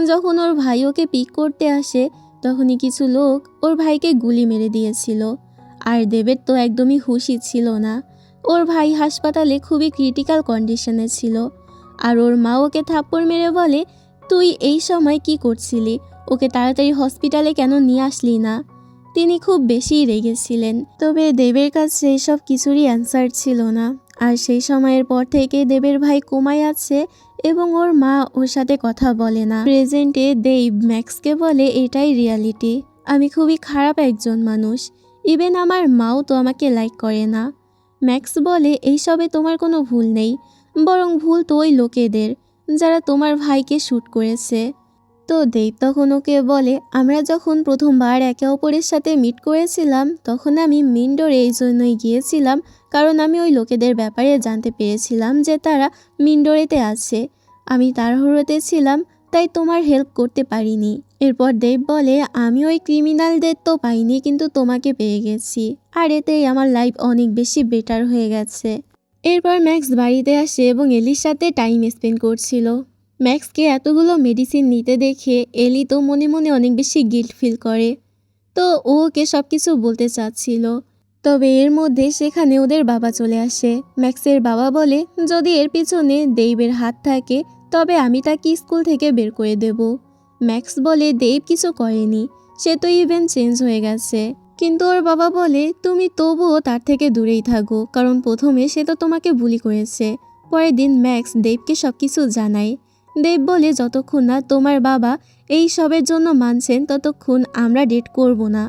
যখন ওর ভাই ওকে পিক করতে আসে তখনই কিছু লোক ওর ভাইকে গুলি মেরে দিয়েছিল আর দেবের তো একদমই হুঁশই ছিল না। ওর ভাই হাসপাতালে খুবই ক্রিটিক্যাল কন্ডিশনে ছিল। আর ওর মা ওকে থাপ্পড় মেরে বলে, তুই এই সময় কি করছিলি? ওকে তাড়াতাড়ি হসপিটালে কেন নিয়ে আসলি না? তিনি খুব বেশি রেগেছিলেন। তবে দেবের কাছে সব কিছুরই অ্যান্সার ছিল না। আর সেই সময়ের পর থেকে দেবের ভাই কোমায় আছে এবং ওর মা ওর সাথে কথা বলে না। প্রেজেন্টে দেব ম্যাক্সকে বলে, এটাই রিয়ালিটি। আমি খুবই খারাপ একজন মানুষ। ইভেন আমার মাও তো আমাকে লাইক করে না। ম্যাক্স বলে, এইসবে তোমার কোনো ভুল নেই, বরং ভুল তো ওই লোকেদের যারা তোমার ভাইকে শ্যুট করেছে। তো দেব তখন ওকে বলে, আমরা যখন প্রথমবার একে অপরের সাথে মিট করেছিলাম তখন আমি মেন ডোরে এই জন্যই গিয়েছিলাম কারণ আমি ওই লোকেদের ব্যাপারে জানতে পেরেছিলাম যে তারা মেন ডোরেতে আছে। আমি তাড়াহুড়োতে ছিলাম, তাই তোমার হেল্প করতে পারিনি। এরপর দেব বলে, আমি ওই ক্রিমিনালদের তো পাইনি, কিন্তু তোমাকে পেয়ে গেছি, আর এতেই আমার লাইফ অনেক বেশি বেটার হয়ে গেছে। এরপর ম্যাক্স বাড়িতে আসে এবং এলির সাথে টাইম স্পেন্ড করছিল। ম্যাক্সকে এতগুলো মেডিসিন নিতে দেখে এলি তো মনে মনে অনেক বেশি গিল্ট ফিল করে। তো ও ওকে সব কিছু বলতে চাচ্ছিল, তবে এর মধ্যে সেখানে ওদের বাবা চলে আসে। ম্যাক্সের বাবা বলে, যদি এর পিছনে দেবের হাত থাকে তবে আমি তাকে স্কুল থেকে বের করে দেব। ম্যাক্স বলে, দেব কিছু করেনি, সে তো ইভেন চেঞ্জ হয়ে গেছে। কিন্তু ওর বাবা বলে, তুমি তবুও তার থেকে দূরেই থাকো, কারণ প্রথমে সে তো তোমাকে বুলি করেছে। পরের দিন ম্যাক্স দেবকে সব কিছু জানায়। দেব বলে, যতক্ষণ না তোমার বাবা এই সবের জন্য মানছেন ততক্ষণ আমরা ডেট করব না।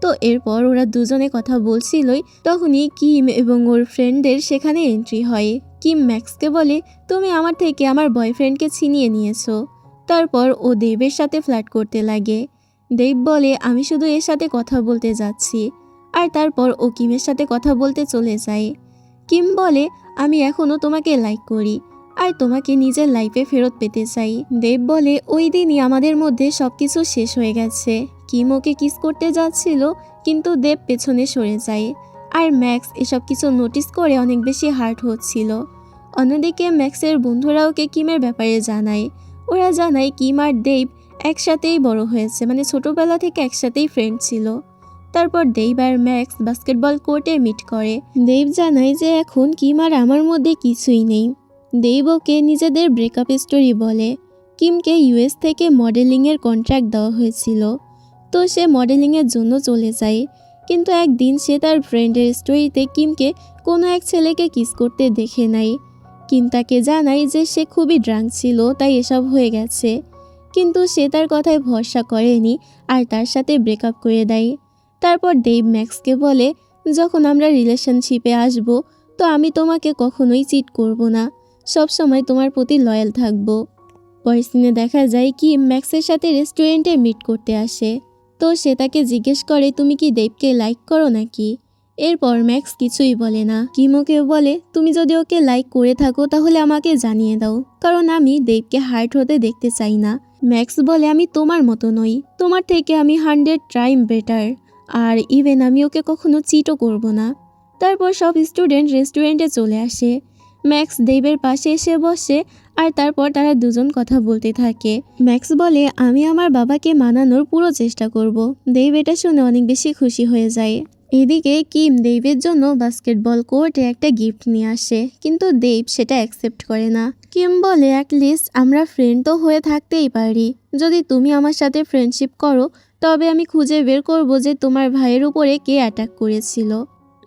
তো এরপর ওরা দুজনে কথা বলছিলই, তখনই কিম এবং ওর ফ্রেন্ডদের সেখানে এন্ট্রি হয়। কিম ম্যাক্সকে বলে, তুমি আমার থেকে আমার বয়ফ্রেন্ডকে ছিনিয়ে নিয়েছো। তারপর ও দেবের সাথে ফ্লার্ট করতে লাগে। দেব বলে, আমি শুধু এর সাথে কথা বলতে যাচ্ছি। আর তারপর ও কিমের সাথে কথা বলতে চলে যায়। কিম বলে, আমি এখনও তোমাকে লাইক করি আর তোমাকে নিজের লাইফে ফেরত পেতে চাই। দেব বলে, ওই দিনই আমাদের মধ্যে সবকিছু শেষ হয়ে গেছে। কিম ওকে কিস করতে যাচ্ছিল, কিন্তু দেব পেছনে সরে যায়। আর ম্যাক্স এসব কিছু নোটিস করে অনেক বেশি হার্ট হচ্ছিল। অন্যদিকে ম্যাক্সের বন্ধুরা ওকে কিমের ব্যাপারে জানায়। ওরা জানায় কিম আর দেব একসাথেই বড় হয়েছে, মানে ছোটবেলা থেকে একসাথেই ফ্রেন্ড ছিল। তারপর দেব আর ম্যাক্স বাস্কেটবল কোর্টে মিট করে। দেব জানায় যে এখন কিম আর আমার মধ্যে কিছুই নেই। দেব ওকে নিজেদের ব্রেকআপ স্টোরি বলে। কিমকে ইউএস থেকে মডেলিংয়ের কন্ট্রাক্ট দেওয়া হয়েছিল, তো সে মডেলিংয়ের জন্য চলে যায়। কিন্তু একদিন সে তার ফ্রেন্ডের স্টোরিতে কিমকে কোনো এক ছেলেকে কিস করতে দেখে নেয়। কিম তাকে জানায় যে সে খুবই ড্রাঙ্ক ছিল, তাই এসব হয়ে গেছে। কিন্তু সে তার কথায় ভরসা করেনি আর তার সাথে ব্রেকআপ করে দেয়। তারপর দেব ম্যাক্সকে বলে, যখন আমরা রিলেশনশিপে আসব তো আমি তোমাকে কখনোই চিট করব না, সব সময় তোমার প্রতি লয়াল থাকব। পরের সিনে দেখা যায় কি ম্যাক্সের সাথে রেস্টুরেন্টে মিট করতে আসে। তো সে তাকে জিজ্ঞেস করে, তুমি কি দেবকে লাইক করো নাকি? এরপর ম্যাক্স কিছুই বলে না। কিমোকে বলে, তুমি যদি ওকে লাইক করে থাকো তাহলে আমাকে জানিয়ে দাও, কারণ আমি দেবকে হার্ট হতে দেখতে চাই না। ম্যাক্স বলে, আমি তোমার মতো নই, তোমার থেকে আমি 100 টাইম বেটার, আর ইভেন আমি ওকে কখনো চিটও করব না। তারপর সব স্টুডেন্ট রেস্টুরেন্টে চলে আসে। ম্যাক্স দেবের পাশে এসে বসে আর তারপর তারা দুজন কথা বলতে থাকে। ম্যাক্স বলে, আমি আমার বাবাকে মানানোর পুরো চেষ্টা করব। দেব এটা শুনে অনেক বেশি খুশি হয়ে যায়। এদিকে কিম দেবের জন্য বাস্কেটবল কোর্টে একটা গিফট নিয়ে আসে, কিন্তু দেব সেটা অ্যাকসেপ্ট করে না। কিম বলে, অ্যাটলিস্ট আমরা ফ্রেন্ড তো হয়ে থাকতেই পারি। যদি তুমি আমার সাথে ফ্রেন্ডশিপ করো তবে আমি খুঁজে বের করব যে তোমার ভাইয়ের উপরে কে অ্যাটাক করেছিল।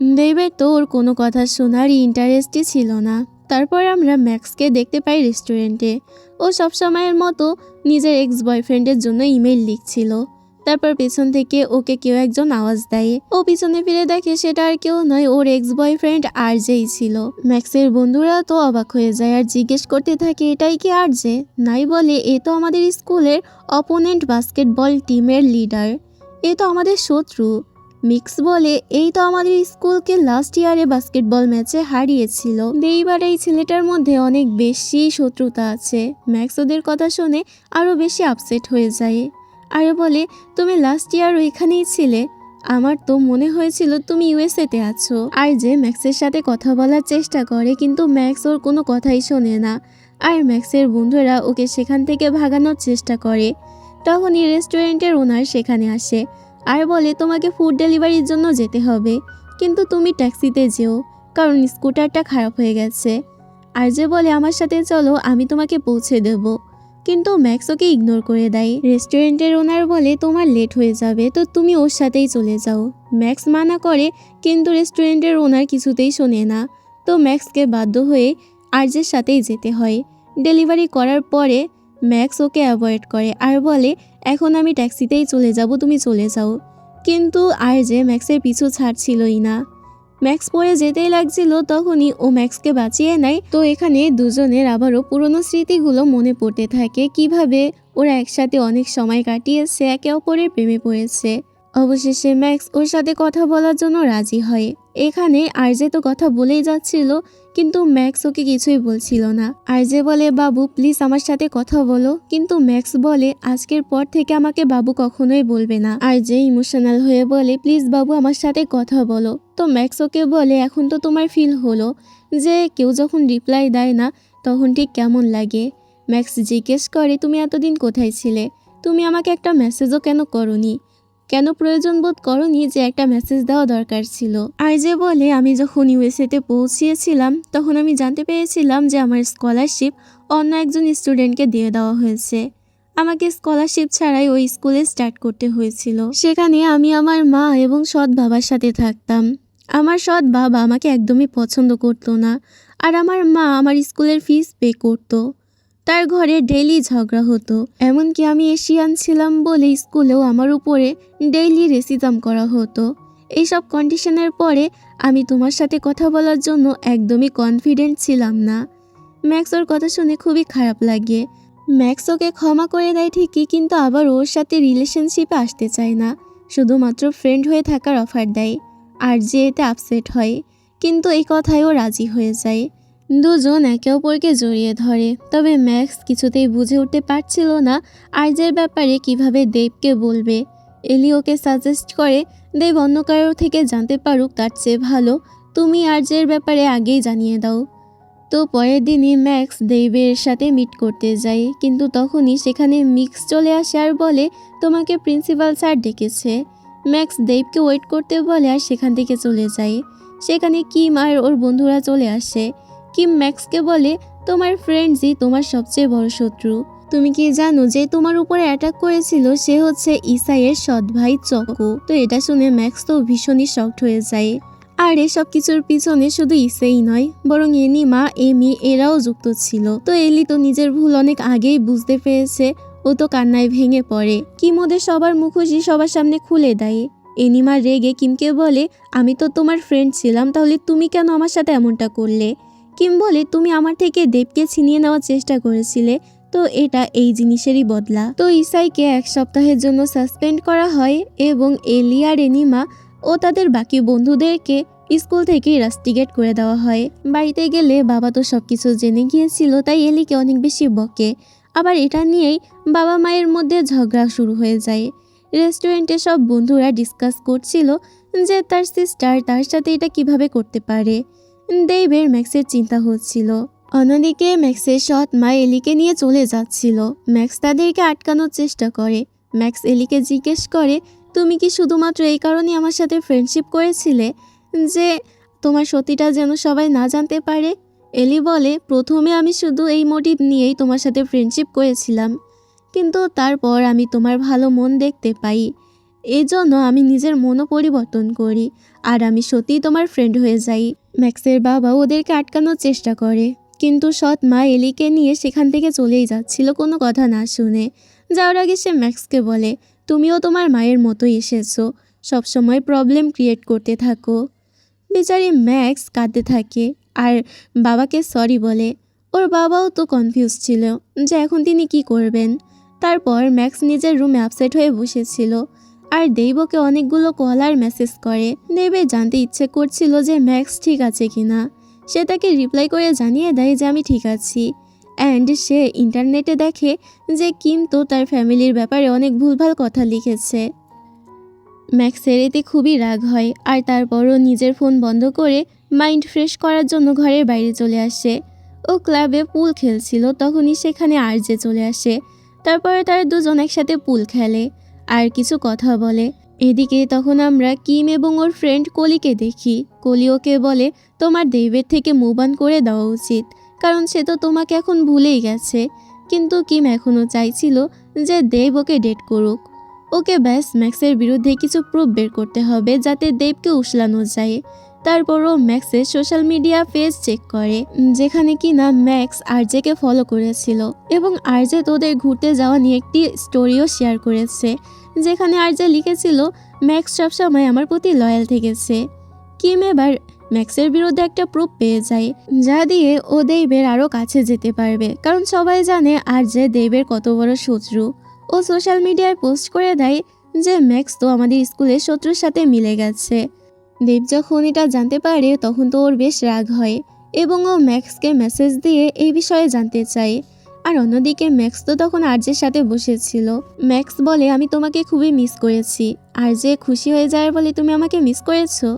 দেবের তো ওর কোনো কথা শোনার ইন্টারেস্টই ছিল না। তারপর আমরা ম্যাক্সকে দেখতে পাই রেস্টুরেন্টে। ও সবসময়ের মতো নিজের এক্স বয়ফ্রেন্ডের জন্য ইমেল লিখছিল। তারপর পেছন থেকে ওকে কেউ একজন আওয়াজ দেয়। ও পিছনে ফিরে দেখে সেটা আর কেউ নয়, ওর এক্স বয়ফ্রেন্ড আরজেই ছিল। ম্যাক্সের বন্ধুরা তো অবাক হয়ে যায় আর জিজ্ঞেস করতে থাকে, এটাই কি আরজে? নাই বলে, এ তো আমাদের স্কুলের অপোনেন্ট বাস্কেটবল টিমের লিডার, এ তো আমাদের শত্রু। মিক্স বলে, এই তো আমাদের স্কুলকে লাস্ট ইয়ারে বাস্কেটবল ম্যাচে হারিয়েছিল। এইবার এই ছেলেটার মধ্যে অনেক বেশি শত্রুতা আছে। ম্যাক্স ওদের কথা শুনে আরও বেশি আপসেট হয়ে যায় আর বলে, তুমি লাস্ট ইয়ার ওইখানেই ছিলে, আমার তো মনে হয়েছিল তুমি ইউএসএতে আছো। আর যে ম্যাক্সের সাথে কথা বলার চেষ্টা করে, কিন্তু ম্যাক্স ওর কোনো কথাই শোনে না। আর ম্যাক্সের বন্ধুরা ওকে সেখান থেকে ভাগানোর চেষ্টা করে। তখনই রেস্টুরেন্টের ওনার সেখানে আসে আর বলে, তোমাকে ফুড ডেলিভারির জন্য যেতে হবে, কিন্তু তুমি ট্যাক্সিতে যেও, কারণ স্কুটারটা খারাপ হয়ে গেছে। আরজে বলে আমার সাথে চলো, আমি তোমাকে পৌঁছে দেব। কিন্তু ম্যাক্স ওকে ইগনোর করে দেয়। রেস্টুরেন্টের ওনার বলে তোমার লেট হয়ে যাবে, তো তুমি ওর সাথেই চলে যাও। ম্যাক্স মানা করে, কিন্তু রেস্টুরেন্টের ওনার কিছুতেই শোনে না। তো ম্যাক্সকে বাধ্য হয়ে আরজের সাথেই যেতে হয়। ডেলিভারি করার পরে ম্যাক্স ওকে অ্যাভয়েড করে আর বলে এখন আমি ট্যাক্সিতেই চলে যাব, তুমি চলে যাও। কিন্তু আরজে ম্যাক্সের পিছু ছাড়ছিলই না। ম্যাক্স পড়ে যেতেই লাগছিল, তখনই ও ম্যাক্সকে বাঁচিয়ে নেয়। তো এখানে দুজনের আবারও পুরনো স্মৃতিগুলো মনে পড়তে থাকে, কিভাবে ওরা একসাথে অনেক সময় কাটিয়েছে, একে অপরের প্রেমে পড়েছে। অবশেষে ম্যাক্স ওর সাথে কথা বলার জন্য রাজি হয়। এখানে আরজে তো কথা বলেই যাচ্ছিল, কিন্তু ম্যাক্স ওকে কিছুই বলছিল না। আরজে বলে বাবু প্লিজ আমার সাথে কথা বলো, কিন্তু ম্যাক্স বলে আজকের পর থেকে আমাকে বাবু কখনোই বলবে না। আরজে ইমোশনাল হয়ে বলে প্লিজ বাবু আমার সাথে কথা বলো। তো ম্যাক্স ওকে বলে এখন তো তোমার ফিল হলো যে কেউ যখন রিপ্লাই দেয় না তখন ঠিক কেমন লাগে। ম্যাক্স জিজ্ঞেস করে তুমি এতদিন কোথায় ছিলে, তুমি আমাকে একটা মেসেজও কেন করোনি, কেন প্রয়োজন বোধ করনি যে একটা মেসেজ দেওয়া দরকার ছিল। আরজে বলে আমি যখন ইউএসএতে পৌঁছিয়েছিলাম তখন আমি জানতে পেরেছিলাম যে আমার স্কলারশিপ অন্য একজন স্টুডেন্টকে দিয়ে দেওয়া হয়েছে। আমাকে স্কলারশিপ ছাড়াই ওই স্কুলে স্টার্ট করতে হয়েছিল। সেখানে আমি আমার মা এবং সৎ বাবার সাথে থাকতাম। আমার সৎ বাবা আমাকে একদমই পছন্দ করতো না, আর আমার মা আমার স্কুলের ফিস পে করতো। তার ঘরে ডেইলি ঝগড়া হতো, এমনকি আমি এশিয়ান ছিলাম বলে স্কুলেও আমার উপরে ডেইলি রেসিজম করা হতো। এইসব কন্ডিশনের পরে আমি তোমার সাথে কথা বলার জন্য একদমই কনফিডেন্ট ছিলাম না। ম্যাক্স ওর কথা শুনে খুবই খারাপ লাগে। ম্যাক্স ওকে ক্ষমা করে দেয় ঠিকই, কিন্তু আবার ওর সাথে রিলেশনশিপে আসতে চায় না, শুধুমাত্র ফ্রেন্ড হয়ে থাকার অফার দেয়। আর যে এতে আপসেট হয়, কিন্তু এই কথায়ও রাজি হয়ে যায়। দুজন একে অপরকে জড়িয়ে ধরে। তবে ম্যাক্স কিছুতেই বুঝে উঠতে পারছিল না আরজের ব্যাপারে কিভাবে দেবকে বলবে। এলি ওকে সাজেস্ট করে দেব অন্য কারোর থেকে জানতে পারুক, তার চেয়ে ভালো তুমি আরজের ব্যাপারে আগেই জানিয়ে দাও। তো পরের দিনই ম্যাক্স দেবের সাথে মিট করতে যায়, কিন্তু তখনই সেখানে মিক্স চলে আসে আর বলে তোমাকে প্রিন্সিপাল স্যার ডেকেছে। ম্যাক্স দেবকে ওয়েট করতে বলে আর সেখান থেকে চলে যায়। সেখানে কিম আর ওর বন্ধুরা চলে আসে। কিম ম্যাক্সকে বলে তোমার ফ্রেন্ডসই তোমার সবচেয়ে বড় শত্রু। তুমি কি জানো যে তোমার উপরে অ্যাটাক করেছিল সে হচ্ছে ইসাইয়ের সৎ ভাই চকো। তো এটা শুনে ম্যাক্স তো ভীষণই শকড হয়ে যায়। আর এসব কিছুর পিছনে শুধু ইসেই নয়, বরং এনিমা, এমি এরাও যুক্ত ছিল। তো এলি তো নিজের ভুল অনেক আগেই বুঝতে পেরেছে। ও তো কান্নায় ভেঙে পড়ে। কিম ওদের সবার মুখোশই সবার সামনে খুলে দেয়। এনিমা রেগে কিমকে বলে আমি তো তোমার ফ্রেন্ড ছিলাম, তাহলে তুমি কেন আমার সাথে এমনটা করলে। কিম বলে তুমি আমার থেকে দেবকে ছিনিয়ে নেওয়ার চেষ্টা করেছিলে, তো এটা এই জিনিসেরই বদলা। তো ইসাইকে 1 সপ্তাহের জন্য সাসপেন্ড করা হয় এবং এলি আর এনিমা ও তাদের বাকি বন্ধুদেরকে স্কুল থেকেই রাস্টিকেট করে দেওয়া হয়। বাড়িতে গেলে বাবা তো সবকিছু জেনে গিয়েছিল, তাই এলিকে অনেক বেশি বকে। আবার এটা নিয়েই বাবা মায়ের মধ্যে ঝগড়া শুরু হয়ে যায়। রেস্টুরেন্টে সব বন্ধুরা ডিসকাস করছিল যে তার সিস্টার তার সাথে এটা কিভাবে করতে পারে। দেবের ম্যাক্সের চিন্তা হচ্ছিল। অন্যদিকে ম্যাক্সের সৎ মা এলিকে নিয়ে চলে যাচ্ছিল। ম্যাক্স তাদেরকে আটকানোর চেষ্টা করে। ম্যাক্স এলিকে জিজ্ঞেস করে তুমি কি শুধুমাত্র এই কারণে আমার সাথে ফ্রেন্ডশিপ করেছিলে যে তোমার সত্যিটা যেন সবাই না জানতে পারে। এলি বলে প্রথমে আমি শুধু এই মোটিভ নিয়েই তোমার সাথে ফ্রেন্ডশিপ করেছিলাম, কিন্তু তারপর আমি তোমার ভালো মন দেখতে পাই, এজন্য আমি নিজের মনও পরিবর্তন করি আর আমি সত্যিই তোমার ফ্রেন্ড হয়ে যাই। ম্যাক্সের বাবা ওদেরকে আটকানোর চেষ্টা করে, কিন্তু সৎ মা এলিকে নিয়ে সেখান থেকে চলেই যাচ্ছিল কোনো কথা না শুনে। যাওয়ার আগে সে ম্যাক্সকে বলে তুমিও তোমার মায়ের মতোই এসেছো, সবসময় প্রবলেম ক্রিয়েট করতে থাকো। বেচারি ম্যাক্স কাঁদতে থাকে আর বাবাকে সরি বলে। ওর বাবাও তো কনফিউজ ছিল যে এখন তিনি কি করবেন। তারপর ম্যাক্স নিজের রুমে আপসেট হয়ে বসেছিল আর দেবকে অনেকগুলো কল আর মেসেজ করে। দেবের জানতে ইচ্ছে করছিল যে ম্যাক্স ঠিক আছে কিনা। সে তাকে রিপ্লাই করে জানিয়ে দেয় যে আমি ঠিক আছি। অ্যান্ড সে ইন্টারনেটে দেখে যে কিম তো তার ফ্যামিলির ব্যাপারে অনেক ভুলভাল কথা লিখেছে। ম্যাক্সের এতে খুবই রাগ হয় আর তারপরও নিজের ফোন বন্ধ করে মাইন্ড ফ্রেশ করার জন্য ঘরের বাইরে চলে আসে। ও ক্লাবে পুল খেলছিল, তখনই সেখানে আরজে চলে আসে। তারপরে তারা দুজন একসাথে পুল খেলে আর কিছু কথা বলে। এদিকে তখন আমরা কিম এবং ওর ফ্রেন্ড কলিকে দেখি। কলি ওকে বলে তোমার দেবের থেকে মুভ অন করে দেওয়া উচিত, কারণ সে তো তোমাকে এখন ভুলেই গেছে। কিন্তু কিম এখনও চাইছিল যে দেব ওকে ডেট করুক। ওকে ব্যাস ম্যাক্সের বিরুদ্ধে কিছু প্রুফ বের করতে হবে যাতে দেবকে উসলানো যায়। তারপরও ম্যাক্সের সোশ্যাল মিডিয়া পেজ চেক করে, যেখানে কিনা ম্যাক্স আরজেকে ফলো করেছিল এবং আরজে তোদের ঘুরতে যাওয়া নিয়ে একটি স্টোরিও শেয়ার করেছে, যেখানে আরজে লিখেছিল ম্যাক্স সবসময় আমার প্রতি লয়াল থেকেছে। কিম এবার ম্যাক্সের বিরুদ্ধে একটা প্রুফ পেয়ে যায়, যা দিয়ে ও দেবের আরও কাছে যেতে পারবে, কারণ সবাই জানে আরজে দেবের কত বড় শত্রু। ও সোশ্যাল মিডিয়ায় পোস্ট করে দেয় যে ম্যাক্স তো আমাদের স্কুলের শত্রুর সাথে মিলে গেছে। দেব যখন এটা জানতে পারে তখন তো ওর বেশ রাগ হয় এবং ও ম্যাক্সকে মেসেজ দিয়ে এই বিষয়ে জানতে চায়। আর অন্যদিকে ম্যাক্স তো তখন আরজের সাথে বসেছিল। ম্যাক্স বলে আমি তোমাকে খুবই মিস করেছি। আরজে খুশি হয়ে যায় বলে তুমি আমাকে মিস করেছো?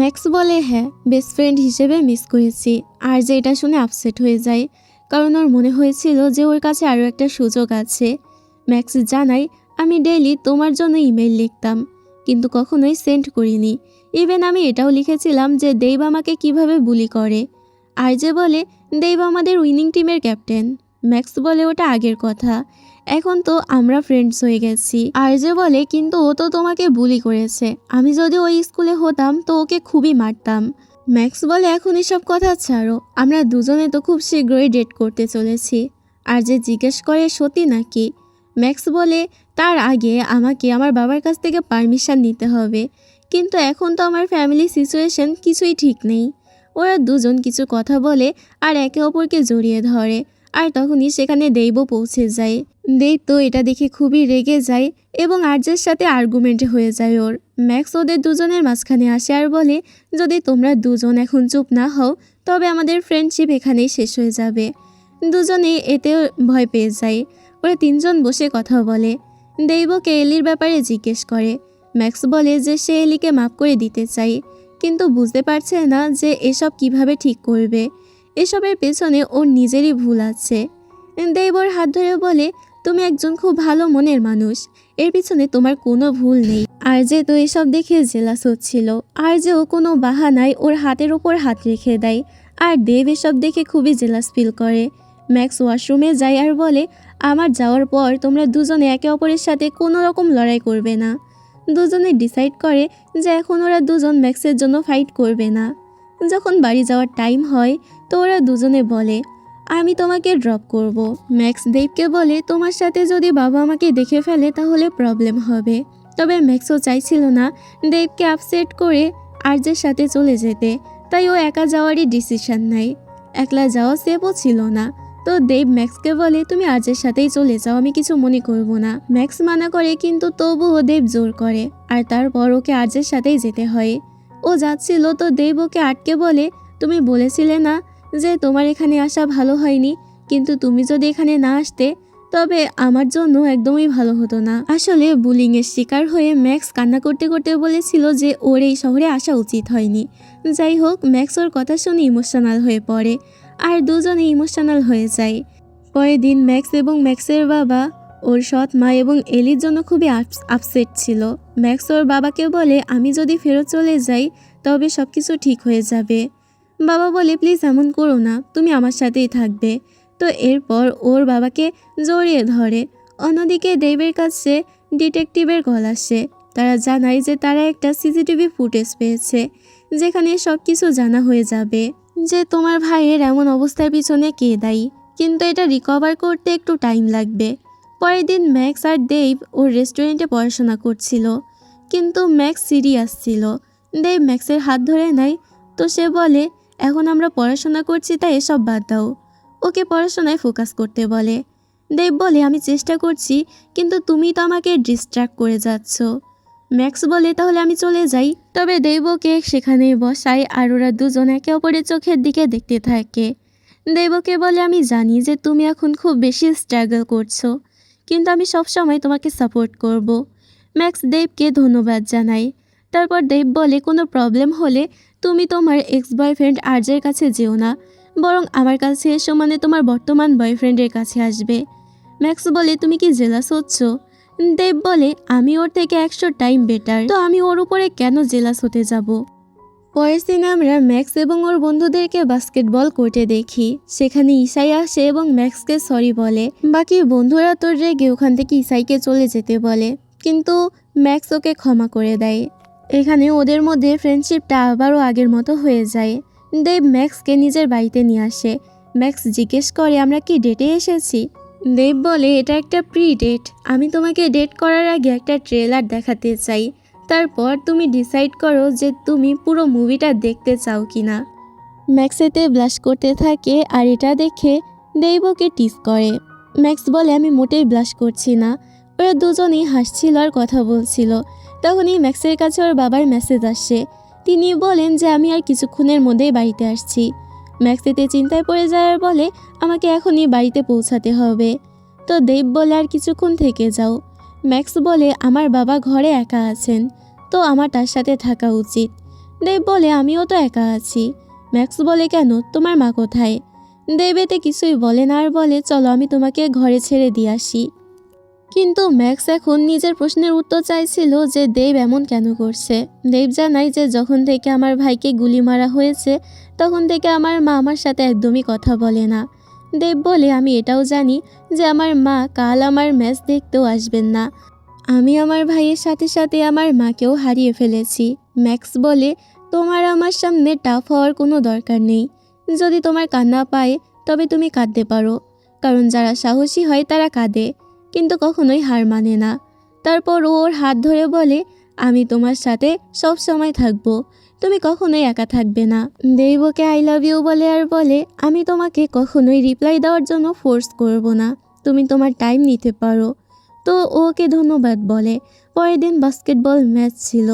ম্যাক্স বলে হ্যাঁ, বেস্ট ফ্রেন্ড হিসেবে মিস করেছি। আরজে এটা শুনে আপসেট হয়ে যায়, কারণ ওর মনে হয়েছিল যে ওর কাছে আরও একটা সুযোগ আছে। ম্যাক্স জানায় আমি ডেইলি তোমার জন্য ইমেল লিখতাম, কিন্তু কখনোই সেন্ড করিনি। ইভেন আমি এটাও লিখেছিলাম যে দেব আমাকে কিভাবে বুলি করে। আরজে বলে দেব আমাদের উইনিং টিমের ক্যাপ্টেন। ম্যাক্স বলে ওটা আগের কথা, এখন তো আমরা ফ্রেন্ডস হয়ে গেছি। আরজে বলে কিন্তু ও তো তোমাকে বুলি করেছে, আমি যদি ওই স্কুলে হতাম তো ওকে খুবই মারতাম। ম্যাক্স বলে এখন এসব কথা ছাড়ো, আমরা দুজনে তো খুব শীঘ্রই ডেট করতে চলেছি। আরজে জিজ্ঞেস করে সত্যি নাকি? ম্যাক্স বলে তার আগে আমাকে আমার বাবার কাছ থেকে পারমিশন নিতে হবে, কিন্তু এখন তো আমার ফ্যামিলি সিচুয়েশন কিছুই ঠিক নেই। ওরা দুজন কিছু কথা বলে আর একে অপরকে জড়িয়ে ধরে, আর তখনই সেখানে দেবও পৌঁছে যায়। দেব তো এটা দেখে খুবই রেগে যায় এবং আরজের সাথে আর্গুমেন্টে হয়ে যায় ওর। ম্যাক্স ওদের দুজনের মাঝখানে আসে আর বলে যদি তোমরা দুজন এখন চুপ না হও তবে আমাদের ফ্রেন্ডশিপ এখানেই শেষ হয়ে যাবে। দুজনেই এতে ভয় পেয়ে যায়। ওরা তিনজন বসে কথা বলে। দেবকে এলির ব্যাপারে জিজ্ঞেস করে। ম্যাক্স বলে যে সে এলিকে মাফ করে দিতে চায়, কিন্তু বুঝতে পারছে না যে এসব কিভাবে ঠিক করবে। এসবের পেছনে ওর নিজেরই ভুল আছে। দেব ওর হাত ধরে বলে তুমি একজন খুব ভালো মনের মানুষ, এর পিছনে তোমার কোনো ভুল নেই। আর যে তো এসব দেখে জেলাস হচ্ছিল, আর যে ও কোনো বাহানায় ওর হাতের ওপর হাত রেখে দেয়। আর দেব এসব দেখে খুবই জেলাস ফিল করে। ম্যাক্স ওয়াশরুমে যায় আর বলে আমার যাওয়ার পর তোমরা দুজনে একে অপরের সাথে কোনো রকম লড়াই করবে না। দুজনে ডিসাইড করে যে এখন ওরা দুজন ম্যাক্সের জন্য ফাইট করবে না। যখন বাড়ি যাওয়ার টাইম হয় তো ওরা দুজনে বলে আমি তোমাকে ড্রপ করব। ম্যাক্স দেবকে বলে তোমার সাথে যদি বাবা আমাকে দেখে ফেলে তাহলে প্রবলেম হবে। তবে ম্যাক্সও চাইছিল না দেবকে আপসেট করে আরজের সাথে চলে যেতে, তাই ও একা যাওয়ারই ডিসিশন নেয়। একলা যাওয়া সেফও ছিল না, তো দেব ম্যাক্সকে বলে তুমি আরজের সাথেই চলে যাও, আমি কিছু মনে করব না। ম্যাক্স মানা করে, কিন্তু তবুও দেব জোর করে আর তারপর ওকে আরজের সাথেই যেতে হয়। ও যাচ্ছিল তো দেব ওকে আটকে বলে তুমি বলেছিলে না যে তোমার এখানে আসা ভালো হয়নি, কিন্তু তুমি যদি এখানে না আসতে তবে আমার জন্য একদমই ভালো হতো না। আসলে বুলিংয়ের শিকার হয়ে ম্যাক্স কান্না করতে করতে বলেছিল যে ওর এই শহরে আসা উচিত হয়নি। যাই হোক, ম্যাক্স ওর কথা শুনে ইমোশনাল হয়ে পড়ে আর দুজনে ইমোশনাল হয়ে যায়। পরের দিন ম্যাক্স এবং ম্যাক্সের বাবা ওর সৎ মা এবং এলির জন্য খুবই আপসেট ছিল। ম্যাক্স ওর বাবাকে বলে আমি যদি ফেরত চলে যাই তবে সব কিছু ঠিক হয়ে যাবে। বাবা বলে প্লিজ এমন করো না, তুমি আমার সাথেই থাকবে। তো এরপর ওর বাবাকে জড়িয়ে ধরে। অন্যদিকে দেবের কাছে ডিটেকটিভের কল আসে। তারা জানায় যে তারা একটা সিসিটিভি ফুটেজ পেয়েছে, যেখানে সব কিছু জানা হয়ে যাবে যে তোমার ভাইয়ের এমন অবস্থার পিছনে কে দায়ী, কিন্তু এটা রিকভার করতে একটু টাইম লাগবে। পরের দিন ম্যাক্স আর দেব ওর রেস্টুরেন্টে পড়াশোনা করছিল, কিন্তু ম্যাক্স সিরিয়াস ছিল। দেব ম্যাক্সের হাত ধরে নেয়, তো সে বলে এখন আমরা পড়াশোনা করছি তাই এসব বাদ দাও, ওকে পড়াশোনায় ফোকাস করতে বলে। দেব বলে আমি চেষ্টা করছি, কিন্তু তুমি তো আমাকে ডিস্ট্র্যাক্ট করে যাচ্ছ। ম্যাক্স বলে তাহলে আমি চলে যাই। তবে দেব ওকে সেখানে বসায় আর ওরা দুজন একে অপরের চোখের দিকে দেখতে থাকে। দেবকে বলে আমি জানি যে তুমি এখন খুব বেশি স্ট্রাগল করছো, কিন্তু আমি সবসময় তোমাকে সাপোর্ট করব। ম্যাক্স দেবকে ধন্যবাদ জানায়। তারপর দেব বলে কোনো প্রবলেম হলে তুমি তোমার এক্স বয়ফ্রেন্ড আরজের কাছে যেও না, বরং আমার কাছে এসো, মানে তোমার বর্তমান বয়ফ্রেন্ডের কাছে আসবে। ম্যাক্স বলে তুমি কি জেলাস হচ্ছ? দেব বলে আমি ওর থেকে 100 টাইম বেটার, তো আমি ওর উপরে কেন জেলাস হতে যাব? পরের দিনে আমরা ম্যাক্স এবং ওর বন্ধুদেরকে বাস্কেটবল কোর্টে দেখি। সেখানে ইসাই আসে এবং ম্যাক্সকে সরি বলে। বাকি বন্ধুরা তো রেগে ওখান থেকে ইসাইকে চলে যেতে বলে, কিন্তু ম্যাক্স ওকে ক্ষমা করে দেয়। এখানে ওদের মধ্যে ফ্রেন্ডশিপটা আবারও আগের মতো হয়ে যায়। দেব ম্যাক্সকে নিজের বাড়িতে নিয়ে আসে। ম্যাক্স জিজ্ঞেস করে আমরা কি ডেটে এসেছি। দেব বলে এটা একটা প্রি ডেট, আমি তোমাকে ডেট করার আগে একটা ট্রেলার দেখাতে চাই, তারপর তুমি ডিসাইড করো যে তুমি পুরো মুভিটা দেখতে চাও কিনা। ম্যাক্স এতে ব্লাশ করতে থাকে আর এটা দেখে দেব ওকে টিস করে। ম্যাক্স বলে আমি মোটেই ব্লাশ করছি না। ওরা দুজনেই হাসছিল আর কথা বলছিল। তখনই ম্যাক্সের কাছে ওর বাবার মেসেজ আসে। তিনি বলেন যে আমি আর কিছুক্ষণের মধ্যেই বাড়িতে আসছি। ম্যাক্স এতে চিন্তায় পড়ে যায় আর বলে আমাকে এখনই বাড়িতে পৌঁছাতে হবে। তো দেব বলে আর কিছুক্ষণ থেকে যাও। ম্যাক্স বলে আমার বাবা ঘরে একা আছেন, তো আমার তার সাথে থাকা উচিত। দেব বলে আমিও তো একা আছি। ম্যাক্স বলে কেন, তোমার মা কোথায়? দেব এতে কিছুই বলে না আর বলে চলো আমি তোমাকে ঘরে ছেড়ে দিয়ে আসি। কিন্তু ম্যাক্স এখন নিজের প্রশ্নের উত্তর চাইছিল যে দেব এমন কেন করছে। দেব জানায় যে যখন থেকে আমার ভাইকে গুলি মারা হয়েছে তখন থেকে আমার মা আমার সাথে একদমই কথা বলে না। দেব বলে আমি এটাও জানি যে আমার মা কাল আমার ম্যাচ দেখতেও আসবেন না। আমি আমার ভাইয়ের সাথে সাথে আমার মাকেও হারিয়ে ফেলেছি। ম্যাক্স বলে তোমার আমার সামনে টাফ হওয়ার কোনো দরকার নেই। যদি তোমার কান্না পায় তবে তুমি কাঁদতে পারো, কারণ যারা সাহসী হয় তারা কাঁদে, কিন্তু কখনোই হার মানে না। তারপর ওর হাত ধরে বলে আমি তোমার সাথে সব সময় থাকবো, তুমি কখনোই একা থাকবে না। দেবকে আই লাভ ইউ বলে আর বলে আমি তোমাকে কখনোই রিপ্লাই দেওয়ার জন্য ফোর্স করব না, তুমি তোমার টাইম নিতে পারো। তো ওকে ধন্যবাদ বলে। পরের দিন বাস্কেটবল ম্যাচ ছিল।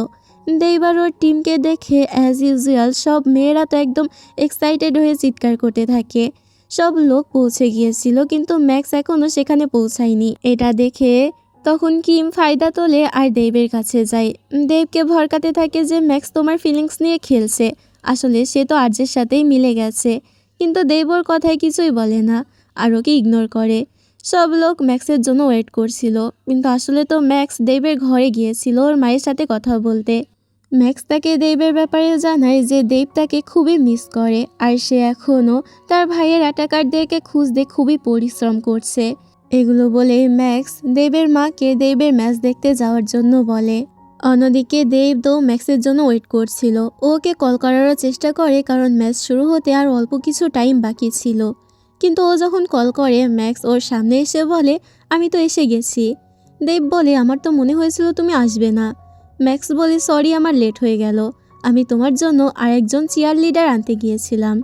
দেব আর ওর টিমকে দেখে অ্যাজ ইউজুয়াল সব মেয়েরা তো একদম এক্সাইটেড হয়ে চিৎকার করতে থাকে। সব লোক পৌঁছে গিয়েছিল, কিন্তু ম্যাক্স এখনও সেখানে পৌঁছায়নি। এটা দেখে তখন কিম ফায়দা তোলে আর দেবের কাছে যায়। দেবকে ভড়কাতে থাকে যে ম্যাক্স তোমার ফিলিংস নিয়ে খেলছে, আসলে সে তো আর্যের সাথেই মিলে গেছে। কিন্তু দেব ওর কথায় কিছুই বলে না আর ওকে ইগনোর করে। সব লোক ম্যাক্সের জন্য ওয়েট করছিল, কিন্তু আসলে তো ম্যাক্স দেবের ঘরে গিয়েছিল ওর মায়ের সাথে কথা বলতে। ম্যাক্স তাকে দেবের ব্যাপারে জানায় যে দেব তাকে খুবই মিস করে আর সে এখনও তার ভাইয়ের অ্যাটাকারদেরকে খুঁজতে খুবই পরিশ্রম করছে। এগুলো বলে ম্যাক্স দেবের মাকে দেবের ম্যাচ দেখতে যাওয়ার জন্য বলে। অন্যদিকে দেব তো ম্যাক্সের জন্য ওয়েট করছিল। ওকে কল করারও চেষ্টা করে কারণ ম্যাচ শুরু হতে আর অল্প কিছু টাইম বাকি ছিল। কিন্তু ও যখন কল করে ম্যাক্স ওর সামনে এসে বলে আমি তো এসে গেছি। দেব বলে আমার তো মনে হয়েছিল তুমি আসবে না। ম্যাক্স বলে সরি আমার লেট হয়ে গেল, আমি তোমার জন্য আরেকজন চিয়ার লিডার আনতে গিয়েছিলাম।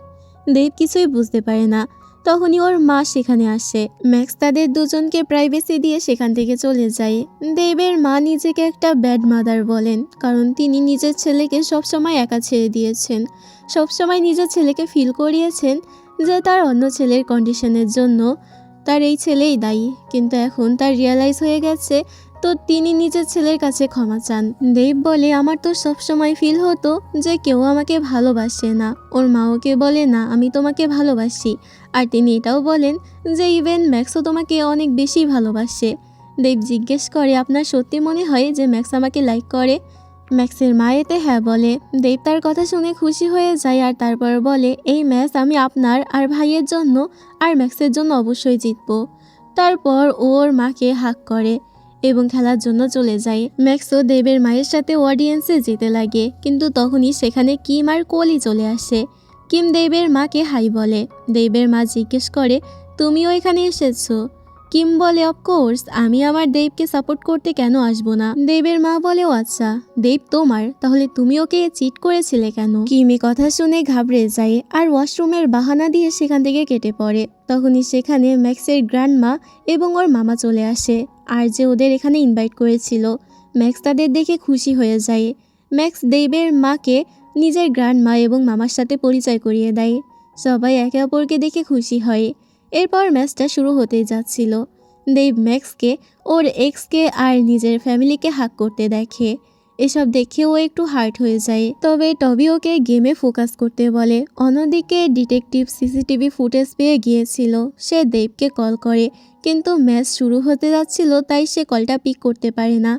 দেব কিছুই বুঝতে পারে না। তখনই ওর মা সেখানে আসে। ম্যাক্স তাদের দুজনকে প্রাইভেসি দিয়ে সেখান থেকে চলে যায়। দেবের মা নিজেকে একটা ব্যাড মাদার বলেন, কারণ তিনি নিজের ছেলেকে সবসময় একা ছেড়ে দিয়েছেন। সবসময় নিজের ছেলেকে ফিল করিয়েছেন যে তার অন্য ছেলের কন্ডিশনের জন্য তার এই ছেলেই দায়ী, কিন্তু এখন তার রিয়ালাইজ হয়ে গেছে, তো তিনি নিজের ছেলের কাছে ক্ষমা চান। দেব বলে আমার তো সবসময় ফিল হতো যে কেউ আমাকে ভালোবাসে না। ওর মা ওকে বলে না আমি তোমাকে ভালোবাসি, আর তিনি এটাও বলেন যে ইভেন ম্যাক্সও তোমাকে অনেক বেশি ভালোবাসে। দেব জিজ্ঞেস করে আপনার সত্যি মনে হয় যে ম্যাক্স আমাকে লাইক করে? ম্যাক্সের মা এতে হ্যাঁ বলে। দেব তার কথা শুনে খুশি হয়ে যায় আর তারপর বলে এই ম্যাচ আমি আপনার আর ভাইয়ের জন্য আর ম্যাক্সের জন্য অবশ্যই জিতব। তারপর ওর মাকে হাক করে এবং খেলার জন্য চলে যায়। ম্যাক্সও দেবের মায়ের সাথে অডিয়েন্সে যেতে লাগে, কিন্তু তখনই সেখানে কিম আর কোলি চলে আসে। কিম দেবের মাকে হাই বলে। দেবের মা জিজ্ঞেস করে তুমিও এখানে এসেছো? কিম বলে অফকোর্স, আমি আমার দেবকে সাপোর্ট করতে কেন আসবো না। দেবের মা বলে ও আচ্ছা, দেব তোমার, তাহলে তুমি ওকে চিট করেছিলে কেন? কিম এ কথা শুনে ঘাবড়ে যায় আর ওয়াশরুমের বাহানা দিয়ে সেখান থেকে কেটে পড়ে। তখনই সেখানে ম্যাক্সের গ্র্যান্ডমা এবং ওর মামা চলে আসে আর যে ওদের এখানে ইনভাইট করেছিল। ম্যাক্স তাদের দেখে খুশি হয়ে যায়। ম্যাক্স দেবের মাকে নিজের গ্র্যান্ডমা এবং মামার সাথে পরিচয় করিয়ে দেয়। সবাই একে অপরকে দেখে খুশি হয়। এরপর ম্যাচটা শুরু হতেই যাচ্ছিল। দেব ম্যাক্সকে ওর এক্সকে আর নিজের ফ্যামিলিকে হাক করতে দেখে। এসব দেখে ও একটু হার্ট হয়ে যায়, তবে টবি ওকে গেমে ফোকাস করতে বলে। অন্যদিকে ডিটেকটিভ সিসিটিভি ফুটেজ পেয়ে গিয়েছিল। সে দেবকে কল করে, কিন্তু ম্যাচ শুরু হতে যাচ্ছিল তাই সে কলটা পিক করতে পারে না।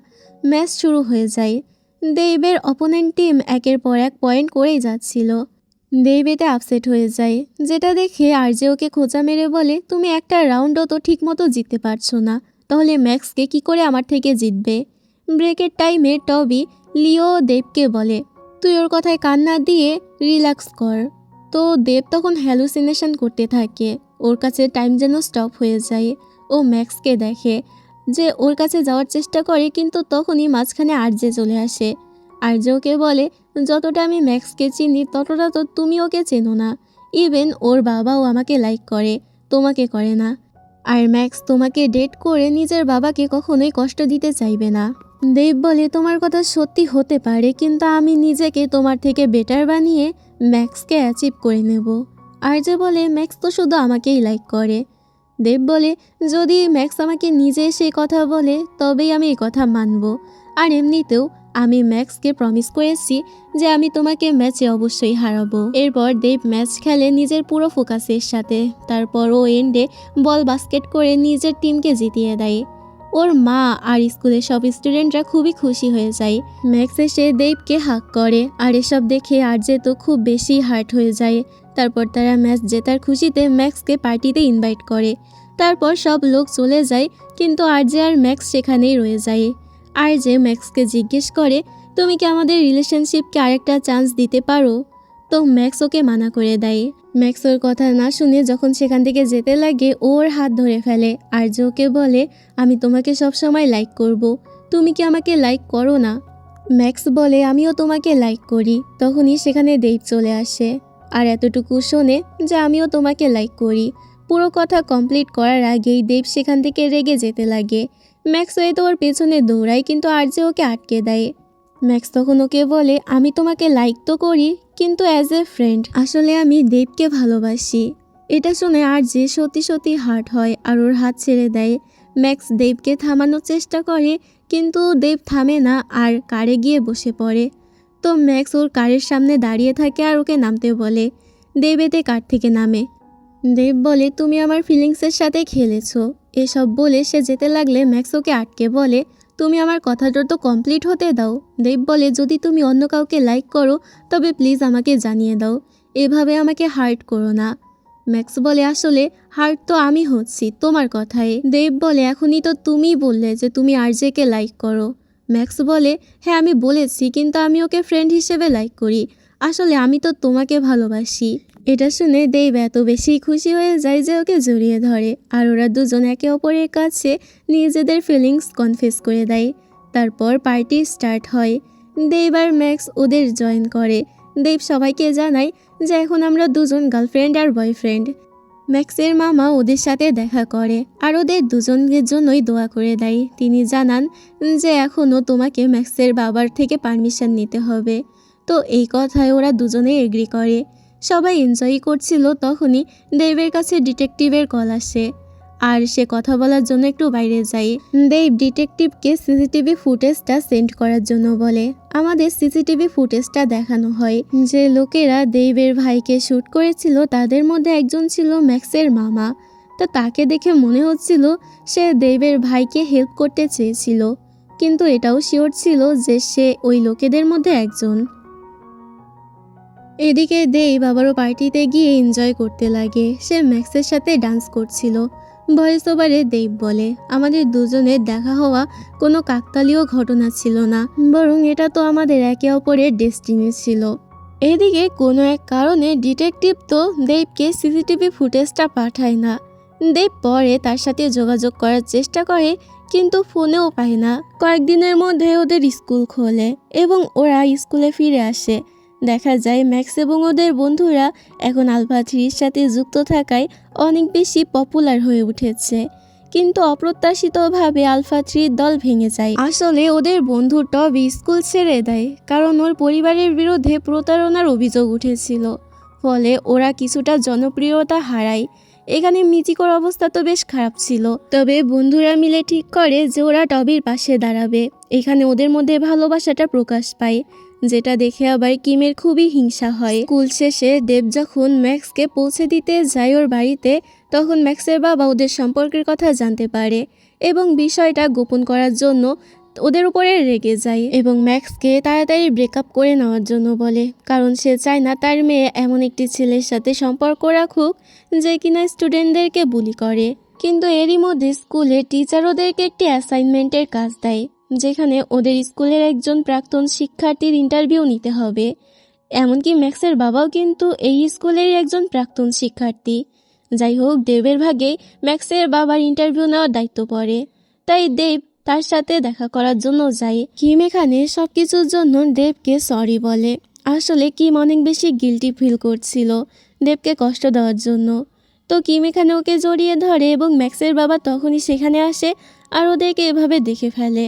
ম্যাচ শুরু হয়ে যায়। দেবের অপোনেন্ট টিম একের পর এক পয়েন্ট করেই যাচ্ছিল। দেব এতে আপসেট হয়ে যায়, যেটা দেখে আরজে ওকে খোঁচা মেরে বলে, তুমি একটা রাউন্ডও তো ঠিক মতো জিততে পারছো না, তাহলে ম্যাক্সকে কি করে আমার থেকে জিতবে। ব্রেকের টাইমে টবি লিও দেবকে বলে, তুই ওর কথায় কান না দিয়ে রিল্যাক্স কর। তো দেব তখন হ্যালুসিনেশন করতে থাকে, ওর কাছে টাইম যেন স্টপ হয়ে যায়। ও ম্যাক্সকে দেখে যে ওর কাছে যাওয়ার চেষ্টা করে, কিন্তু তখনই মাঝখানে আরজে চলে আসে। আরজে ওকে বলে, যতটা আমি ম্যাক্সকে চিনি ততটা তো তুমি ওকে চেনো না। ইভেন ওর বাবাও আমাকে লাইক করে, তোমাকে করে না। আর ম্যাক্স তোমাকে ডেট করে নিজের বাবাকে কখনোই কষ্ট দিতে চাইবে না। দেব বলে, তোমার কথা সত্যি হতে পারে, কিন্তু আমি নিজেকে তোমার থেকে বেটার বানিয়ে ম্যাক্সকে অ্যাচিভ করে নেব। আরজে বলে, ম্যাক্স তো শুধু আমাকেই লাইক করে। দেব বলে, যদি ম্যাক্স আমাকে নিজে এসে কথা বলে তবেই আমি এই কথা মানব। আর এমনিতেও আমি ম্যাক্সকে প্রমিস করেছি যে আমি তোমাকে ম্যাচে অবশ্যই হারাবো। এরপর দেব ম্যাচ খেলে নিজের পুরো ফোকাসের সাথে। তারপর ও এন্ডে বল বাস্কেট করে নিজের টিমকে জিতিয়ে দেয়। ওর মা আর স্কুলের সব স্টুডেন্টরা খুবই খুশি হয়ে যায়। ম্যাক্স এসে দেবকে হাক করে, আর এসব দেখে আরজে তো খুব বেশি হার্ট হয়ে যায়। তারপর তারা ম্যাচ জেতার খুশিতে ম্যাক্সকে পার্টিতে ইনভাইট করে। তারপর সব লোক চলে যায়, কিন্তু আরজে আর ম্যাক্স সেখানেই রয়ে যায়। আরজে ম্যাক্সকে জিজ্ঞেস করে, তুমি কি আমাদের রিলেশনশিপকে আরেকটা চান্স দিতে পারো? তো ম্যাক্স ওকে মানা করে দেয়। ম্যাক্স ওর কথা না শুনে যখন সেখান থেকে যেতে লাগে, ওর হাত ধরে ফেলে। আরজে ওকে বলে, আমি তোমাকে সবসময় লাইক করব, তুমি কি আমাকে লাইক করো না? ম্যাক্স বলে, আমিও তোমাকে লাইক করি। তখনই সেখানে দেব চলে আসে, আর এতটুকু শোনে যে আমিও তোমাকে লাইক করি। পুরো কথা কমপ্লিট করার আগেই দেব সেখান থেকে রেগে যেতে লাগে। ম্যাক্স হয়তো ওর পেছনে দৌড়ায়, কিন্তু আরজে ওকে আটকে দেয়। ম্যাক্স তখন ওকে বলে, আমি তোমাকে লাইক তো করি, কিন্তু অ্যাজ এ ফ্রেন্ড, আসলে আমি দেবকে ভালোবাসি। এটা শুনে আরজে সত্যি সত্যি হার্ট হয়, আর ওর হাত ছেড়ে দেয়। ম্যাক্স দেবকে থামানোর চেষ্টা করে, কিন্তু দেব থামে না, আর কারে গিয়ে বসে পড়ে। তো ম্যাক্স ওর কারের সামনে দাঁড়িয়ে থাকে আর ওকে নামতে বলে। দেব এতে কার থেকে নামে। দেব বলে, তুমি আমার ফিলিংসের সাথে খেলেছো। এসব বলে সে যেতে লাগলে ম্যাক্স ওকে আটকে বলে, তুমি আমার কথাটা তো কমপ্লিট হতে দাও। দেব বলে, যদি তুমি অন্য কাউকে লাইক করো তবে প্লিজ আমাকে জানিয়ে দাও, এভাবে আমাকে হার্ট করো না। ম্যাক্স বলে, আসলে হার্ট তো আমি হচ্ছি তোমার কথায়। দেব বলে, এখনই তো তুমিই বললে যে তুমি আরজেকে লাইক করো। ম্যাক্স বলে, হ্যাঁ আমি বলেছি, কিন্তু আমি ওকে ফ্রেন্ড হিসেবে লাইক করি, আসলে আমি তো তোমাকে ভালোবাসি। এটা শুনে দেব এত বেশি খুশি হয়ে যায় যে ওকে জড়িয়ে ধরে, আর ওরা দুজন একে অপরের কাছে নিজেদের ফিলিংস কনফেস করে দেয়। তারপর পার্টি স্টার্ট হয়। দেব আর ম্যাক্স ওদের জয়েন করে। দেব সবাইকে জানায় যে এখন আমরা দুজন গার্লফ্রেন্ড আর বয়ফ্রেন্ড। ম্যাক্সের মামা ওদের সাথে দেখা করে, আর ওদের দুজনের জন্যই দোয়া করে দেয়। তিনি জানান যে এখনও তোমাকে ম্যাক্সের বাবার থেকে পারমিশন নিতে হবে। তো এই কথায় ওরা দুজনেই এগ্রি করে। সবাই এনজয় করছিল, তখনই দেবের কাছে ডিটেকটিভের কল আসে, আর সে কথা বলার জন্য একটু বাইরে যায়। দেব ডিটেকটিভকে সিসিটিভি ফুটেজটা সেন্ড করার জন্য বলে। আমাদের সিসিটিভি ফুটেজটা দেখানো হয় যে লোকেরা দেবের ভাইকে শ্যুট করেছিল তাদের মধ্যে একজন ছিল ম্যাক্সের মামা। তো তাকে দেখে মনে হচ্ছিল সে দেবের ভাইকে হেল্প করতে চেয়েছিল, কিন্তু এটাও শিওর ছিল যে সে ওই লোকেদের মধ্যে একজন। এদিকে দেব আবারও পার্টিতে গিয়ে এনজয় করতে লাগে। সে ম্যাক্সের সাথে ডান্স করছিল। ভয়েস ওভারে দেব বলে, আমাদের দুজনের দেখা হওয়া কোনো কাকতালীয় ঘটনা ছিল না, বরং এটা তো আমাদের একে অপরের ডেস্টিনি ছিল। এদিকে কোনো এক কারণে ডিটেকটিভ তো দেবকে সিসিটিভি ফুটেজটা পাঠায় না। দেব পরে তার সাথে যোগাযোগ করার চেষ্টা করে, কিন্তু ফোনেও পায় না। কয়েকদিনের মধ্যে ওদের স্কুল খোলে এবং ওরা স্কুলে ফিরে আসে। দেখা যায় ম্যাক্স এবং ওদের বন্ধুরা এখন আলফা 3-র সাথে যুক্ত থাকায় অনেক বেশি পপুলার হয়ে উঠেছে। কিন্তু অপ্রত্যাশিতভাবে আলফা 3-র দল ভেঙে যায়। আসলে ওদের বন্ধু টবি স্কুল ছেড়ে দেয়, কারণ ওর পরিবারের বিরুদ্ধে প্রতারণার অভিযোগ উঠেছিল। ফলে ওরা কিছুটা জনপ্রিয়তা হারায়। এখানে মিচিকোর অবস্থা তো বেশ খারাপ ছিল, তবে বন্ধুরা মিলে ঠিক করে যে ওরা টবির পাশে দাঁড়াবে। এখানে ওদের মধ্যে ভালোবাসাটা প্রকাশ পায়, যেটা দেখে আবার কিমের খুবই হিংসা হয়। স্কুল শেষে দেব যখন ম্যাক্সকে পৌঁছে দিতে যায় ওর বাড়িতে, তখন ম্যাক্সের বাবা ওদের সম্পর্কের কথা জানতে পারে এবং বিষয়টা গোপন করার জন্য ওদের উপরে রেগে যায় এবং ম্যাক্সকে তাড়াতাড়ি ব্রেকআপ করে নেওয়ার জন্য বলে, কারণ সে চায় না তার মেয়ে এমন একটি ছেলের সাথে সম্পর্ক রাখুক যে কিনা স্টুডেন্টদেরকে বুলি করে। কিন্তু এরই মধ্যে স্কুলের টিচার ওদেরকে একটি অ্যাসাইনমেন্টের কাজ দেয়, যেখানে ওদের স্কুলের একজন প্রাক্তন শিক্ষার্থীর ইন্টারভিউ নিতে হবে। এমনকি ম্যাক্সের বাবাও কিন্তু এই স্কুলের একজন প্রাক্তন শিক্ষার্থী। যাই হোক, দেবের ভাগে ম্যাক্সের বাবার ইন্টারভিউ নেওয়ার দায়িত্ব পড়ে, তাই দেব তার সাথে দেখা করার জন্য যায়। কিম এখানে সবকিছুর জন্য দেবকে সরি বলে। আসলে কিম অনেক বেশি গিল্টি ফিল করছিল দেবকে কষ্ট দেওয়ার জন্য। তো কিম এখানে ওকে জড়িয়ে ধরে এবং ম্যাক্সের বাবা তখনই সেখানে আসে আর ওদেরকে এভাবে দেখে ফেলে।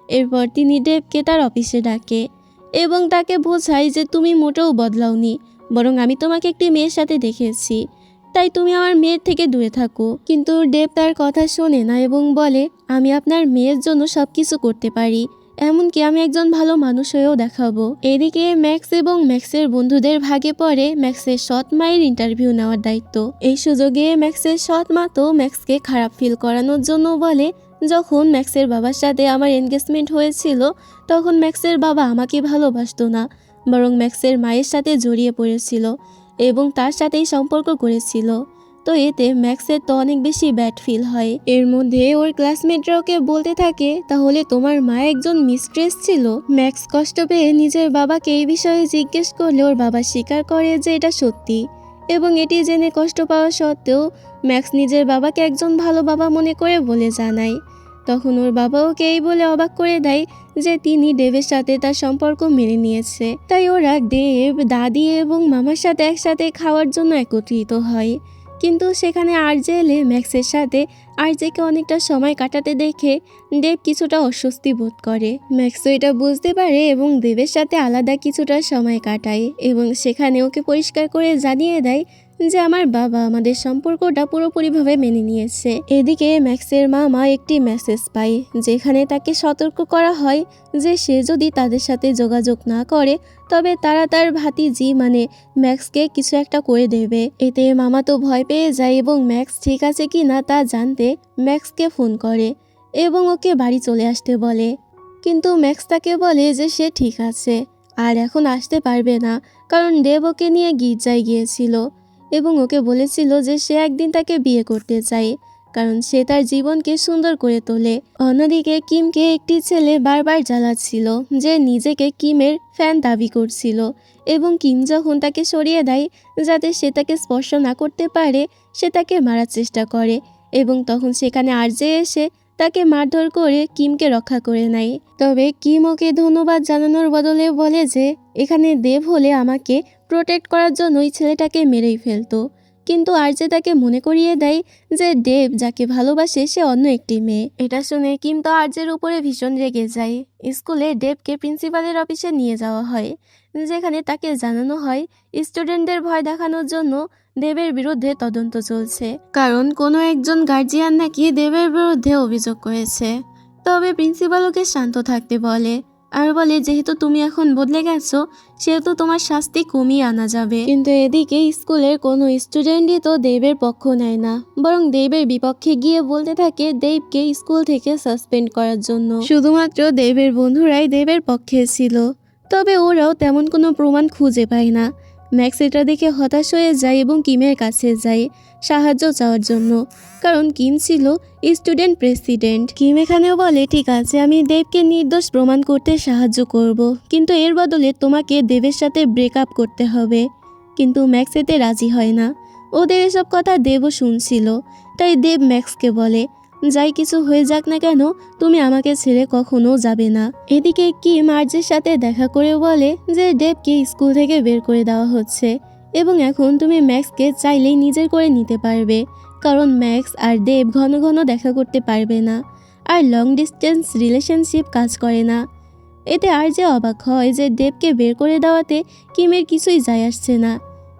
এরপর তিনি দেবকে তার অফিসে ডাকে এবং তাকে বোঝায় যে তুমি মোটেও বদলাওনি, বরং আমি তোমাকে একটি মেয়ের সাথে দেখেছি, তাই তুমি আমার মেয়ের থেকে দূরে থাকো। কিন্তু দেব তার কথা শোনে না এবং বলে, আমি আপনার মেয়ের জন্য সব কিছু করতে পারি, এমনকি আমি একজন ভালো মানুষ হয়েও দেখাবো। এদিকে ম্যাক্স এবং ম্যাক্সের বন্ধুদের ভাগে পড়ে ম্যাক্সের সৎ মায়ের ইন্টারভিউ নেওয়ার দায়িত্ব। এই সুযোগে ম্যাক্সের সৎ মা তো ম্যাক্সকে খারাপ ফিল করানোর জন্য বলে, যখন ম্যাক্সের বাবার সাথে আমার এনগেজমেন্ট হয়েছিল তখন ম্যাক্সের বাবা আমাকে ভালোবাসতো না, বরং ম্যাক্সের মায়ের সাথে জড়িয়ে পড়েছিল এবং তার সাথেই সম্পর্ক করেছিল। তো এতে ম্যাক্সের তো অনেক বেশি ব্যাড ফিল হয়। এর মধ্যে ওর ক্লাসমেটরা ওকে বলতে থাকে, তাহলে তোমার মা একজন মিস্ট্রেস ছিল? ম্যাক্স কষ্ট পেয়ে নিজের বাবাকে এই বিষয়ে জিজ্ঞেস করলে ওর বাবা স্বীকার করে যে এটা সত্যি, এবং এটি জেনে কষ্ট পাওয়া সত্ত্বেও ম্যাক্স নিজের বাবাকে একজন ভালো বাবা মনে করে বলে জানায়। তখন ওর বাবা ওকে এই বলে অবাক করে দেয় যে তিনি দেবের সাথে তার সম্পর্ক মেনে নিয়েছে। তাই ওরা দেব, দাদি এবং মামার সাথে একসাথে খাওয়ার জন্য একত্রিত হয়। কিন্তু সেখানে আরজে এলে ম্যাক্সের সাথে আরজেকে অনেকটা সময় কাটাতে দেখে দেব কিছুটা অস্বস্তি বোধ করে। ম্যাক্সও এটা বুঝতে পারে এবং দেবের সাথে আলাদা কিছুটা সময় কাটায় এবং সেখানে ওকে পরিষ্কার করে জানিয়ে দেয় যে আমার বাবা আমাদের সম্পর্কটা পুরোপুরিভাবে মেনে নিয়েছে। এদিকে ম্যাক্সের মামা একটি মেসেজ পায়, যেখানে তাকে সতর্ক করা হয় যে সে যদি তাদের সাথে যোগাযোগ না করে তবে তারা তার ভাতিজি মানে ম্যাক্সকে কিছু একটা করে দেবে। এতে মামা তো ভয় পেয়ে যায় এবং ম্যাক্স ঠিক আছে কি না তা জানতে ম্যাক্সকে ফোন করে এবং ওকে বাড়ি চলে আসতে বলে। কিন্তু ম্যাক্স তাকে বলে যে সে ঠিক আছে আর এখন আসতে পারবে না, কারণ দেব ওকে নিয়ে গির্জায় গিয়েছিল এবং ওকে বলেছিল যে সে একদিন তাকে বিয়ে করতে চায়, কারণ সে তার জীবনকে সুন্দর করে তোলে। অন্যদিকে কিমকে একটি ছেলে বারবার জ্বালাচ্ছিল যে নিজেকে কিমের ফ্যান দাবি করছিল এবং কিম যখন তাকে সরিয়ে দেয় যাতে সে তাকে স্পর্শ না করতে পারে, সে তাকে মারার চেষ্টা করে এবং তখন সেখানে আরজে এসে তাকে মারধর করে কিমকে রক্ষা করে নেয়। তবে কিম ওকে ধন্যবাদ জানানোর বদলে বলে যে এখানে দেব হলে আমাকে প্রোটেক্ট করার জন্য ওই ছেলেটাকে মেরেই ফেলতো। কিন্তু আরজে তাকে মনে করিয়ে দেয় যে দেব যাকে ভালোবাসে সে অন্য একটি মেয়ে। এটা শুনে কিম তো আরজের উপরে ভীষণ রেগে যায়। স্কুলে দেবকে প্রিন্সিপালের অফিসে নিয়ে যাওয়া হয়, যেখানে তাকে জানানো হয় স্টুডেন্টদের ভয় দেখানোর জন্য দেবের বিরুদ্ধে তদন্ত চলছে, কারণ কোনো একজন গার্জিয়ান নাকি দেবের বিরুদ্ধে অভিযোগ করেছে। তবে প্রিন্সিপাল ওকে শান্ত থাকতে বলে আর বলে যেহেতু তুমি এখন বদলে গেছো সেহেতু তোমার শাস্তি কমিয়ে আনা যাবে। কিন্তু এদিকে স্কুলের কোনো স্টুডেন্টই তো দেবের পক্ষ নেয় না, বরং দেবের বিপক্ষে গিয়ে বলতে থাকে দেবকে স্কুল থেকে সাসপেন্ড করার জন্য। শুধুমাত্র দেবের বন্ধুরাই দেবের পক্ষে ছিল, তবে ওরাও তেমন কোনো প্রমাণ খুঁজে পায় না। ম্যাক্স এটা দেখে হতাশ হয়ে যায় এবং কিমের কাছে যায় সাহায্য চাওয়ার জন্য, কারণ কিম ছিল স্টুডেন্ট প্রেসিডেন্ট। কিম এখানেও বলে ঠিক আছে আমি দেবকে নির্দোষ প্রমাণ করতে সাহায্য করব, কিন্তু এর বদলে তোমাকে দেবের সাথে ব্রেকআপ করতে হবে। কিন্তু ম্যাক্স এতে রাজি হয় না। ওদের এসব কথা দেবও শুনছিল, তাই দেব ম্যাক্সকে বলে যাই কিছু হয়ে যাক না কেন তুমি আমাকে ছেড়ে কখনো যাবে না। এদিকে কিম আরজের সাথে দেখা করে বলে যে দেবকে স্কুল থেকে বের করে দেওয়া হচ্ছে এবং এখন তুমি ম্যাক্সকে চাইলেই নিজের করে নিতে পারবে, কারণ ম্যাক্স আর দেব ঘন ঘন দেখা করতে পারবে না আর লং ডিস্টেন্স রিলেশনশিপ কাজ করে না। এতে আরজে অবাক হয় যে দেবকে বের করে দেওয়াতে কিমের কিছুই যায় আসছে না,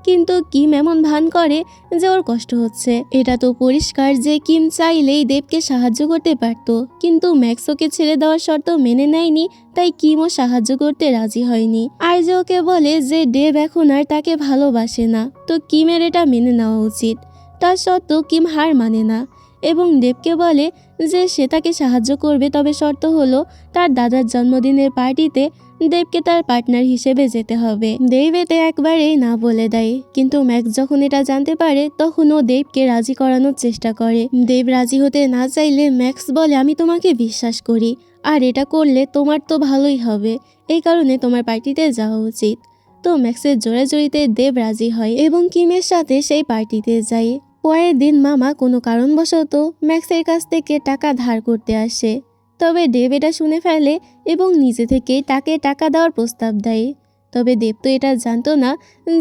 কিন্তু কিম এমন ভান করে যে ওর কষ্ট হচ্ছে। এটা তো পরিষ্কার যে কিম চাইলেই দেবকে সাহায্য করতে পারত, কিন্তু ম্যাক্স ওকে ছেড়ে দেওয়ার শর্ত মেনে নেয়নি, তাই কিমও সাহায্য করতে রাজি হয়নি। আর যে ওকে বলে যে দেব এখন আর তাকে ভালোবাসে না, তো কিমের এটা মেনে নেওয়া উচিত। তার সত্ত্বেও কিম হার মানে না এবং দেবকে বলে যে সে তাকে সাহায্য করবে, তবে শর্ত হলো তার দাদার জন্মদিনের পার্টিতে দেবকে তার পার্টনার হিসেবে যেতে হবে। দেব এতে একবারেই না বলে দেয়, কিন্তু ম্যাক্স যখন এটা জানতে পারে তখন ও দেবকে রাজি করানোর চেষ্টা করে। দেব রাজি হতে না চাইলে ম্যাক্স বলে, আমি তোমাকে বিশ্বাস করি, আর এটা করলে তোমার তো ভালোই হবে, এই কারণে তোমার পার্টিতে যাওয়া উচিত। তো ম্যাক্সের জোরাজুরিতে দেব রাজি হয় এবং কিমের সাথে সেই পার্টিতে যায়। পরের দিন মামা কোনো কারণবশত ম্যাক্সের কাছ থেকে টাকা ধার করতে আসে, তবে দেব এটা শুনে ফেলে এবং নিজে থেকেই তাকে টাকা দেওয়ার প্রস্তাব দেয়। তবে দেব তো এটা জানতো না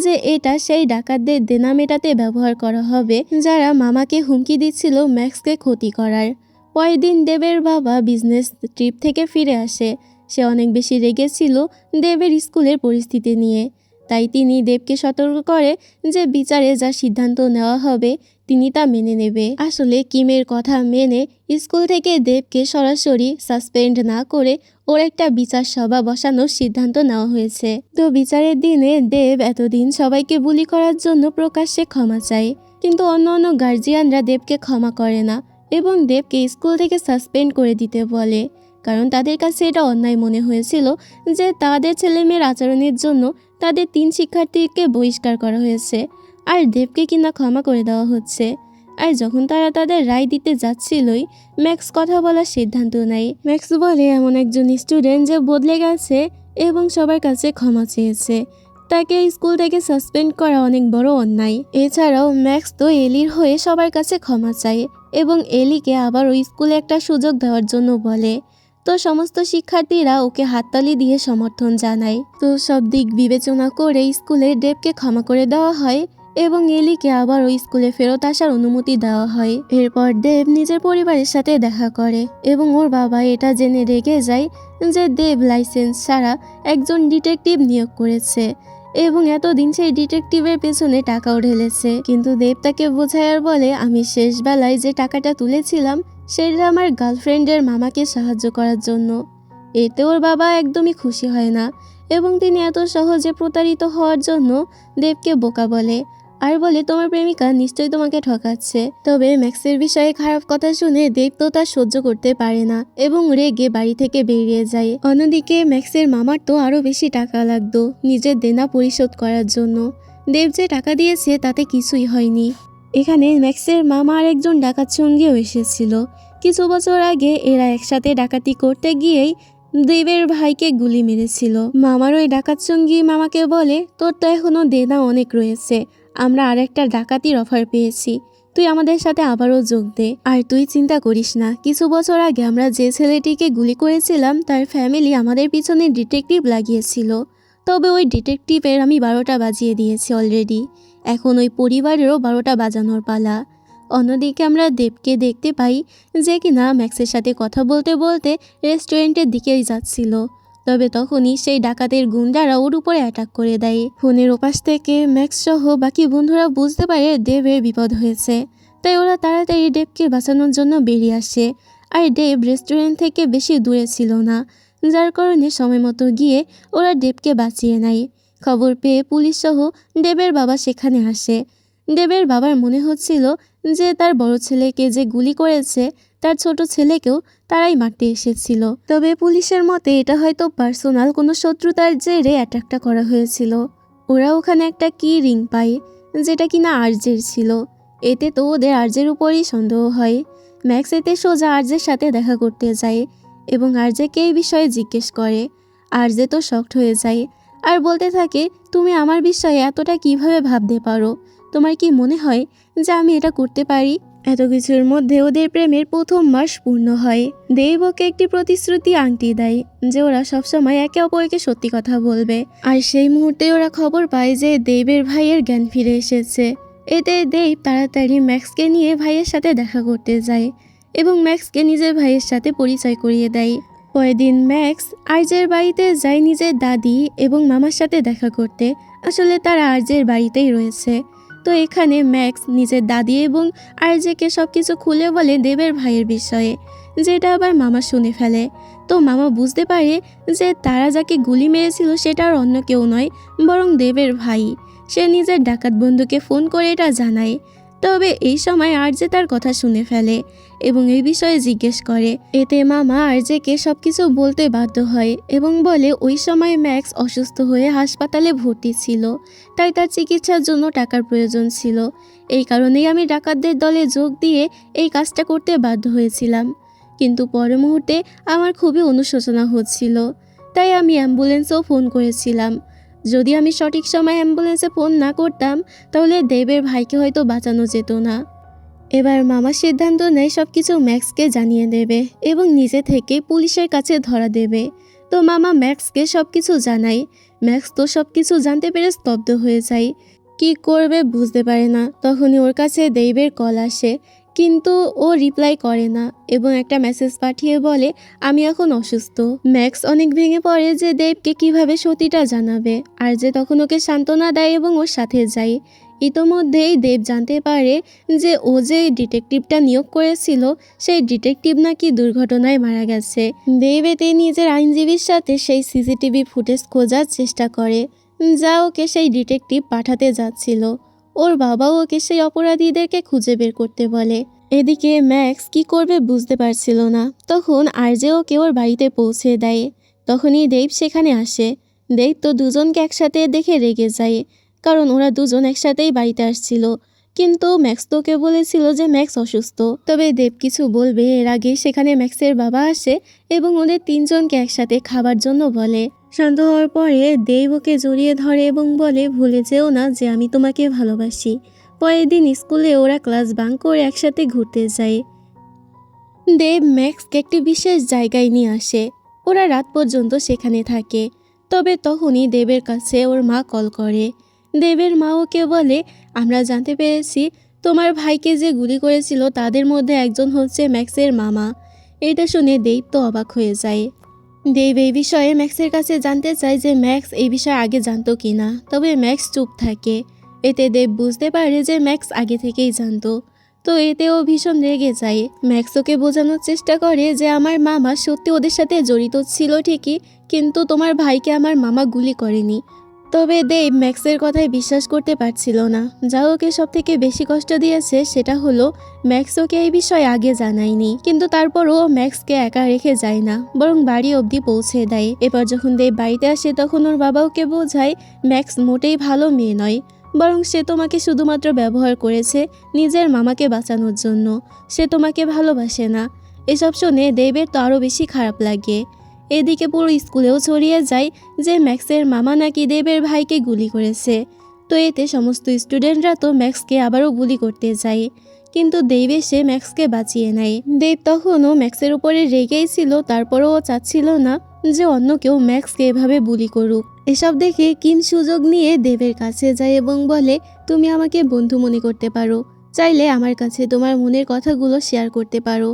যে এটা সেই ডাকাতদের দেনা মেটাতে ব্যবহার করা হবে, যারা মামাকে হুমকি দিচ্ছিল ম্যাক্সকে ক্ষতি করার। পরের দিন দেবের বাবা বিজনেস ট্রিপ থেকে ফিরে আসে। সে অনেক বেশি রেগেছিল দেবের স্কুলের পরিস্থিতি নিয়ে, তাই তিনি দেবকে সতর্ক করে যে বিচারে যা সিদ্ধান্ত নেওয়া হবে তিনি তা মেনে নেবে। আসলে কিমের কথা মেনে স্কুল থেকে দেবকে সরাসরি সাসপেন্ড না করে ওর একটা বিচার সভা বসানোর সিদ্ধান্ত নেওয়া হয়েছে। তো বিচারের দিনে দেব এতদিন সবাইকে বুলি করার জন্য প্রকাশ্যে ক্ষমা চায়, কিন্তু অন্য গার্জিয়ানরা দেবকে ক্ষমা করে না এবং দেবকে স্কুল থেকে সাসপেন্ড করে দিতে বলে, কারণ তাদের কাছে এটা অন্যায় মনে হয়েছিল যে তাদের ছেলেমেয়ের আচরণের জন্য তাদের 3 শিক্ষার্থীকে বহিষ্কার করা হয়েছে আর দেবকে কিনা ক্ষমা করে দেওয়া হচ্ছে। আর যখন তারা তাদের রায় দিতে যাচ্ছিলই ম্যাক্স কথা বলার সিদ্ধান্ত নেয়। ম্যাক্স বলে, এমন একজন স্টুডেন্ট যে বদলে গেছে এবং সবার কাছে ক্ষমা চেয়েছে, তাকে স্কুল থেকে সাসপেন্ড করা অনেক বড় অন্যায়। এছাড়াও ম্যাক্স তো এলির হয়ে সবার কাছে ক্ষমা চায় এবং এলিকে আবার ওই স্কুলে একটা সুযোগ দেওয়ার জন্য বলে। তো সমস্ত শিক্ষার্থীরা ওকে হাততালি দিয়ে সমর্থন জানায়। তো সব দিক বিবেচনা করে স্কুলে দেবকে ক্ষমা করে দেওয়া হয় এবং এলিকে আবার ওই স্কুলে ফেরত আসার অনুমতি দেওয়া হয়। এরপর দেব নিজের পরিবারের সাথে দেখা করে এবং ওর বাবা এটা জেনে রেগে যায় যে দেব লাইসেন্স ছাড়া একজন ডিটেকটিভ নিয়োগ করেছে এবং এতদিন সেই ডিটেকটিভের পেছনে টাকাও ঢেলেছে। কিন্তু দেব তাকে বোঝায় আর বলে, আমি শেষ বেলায় যে টাকাটা তুলেছিলাম সেটা আমার গার্লফ্রেন্ডের মামাকে সাহায্য করার জন্য। এতে ওর বাবা একদমই খুশি হয় না এবং তিনি এত সহজে প্রতারিত হওয়ার জন্য দেবকে বোকা বলে আর বলে, তোমার প্রেমিকা নিশ্চয়ই তোমাকে ঠকাচ্ছে। তবে ম্যাক্সের বিষয়ে খারাপ কথা শুনে দেব তো তা সহ্য করতে পারে না এবং রেগে বাড়ি থেকে বেরিয়ে যায়। অন্যদিকে ম্যাক্সের মামার তো আরও বেশি টাকা লাগতো নিজের দেনা পরিশোধ করার জন্য। দেব যে টাকা দিয়েছে তাতে কিছুই হয়নি। এখানে ম্যাক্সের মামা আর একজন ডাকাত সঙ্গীও এসেছিল। কিছু বছর আগে এরা একসাথে ডাকাতি করতে গিয়েই দেবের ভাইকে গুলি মেরেছিল। মামার ওই ডাকাত সঙ্গী মামাকে বলে, তোর তো এখনো দেনা অনেক রয়েছে, আমরা আরেকটা ডাকাতির অফার পেয়েছি, তুই আমাদের সাথে আবারও যোগ দে। আর তুই চিন্তা করিস না, কিছু বছর আগে আমরা যে ছেলেটিকে গুলি করেছিলাম তার ফ্যামিলি আমাদের পিছনে ডিটেকটিভ লাগিয়েছিল, তবে ওই ডিটেকটিভের আমি 12টা বাজিয়ে দিয়েছি অলরেডি, এখন ওই পরিবারেরও 12টা বাজানোর পালা। অন্যদিকে আমরা দেবকে দেখতে পাই যে কিনা ম্যাক্সের সাথে কথা বলতে বলতে রেস্টুরেন্টের দিকেই যাচ্ছিল, তবে তখনই সেই ডাকাতের গুন্ডারা ওর উপরে অ্যাটাক করে দেয়। ফোনের ওপাশ থেকে ম্যাক্স সহ বাকি বন্ধুরা বুঝতে পারে দেবের বিপদ হয়েছে, তাই ওরা তাড়াতাড়ি দেবকে বাঁচানোর জন্য বেরিয়ে আসে। আর দেব রেস্টুরেন্ট থেকে বেশি দূরে ছিল না, যার কারণে সময় মতো গিয়ে ওরা দেবকে বাঁচিয়ে নেয়। খবর পেয়ে পুলিশ সহ দেবের বাবা সেখানে আসে। দেবের বাবার মনে হচ্ছিল যে তার বড় ছেলেকে যে গুলি করেছে তার ছোট ছেলেকেও তারাই মারতে এসেছিল। তবে পুলিশের মতে এটা হয়তো পার্সোনাল কোনো শত্রুতার জেরে অ্যাটাকটা করা হয়েছিল। ওরা ওখানে একটা কি রিং পায় যেটা কিনা আর্যের ছিল। এতে তো ওদের আর্যের উপরই সন্দেহ হয়। ম্যাক্স এতে সোজা আর্যের সাথে দেখা করতে যায় এবং আর্যকে এই বিষয়ে জিজ্ঞেস করে। আর্যে তো শকড হয়ে যায় আর বলতে থাকে, তুমি আমার বিষয়ে এতটা কিভাবে ভাবতে পারো? তোমার কি মনে হয় যে আমি এটা করতে পারি? এত কিছুর মধ্যে ওদের প্রেমের প্রথম মাস পূর্ণ হয়। দেব ওকে একটি প্রতিশ্রুতি আংটি দেয় যে ওরা সবসময় একে অপরকে সত্যি কথা বলবে। আর সেই মুহূর্তে ওরা খবর পায় যে দেবের ভাইয়ের জ্ঞান ফিরে এসেছে। এতে দেব তাড়াতাড়ি ম্যাক্সকে নিয়ে ভাইয়ের সাথে দেখা করতে যায় এবং ম্যাক্সকে নিজের ভাইয়ের সাথে পরিচয় করিয়ে দেয়। পরের দিন ম্যাক্স আর্যের বাড়িতে যায় নিজের দাদি এবং মামার সাথে দেখা করতে। আসলে তারা আর্যের বাড়িতেই রয়েছে। তো এখানে ম্যাক্স নিজের দাদি এবং আর্যকে সব কিছু খুলে বলে দেবের ভাইয়ের বিষয়ে, যেটা আবার মামা শুনে ফেলে। তো মামা বুঝতে পারে যে তারা যাকে গুলি মেরেছিল সেটা আর অন্য কেউ নয় বরং দেবের ভাই। সে নিজের ডাকাত বন্ধুকে ফোন করে এটা জানায় তবে এই সময় আরজে তার কথা শুনে ফেলে এবং এই বিষয়ে জিজ্ঞেস করে। এতে মামা আরজেকে সবকিছু বলতে বাধ্য হয় এবং বলে ওই সময় ম্যাক্স অসুস্থ হয়ে হাসপাতালে ভর্তি ছিল, তাই তার চিকিৎসার জন্য টাকার প্রয়োজন ছিল। এই কারণেই আমি ডাকাতদের দলে যোগ দিয়ে এই কাজটা করতে বাধ্য হয়েছিলাম, কিন্তু পরের মুহূর্তে আমার খুবই অনুশোচনা হচ্ছিল, তাই আমি অ্যাম্বুলেন্সেও ফোন করেছিলাম। যদি আমি সঠিক সময় অ্যাম্বুলেন্সে ফোন না করতাম তাহলে দেবের ভাইকে হয়তো বাঁচানো যেত না। এবার মামা সিদ্ধান্ত নেয় সব কিছু ম্যাক্সকে জানিয়ে দেবে এবং নিজে থেকে পুলিশের কাছে ধরা দেবে। তো মামা ম্যাক্সকে সব কিছু জানায়। ম্যাক্স তো সব কিছু জানতে পেরে স্তব্ধ হয়ে যায়, কি করবে বুঝতে পারে না। তখনই ওর কাছে দেবের কল আসে, কিন্তু ও রিপ্লাই করে না এবং একটা মেসেজ পাঠিয়ে বলে আমি এখন অসুস্থ। ম্যাক্স অনেক ভেঙে পড়ে যে দেবকে কিভাবে সত্যিটা জানাবে, আর যে তখন ওকে সান্ত্বনা দেয় এবং ওর সাথে যায়। ইতোমধ্যেই দেব জানতে পারে যে ও যে ডিটেকটিভটা নিয়োগ করেছিল সেই ডিটেকটিভ নাকি দুর্ঘটনায় মারা গেছে। দেব এতে নিজের আইনজীবীর সাথে সেই সিসিটিভি ফুটেজ খোঁজার চেষ্টা করে যা ওকে সেই ডিটেকটিভ পাঠাতে যাচ্ছিল। ওর বাবাও ওকে সেই অপরাধীদেরকে খুঁজে বের করতে বলে। এদিকে ম্যাক্স কি করবে বুঝতে পারছিল না। তখন আরজে ওকে ওর বাড়িতে পৌঁছে দেয়। তখনই দেব সেখানে আসে। দেব তো দুজনকে একসাথে দেখে রেগে যায়, কারণ ওরা দুজন একসাথেই বাড়িতে আসছিল, কিন্তু ম্যাক্স তোকে বলেছিল যে ম্যাক্স অসুস্থ। তবে দেব কিছু বলবে এর আগে সেখানে ম্যাক্সের বাবা আসে এবং ওদের তিনজনকে একসাথে খাবার জন্য বলে। শান্ত হওয়ার পরে দেব ওকে জড়িয়ে ধরে এবং বলে ভুলে যেও না যে আমি তোমাকে ভালোবাসি। পরের দিন স্কুলে ওরা ক্লাস বাঙ্ক করে একসাথে ঘুরতে যায়। দেব ম্যাক্সকে একটি বিশেষ জায়গায় নিয়ে আসে। ওরা রাত পর্যন্ত সেখানে থাকে। তবে তখনই দেবের কাছে ওর মা কল করে। দেবের মা ওকে বলে আমরা জানতে পেরেছি তোমার ভাইকে যে গুলি করেছিল তাদের মধ্যে একজন হচ্ছে ম্যাক্সের মামা। এটা শুনে দেব তো অবাক হয়ে যায়। দেব এই বিষয়ে ম্যাক্সের কাছে জানতে চায় যে ম্যাক্স এই বিষয়ে আগে জানতো কিনা, তবে ম্যাক্স চুপ থাকে। এতে দেব বুঝতে পারে যে ম্যাক্স আগে থেকেই জানতো। তো এতেও ভীষণ রেগে যায়। ম্যাক্স ওকে বোঝানোর চেষ্টা করে যে আমার মামা সত্যি ওদের সাথে জড়িত ছিল ঠিকই, কিন্তু তোমার ভাইকে আমার মামা গুলি করেনি। তবে দেব ম্যাক্সের কথায় বিশ্বাস করতে পারছিল না। যা ওকে সব থেকে বেশি কষ্ট দিয়েছে সেটা হলো ম্যাক্স ওকে এই বিষয়ে আগে জানায়নি, কিন্তু তারপরও ম্যাক্সকে একা রেখে যায় না, বরং বাড়ি অবধি পৌঁছে দেয়। এবার যখন দেব বাড়িতে আসে তখন ওর বাবা ওকে বোঝায় ম্যাক্স মোটেই ভালো মেয়ে নয়, বরং সে তোমাকে শুধুমাত্র ব্যবহার করেছে নিজের মামাকে বাঁচানোর জন্য, সে তোমাকে ভালোবাসে না। এসব শুনে দেবের তো আরও বেশি খারাপ লাগে। এদিকে পুরো স্কুলেও ছড়িয়ে যায় যে ম্যাক্সের মামা নাকি দেবের ভাইকে গুলি করেছে। তো এতে সমস্ত স্টুডেন্টরা তো ম্যাক্সকে আবারও গুলি করতে যায়, কিন্তু দেব এসে ম্যাক্সকে বাঁচিয়ে নেয়। দেব তখনও ম্যাক্সের উপরে রেগেই ছিল, তারপরও ও চাচ্ছিল না যে অন্য কেউ ম্যাক্সকে এভাবে বুলি করুক। এসব দেখে কিম সুযোগ নিয়ে দেবের কাছে যায় এবং বলে তুমি আমাকে বন্ধু মনে করতে পারো, চাইলে আমার কাছে তোমার মনের কথাগুলো শেয়ার করতে পারো।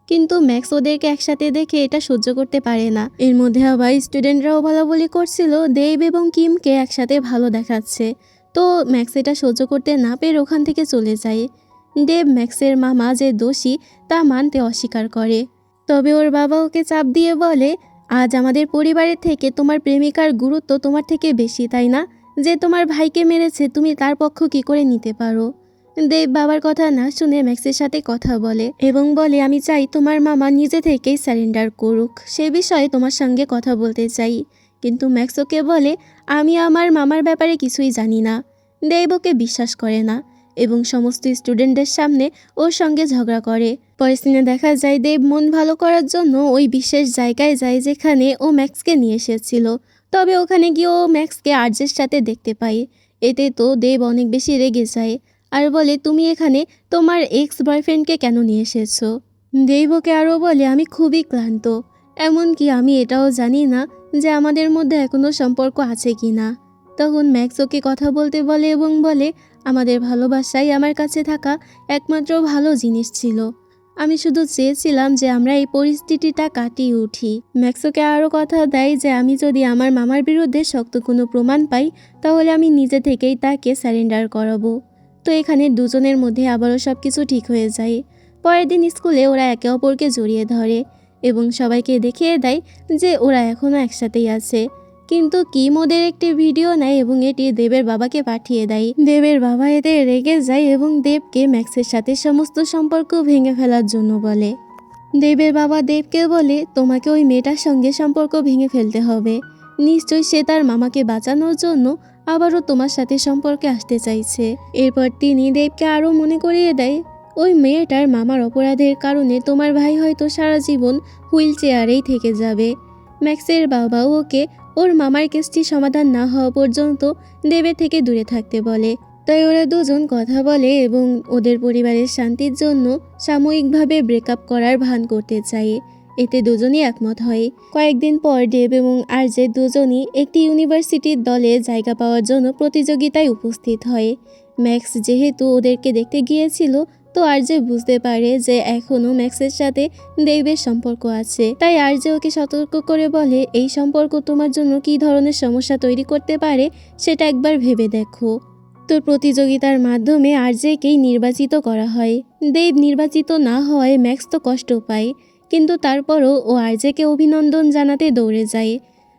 কিন্তু ম্যাক্স ওদেরকে একসাথে দেখে এটা সহ্য করতে পারে না। এর মধ্যে আবার স্টুডেন্টরাও বলাবলি করছিল দেব এবং কিমকে একসাথে ভালো দেখাচ্ছে। তো ম্যাক্স এটা সহ্য করতে না পেরে ওখান থেকে চলে যায়। দেব ম্যাক্সের মামা যে দোষী তা মানতে অস্বীকার করে। তবে ওর বাবা ওকে চাপ দিয়ে বলে আজ আমাদের পরিবারের থেকে তোমার প্রেমিকার গুরুত্ব তোমার থেকে বেশি, তাই না? যে তোমার ভাইকে মেরেছে তুমি তার পক্ষ কি করে নিতে পারো? দেব বাবার কথা না শুনে ম্যাক্সের সাথে কথা বলে এবং বলে আমি চাই তোমার মামা নিজে থেকেই স্যারেন্ডার করুক, সে বিষয়ে তোমার সঙ্গে কথা বলতে চাই। কিন্তু ম্যাক্স ওকে বলে আমি আমার মামার ব্যাপারে কিছুই জানি না। দেব ওকে বিশ্বাস করে না এবং সমস্ত স্টুডেন্টদের সামনে ওর সঙ্গে ঝগড়া করে। পরের দিনে দেখা যায় দেব মন ভালো করার জন্য ওই বিশেষ জায়গায় যায় যেখানে ও ম্যাক্সকে নিয়ে এসেছিল। তবে ওখানে গিয়ে ও ম্যাক্সকে আরজের সাথে দেখতে পায়। এতে তো দেব অনেক বেশি রেগে যায় আর বলে তুমি এখানে তোমার এক্স বয়ফ্রেন্ডকে কেন নিয়ে এসেছো? দেব ওকে আরও বলে আমি খুবই ক্লান্ত, এমনকি আমি এটাও জানি না যে আমাদের মধ্যে এখনও সম্পর্ক আছে কি না। তখন ম্যাক্স ওকে কথা বলতে বলে এবং বলে আমাদের ভালোবাসাই আমার কাছে থাকা একমাত্র ভালো জিনিস ছিল, আমি শুধু চেয়েছিলাম যে আমরা এই পরিস্থিতিটা কাটিয়ে উঠি। ম্যাক্স ওকে আরও কথা দেয় যে আমি যদি আমার মামার বিরুদ্ধে শক্ত কোনো প্রমাণ পাই তাহলে আমি নিজে থেকেই তাকে স্যারেন্ডার করাবো। তো এখানে দুজনের মধ্যে আবারও সব কিছু ঠিক হয়ে যায়। পরের দিন স্কুলে ওরা একে অপরকে জড়িয়ে ধরে এবং সবাইকে দেখিয়ে দেয় যে ওরা এখনও একসাথেই আছে। কিন্তু কিম ওদের একটি ভিডিও নেয় এবং এটি দেবের বাবাকে পাঠিয়ে দেয়। দেবের বাবা এতে রেগে যায় এবং দেবকে ম্যাক্সের সাথে সমস্ত সম্পর্ক ভেঙে ফেলার জন্য বলে। দেবের বাবা দেবকে বলে, তোমাকে ওই মেয়েটার সঙ্গে সম্পর্ক ভেঙে ফেলতে হবে। নিশ্চয়ই সে তার মামাকে বাঁচানোর জন্য আবারও তোমার সাথে সম্পর্কে আসতে চাইছে। এরপর তিনি দেবকে আরও মনে করিয়ে দেয়, ওই মেয়েটার মামার অপরাধের কারণে তোমার ভাই হয়তো সারা জীবন হুইল চেয়ারেই থেকে যাবে। ম্যাক্সের বাবাও ওকে ওর মামার কেসটি সমাধান না হওয়া পর্যন্ত দেবের থেকে দূরে থাকতে বলে। তাই ওরা দুজন কথা বলে এবং ওদের পরিবারের শান্তির জন্য সাময়িকভাবে ব্রেকআপ করার ভান করতে চায়। এতে দুজনই একমত হয়। কয়েকদিন পর দেব এবং আরজে দুজনই একটি ইউনিভার্সিটির দলে জায়গা পাওয়ার জন্য প্রতিযোগিতায় উপস্থিত হয়। ম্যাক্স যেহেতু ওদেরকে দেখতে গিয়েছিল, তো আরজে বুঝতে পারে যে এখনও ম্যাক্সের সাথে দেবের সম্পর্ক আছে। তাই আরজে ওকে সতর্ক করে বলে, এই সম্পর্ক তোমার জন্য কী ধরনের সমস্যা তৈরি করতে পারে সেটা একবার ভেবে দেখো। তো প্রতিযোগিতার মাধ্যমে আরজেকেই নির্বাচিত করা হয়। দেব নির্বাচিত না হওয়ায় ম্যাক্স তো কষ্ট পায়, কিন্তু তারপরও ও আরজেকে অভিনন্দন জানাতে দৌড়ে যায়।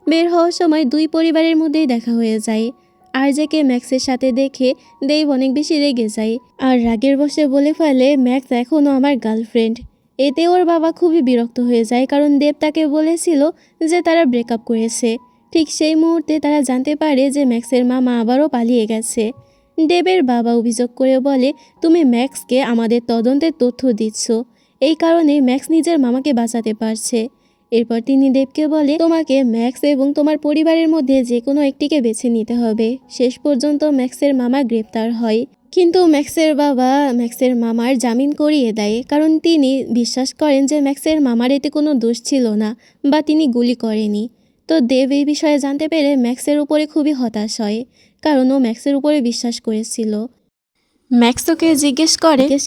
বের হওয়ার সময় দুই পরিবারের মধ্যেই দেখা হয়ে যায়। আরজেকে ম্যাক্সের সাথে দেখে দেব অনেক বেশি রেগে যায় আর রাগের বশে বলে ফেলে, ম্যাক্স এখনও আমার গার্লফ্রেন্ড। এতে ওর বাবা খুবই বিরক্ত হয়ে যায়, কারণ দেব তাকে বলেছিল যে তারা ব্রেকআপ করেছে। ঠিক সেই মুহূর্তে তারা জানতে পারে যে ম্যাক্সের মামা আবারও পালিয়ে গেছে। দেবের বাবা অভিযোগ করে বলে, তুমি ম্যাক্সকে আমাদের তদন্তের তথ্য দিচ্ছ, এই কারণে ম্যাক্স নিজের মামাকে বাঁচাতে পারছে। এরপর তিনি দেবকে বলে, তোমাকে ম্যাক্স এবং তোমার পরিবারের মধ্যে যে কোনো একটিকে বেছে নিতে হবে। শেষ পর্যন্ত ম্যাক্সের মামা গ্রেপ্তার হয়, কিন্তু ম্যাক্সের বাবা ম্যাক্সের মামার জামিন করিয়ে দেয়, কারণ তিনি বিশ্বাস করেন যে ম্যাক্সের মামার এতে কোনো দোষ ছিল না বা তিনি গুলি করেনি। তো দেব এই বিষয়ে জানতে পেরে ম্যাক্সের উপরে খুবই হতাশ হয়, কারণ ও ম্যাক্সের উপরে বিশ্বাস করেছিল। ম্যাক্স ওকে জিজ্ঞেস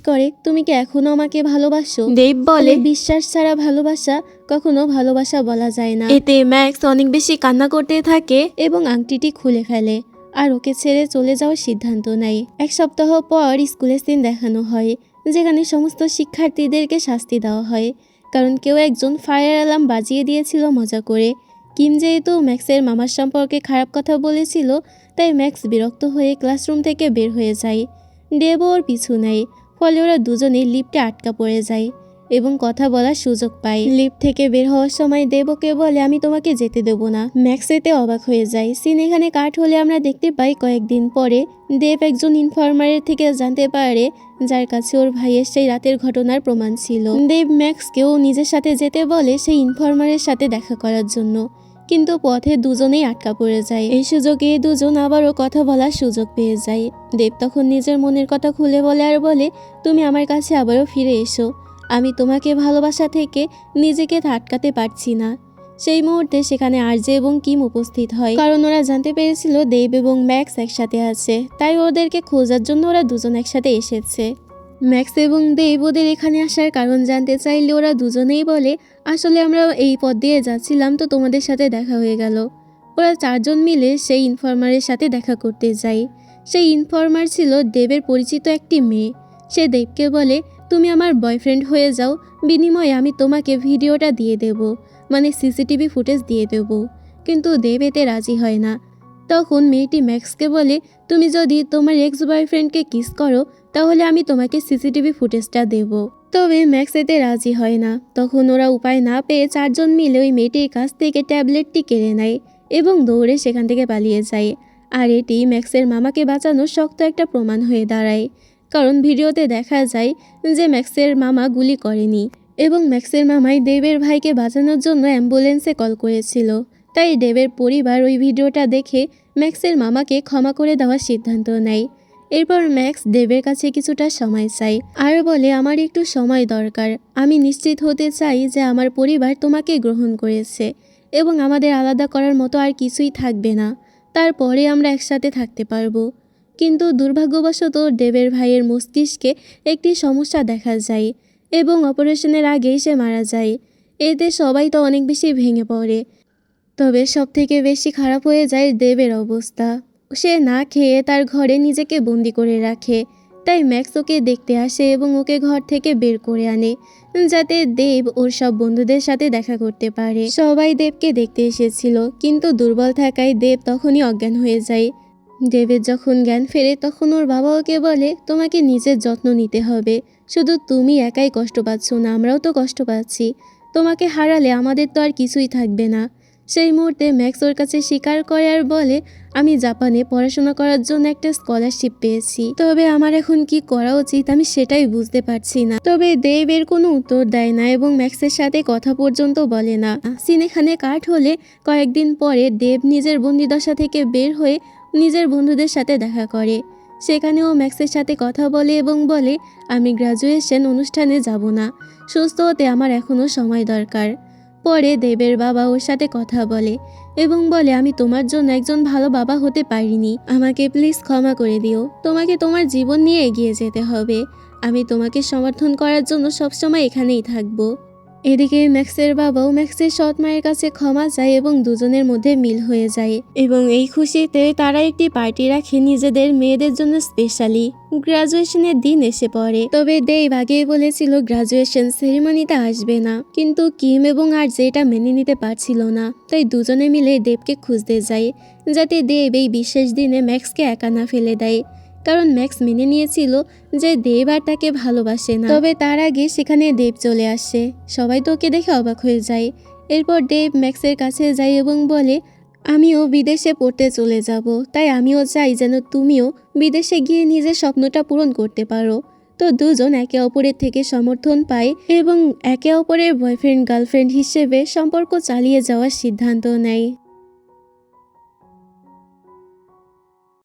করে তুমি কি এখনো আমাকে ভালোবাসো? দেব বলে, বিশ্বাস ছাড়া ভালোবাসা কখনো ভালোবাসা বলা যায় না। এতে ম্যাক্স অনেক বেশি কান্না করতে থাকে এবং আংটিটি খুলে ফেলে আর ওকে ছেড়ে চলে যাওয়ার সিদ্ধান্ত নেয়। এক সপ্তাহ পর স্কুলের সিন দেখানো হয়, যেখানে সমস্ত শিক্ষার্থীদেরকে শাস্তি দেওয়া হয়, কারণ কেউ একজন ফায়ার অ্যালার্ম বাজিয়ে দিয়েছিল মজা করে। কিম যেহেতু ম্যাক্সের মামার সম্পর্কে খারাপ কথা বলেছিল, তাই ম্যাক্স বিরক্ত হয়ে ক্লাসরুম থেকে বের হয়ে যায়। দেব ওর পিছু নেয়, ফলে ওরা দুজনেই লিফটে আটকা পড়ে যায় এবং কথা বলার সুযোগ পায়। লিফট থেকে বের হওয়ার সময় দেব ওকে বলে, আমি তোমাকে যেতে দেবো না। ম্যাক্স এতে অবাক হয়ে যায়। সিন এখানে কাট হলে আমরা দেখতে পাই কয়েকদিন পরে দেব একজন ইনফরমারের থেকে জানতে পারে যার কাছে ওর ভাইয়ের সেই রাতের ঘটনার প্রমাণ ছিল। দেব ম্যাক্সকেও নিজের সাথে যেতে বলে সেই ইনফরমারের সাথে দেখা করার জন্য, কিন্তু পথে দুজনেই আটকা পড়ে যায়। এই সুযোগে দুজন আবারও কথা বলার সুযোগ পেয়ে যায়। দেব তখন নিজের মনের কথা খুলে বলে আর বলে, তুমি আমার কাছে আবারও ফিরে এসো, আমি তোমাকে ভালোবাসা থেকে নিজেকে আটকাতে পারছি না। সেই মুহূর্তে সেখানে আরজে এবং কিম উপস্থিত হয়, কারণ ওরা জানতে পেরেছিল দেব এবং ম্যাক্স একসাথে আছে, তাই ওদেরকে খোঁজার জন্য ওরা দুজন একসাথে এসেছে। ম্যাক্স এবং দেব ওদের এখানে আসার কারণ জানতে চাইলে ওরা দুজনেই বলে, আসলে আমরা এই পথ দিয়ে যাচ্ছিলাম তো তোমাদের সাথে দেখা হয়ে গেল। ওরা চারজন মিলে সেই ইনফরমারের সাথে দেখা করতে যায়। সেই ইনফরমার ছিল দেবের পরিচিত একটি মেয়ে। সে দেবকে বলে, তুমি আমার বয়ফ্রেন্ড হয়ে যাও, বিনিময়ে আমি তোমাকে ভিডিওটা দিয়ে দেব, মানে সিসিটিভি ফুটেজ দিয়ে দেব। কিন্তু দেব এতে রাজি হয় না। তখন মেয়েটি ম্যাক্সকে বলে, তুমি যদি তোমার এক্স বয়ফ্রেন্ডকে কিস করো তাহলে আমি তোমাকে সিসিটিভি ফুটেজটা দেব। তবে ম্যাক্স এতে রাজি হয় না। তখন ওরা উপায় না পেয়ে চারজন মিলে ওই মেয়েটির কাছ থেকে ট্যাবলেটটি কেড়ে নেয় এবং দৌড়ে সেখান থেকে পালিয়ে যায়। আর এটি ম্যাক্সের মামাকে বাঁচানোর শক্ত একটা প্রমাণ হয়ে দাঁড়ায়, কারণ ভিডিওতে দেখা যায় যে ম্যাক্সের মামা গুলি করেনি এবং ম্যাক্সের মামাই দেবের ভাইকে বাঁচানোর জন্য অ্যাম্বুলেন্সে কল করেছিল। তাই দেবের পরিবার ওই ভিডিওটা দেখে ম্যাক্সের মামাকে ক্ষমা করে দেওয়ার সিদ্ধান্ত নেয়। এরপর ম্যাক্স দেবের কাছে কিছুটা সময় চায় আর বলে, আমার একটু সময় দরকার, আমি নিশ্চিত হতে চাই যে আমার পরিবার তোমাকে গ্রহণ করেছে এবং আমাদের আলাদা করার মতো আর কিছুই থাকবে না, তারপরে আমরা একসাথে থাকতে পারবো। কিন্তু দুর্ভাগ্যবশত দেবের ভাইয়ের মস্তিষ্কে একটি সমস্যা দেখা যায় এবং অপারেশনের আগেই সে মারা যায়। এতে সবাই তো অনেক বেশি ভেঙে পড়ে। তবে সবথেকে বেশি খারাপ হয়ে যায় দেবের অবস্থা। সে না খেয়ে তার ঘরে নিজেকে বন্দি করে রাখে তাই ম্যাক্স ওকে দেখতে আসে এবং ওকে ঘর থেকে বের করে আনে, যাতে দেব ওর সব বন্ধুদের সাথে দেখা করতে পারে। সবাই দেবকে দেখতে এসেছিল, কিন্তু দুর্বল থাকায় দেব তখনই অজ্ঞান হয়ে যায়। দেবের যখন জ্ঞান ফেরে তখন ওর বাবা ওকে বলে, তোমাকে নিজের যত্ন নিতে হবে, শুধু তুমি একাই কষ্ট পাচ্ছ না, আমরাও তো কষ্ট পাচ্ছি, তোমাকে হারালে আমাদের তো আর কিছুই থাকবে না। সেই মুহূর্তে ম্যাক্স ওর কাছে স্বীকার করে আর বলে, আমি জাপানে পড়াশোনা করার জন্য একটা স্কলারশিপ পেয়েছি, তবে আমার এখন কি করা উচিত আমি সেটাই বুঝতে পারছি না। তবে দেব এর কোনো উত্তর দেয় না এবং ম্যাক্সের সাথে কথা পর্যন্ত বলে না। সিন এখানে কাট হলে কয়েকদিন পরে দেব নিজের বন্দিদশা থেকে বের হয়ে নিজের বন্ধুদের সাথে দেখা করে। সেখানেও ম্যাক্সের সাথে কথা বলে এবং বলে, আমি গ্র্যাজুয়েশন অনুষ্ঠানে যাব না, সুস্থ হতে আমার এখনও সময় দরকার। পরে দেবের বাবা ওর সাথে কথা বলে এবং বলে, আমি তোমার জন্য একজন ভালো বাবা হতে পারিনি, আমাকে প্লিজ ক্ষমা করে দিও, তোমাকে তোমার জীবন নিয়ে এগিয়ে যেতে হবে, আমি তোমাকে সমর্থন করার জন্য সবসময় এখানেই থাকবো। এদিকে ম্যাক্সের বাবাও ম্যাক্সের সৎ মায়ের কাছে ক্ষমা চায় এবং দুজনের মধ্যে মিল হয়ে যায় এবং এই খুশিতে তারা একটি পার্টি রাখে নিজেদের মেয়েদের জন্য স্পেশালি। গ্রাজুয়েশনের দিন এসে পড়ে, তবে দেব আগেই বলেছিল গ্রাজুয়েশন সেরিমনিতে আসবে না, কিন্তু কিম এবং আরজে এটা মেনে নিতে পারছিল না, তাই দুজনে মিলে দেবকে খুঁজতে যায়, যাতে দেব এই বিশেষ দিনে ম্যাক্সকে একা না ফেলে দেয়, কারণ ম্যাক্স মেনে নিয়েছিল যে দেব আর তাকে ভালোবাসে না। তবে তার আগে সেখানে দেব চলে আসে, সবাই তো ওকে দেখে অবাক হয়ে যায়। এরপর দেব ম্যাক্সের কাছে যায় এবং বলে, আমিও বিদেশে পড়তে চলে যাব, তাই আমিও চাই যেন তুমিও বিদেশে গিয়ে নিজের স্বপ্নটা পূরণ করতে পারো। তো দুজন একে অপরের থেকে সমর্থন পায় এবং একে অপরের বয়ফ্রেন্ড গার্লফ্রেন্ড হিসেবে সম্পর্ক চালিয়ে যাওয়ার সিদ্ধান্ত নেয়।